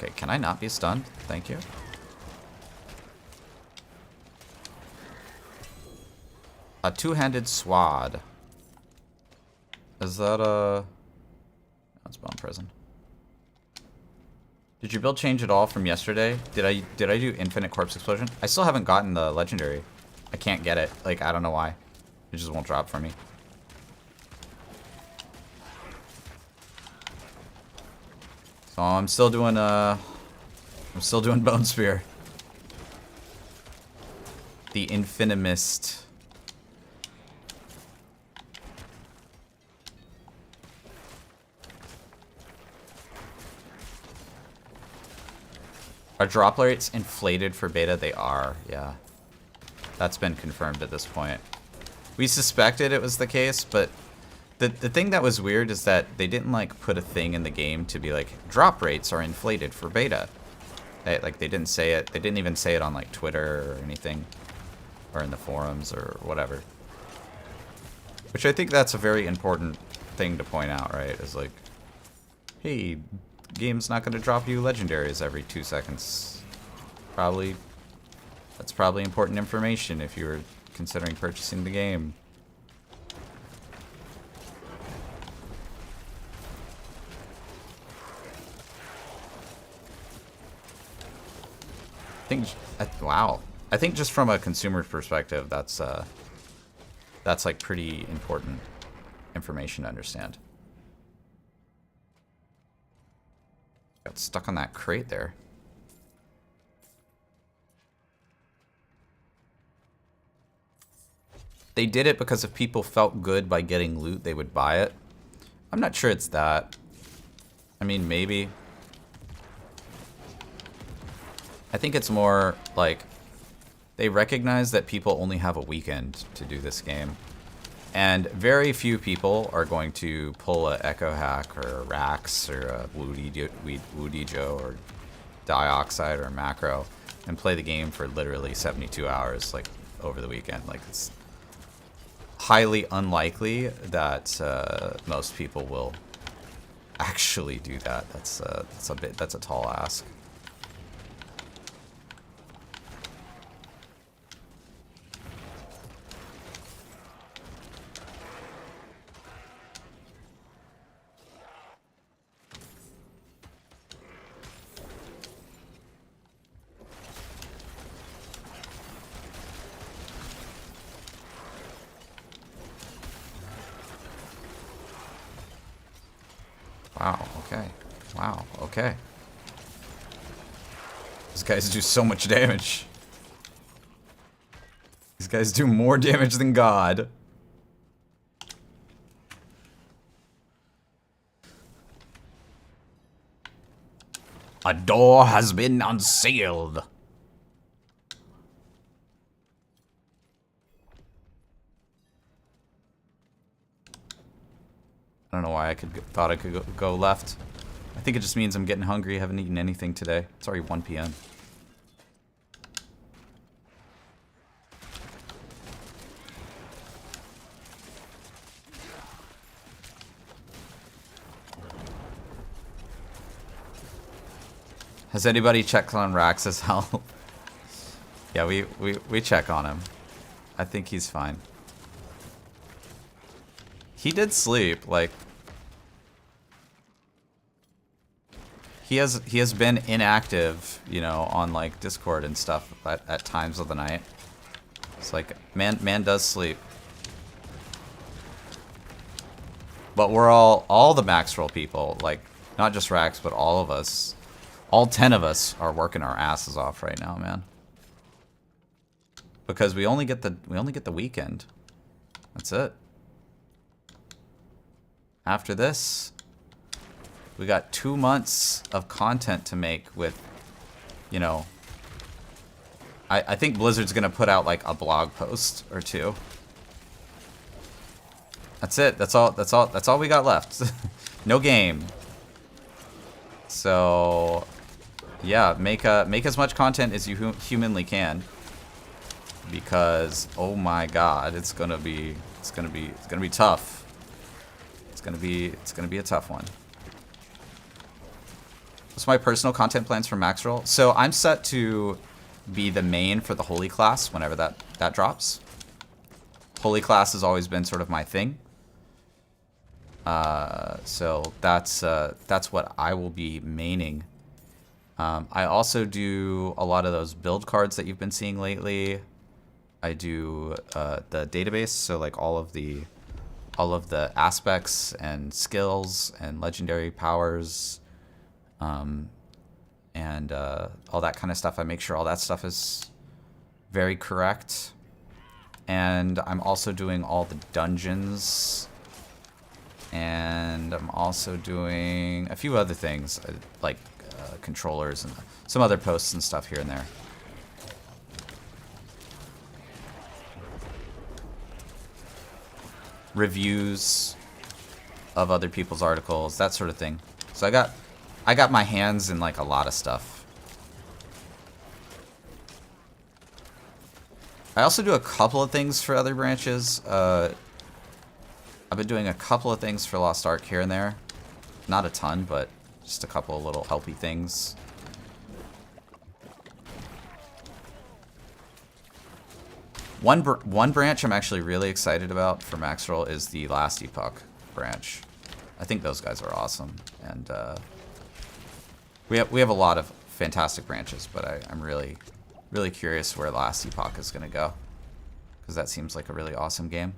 Okay, can I not be stunned? Thank you. A two-handed swad. Is that a... That's Bone Prison. Did your build change at all from yesterday? Did I do Infinite Corpse Explosion? I still haven't gotten the legendary. I can't get it. Like, I don't know why. It just won't drop for me. So I'm still doing Bone Spear. The Infinimist. Are drop rates inflated for beta? They are, yeah. That's been confirmed at this point. We suspected it was the case, but the thing that was weird is that they didn't like put a thing in the game to be like, drop rates are inflated for beta. They didn't say it. They didn't even say it on like Twitter or anything, or in the forums or whatever. Which I think that's a very important thing to point out, right? Is like, hey, game's not going to drop you legendaries every 2 seconds. Probably That's probably important information if you were considering purchasing the game. Wow. I think just from a consumer perspective, that's like pretty important information to understand. Got stuck on that crate there. They did it because if people felt good by getting loot, they would buy it. I'm not sure it's that. I mean, maybe. I think it's more like they recognize that people only have a weekend to do this game. And very few people are going to pull a Echo Hack or a Rax or a Woody Joe or Dioxide or Macro and play the game for literally 72 hours like over the weekend. Like, it's highly unlikely that most people will actually do that. That's a tall ask. Wow, okay. Wow, okay. These guys do so much damage. These guys do more damage than God. A door has been unsealed. I don't know why thought I could go left. I think it just means I'm getting hungry. I haven't eaten anything today. It's already 1 p.m. Has anybody checked on Rax's health? Yeah, we check on him. I think he's fine. He did sleep, like he has been inactive, you know, on like Discord and stuff at times of the night. It's like man does sleep. But we're all the max roll people, like not just Rax, but all of us, all 10 of us are working our asses off right now, man. Because we only get the weekend. That's it. After this, we got 2 months of content to make with, you know, I think Blizzard's gonna put out like a blog post or 2. That's it. That's all we got left. No game. So, yeah, make as much content as you humanly can, because oh my God, it's gonna be tough. It's gonna be a tough one. What's my personal content plans for Max Roll? So I'm set to be the main for the Holy class whenever that drops. Holy class has always been sort of my thing. So that's what I will be maining. I also do a lot of those build cards that you've been seeing lately. I do the database, so like all of the aspects and skills and legendary powers, and all that kind of stuff. I make sure all that stuff is very correct. And I'm also doing all the dungeons. And I'm also doing a few other things, like controllers and some other posts and stuff here and there. Reviews of other people's articles, that sort of thing. So I got my hands in like a lot of stuff. I also do a couple of things for other branches. I've been doing a couple of things for Lost Ark here and there. Not a ton, but just a couple of little helpy things. One branch I'm actually really excited about for max roll is the Last Epoch branch. I think those guys are awesome, and we have a lot of fantastic branches, but I'm really curious where Last Epoch is going to go, because that seems like a really awesome game.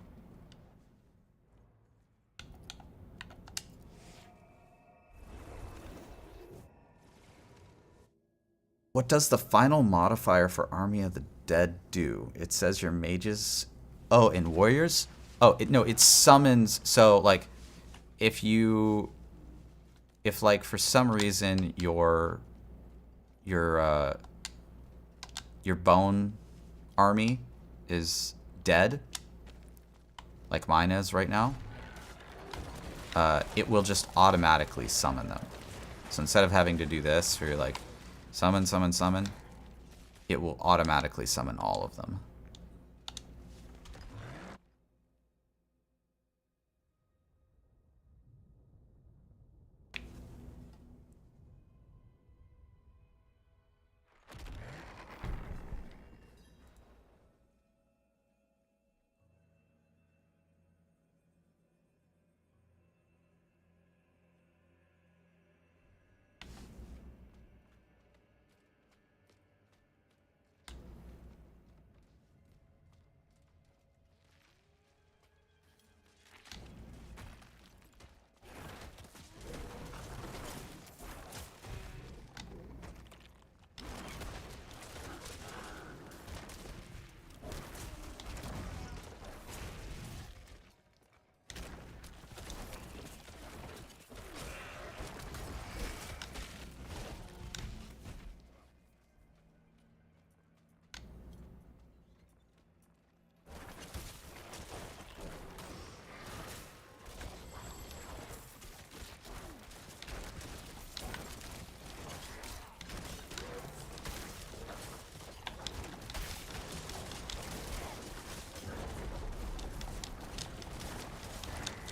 What does the final modifier for Army of the Dead do? It says your mages... Oh, in Warriors? Oh, no, it summons... So, like, if like, for some reason, your bone army is dead, like mine is right now, it will just automatically summon them. So instead of having to do this, where you're like, summon, summon, summon, it will automatically summon all of them.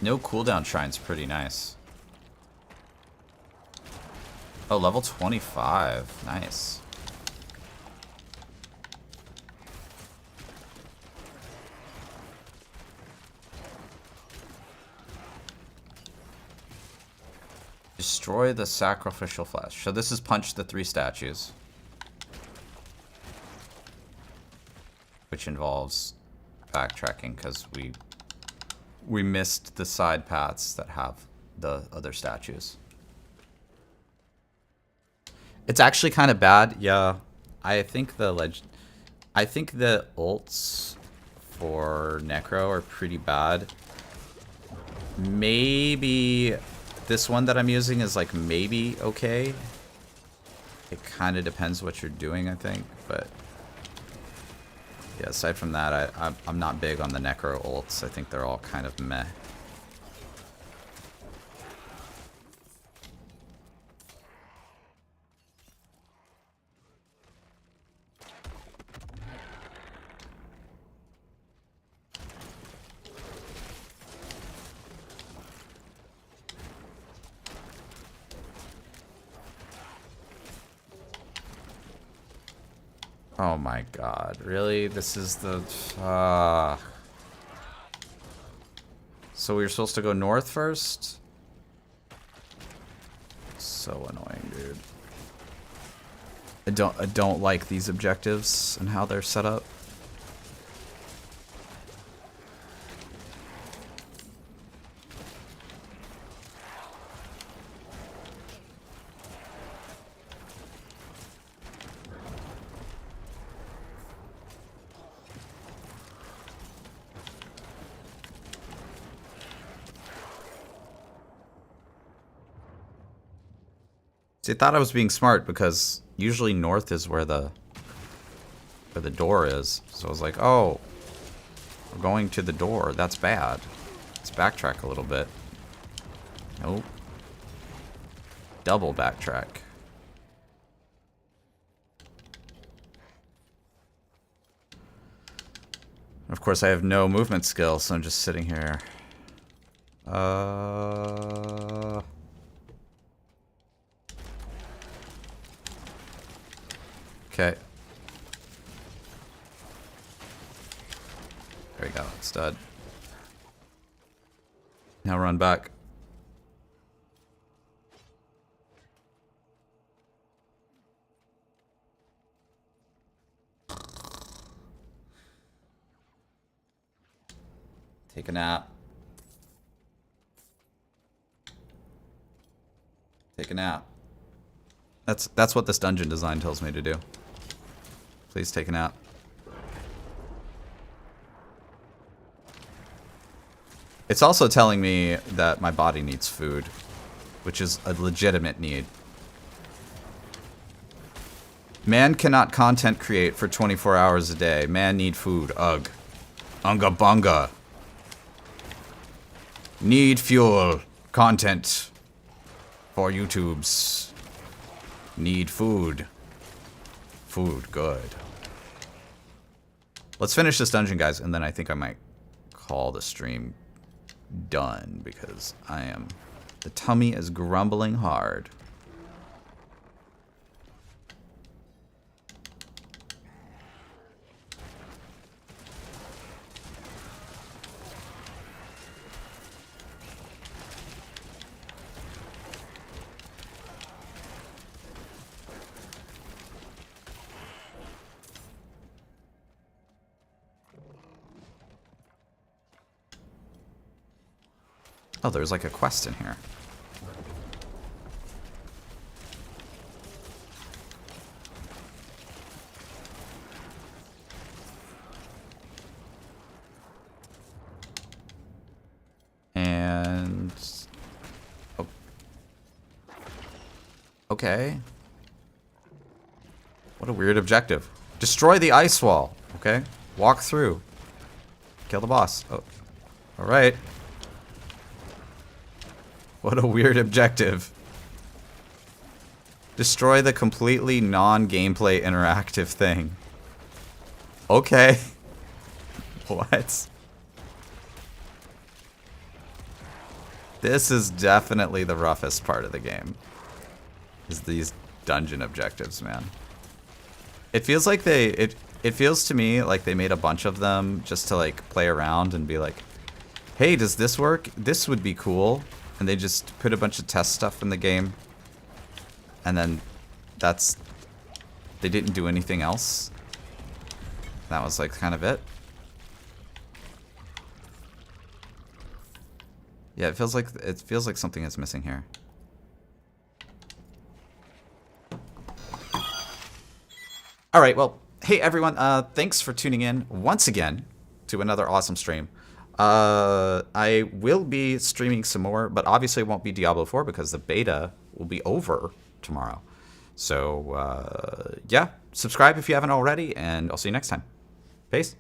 No cooldown shrine's pretty nice. Oh, level 25. Nice. Destroy the sacrificial flesh. So this is punch the 3 statues, which involves backtracking because we missed the side paths that have the other statues. It's actually kind of bad. Yeah, I think the ults for Necro are pretty bad. Maybe this one that I'm using is like maybe okay. It kind of depends what you're doing, I think, but yeah, aside from that, I'm not big on the Necro ults. I think they're all kind of meh. Oh my god, really? This is the... So we were supposed to go north first? So annoying, dude. I don't like these objectives and how they're set up. See, I thought I was being smart because usually north is where the door is. So I was like, oh, we're going to the door. That's bad. Let's backtrack a little bit. Nope. Double backtrack. Of course, I have no movement skill, so I'm just sitting here. Okay. There we go. It's dead. Now run back. Take a nap. Take a nap. That's what this dungeon design tells me to do. Please take a nap. It's also telling me that my body needs food, which is a legitimate need. Man cannot content create for 24 hours a day. Man need food. Ugh. Unga bunga. Need fuel. Content. For YouTubes. Need food. Food. Good. Let's finish this dungeon, guys, and then I think I might call the stream done because the tummy is grumbling hard. Oh, there's like a quest in here. And... oh. Okay. What a weird objective. Destroy the ice wall. Okay. Walk through. Kill the boss. Oh. Alright. What a weird objective. Destroy the completely non-gameplay interactive thing. Okay. What? This is definitely the roughest part of the game. Is these dungeon objectives, man. It feels like it feels to me like they made a bunch of them just to like play around and be like, hey, does this work? This would be cool. And they just put a bunch of test stuff in the game. And then they didn't do anything else. That was like kind of it. Yeah, it feels like something is missing here. All right, well, hey everyone, thanks for tuning in once again to another awesome stream. I will be streaming some more, but obviously it won't be Diablo 4 because the beta will be over tomorrow. So, yeah, subscribe if you haven't already, and I'll see you next time. Peace.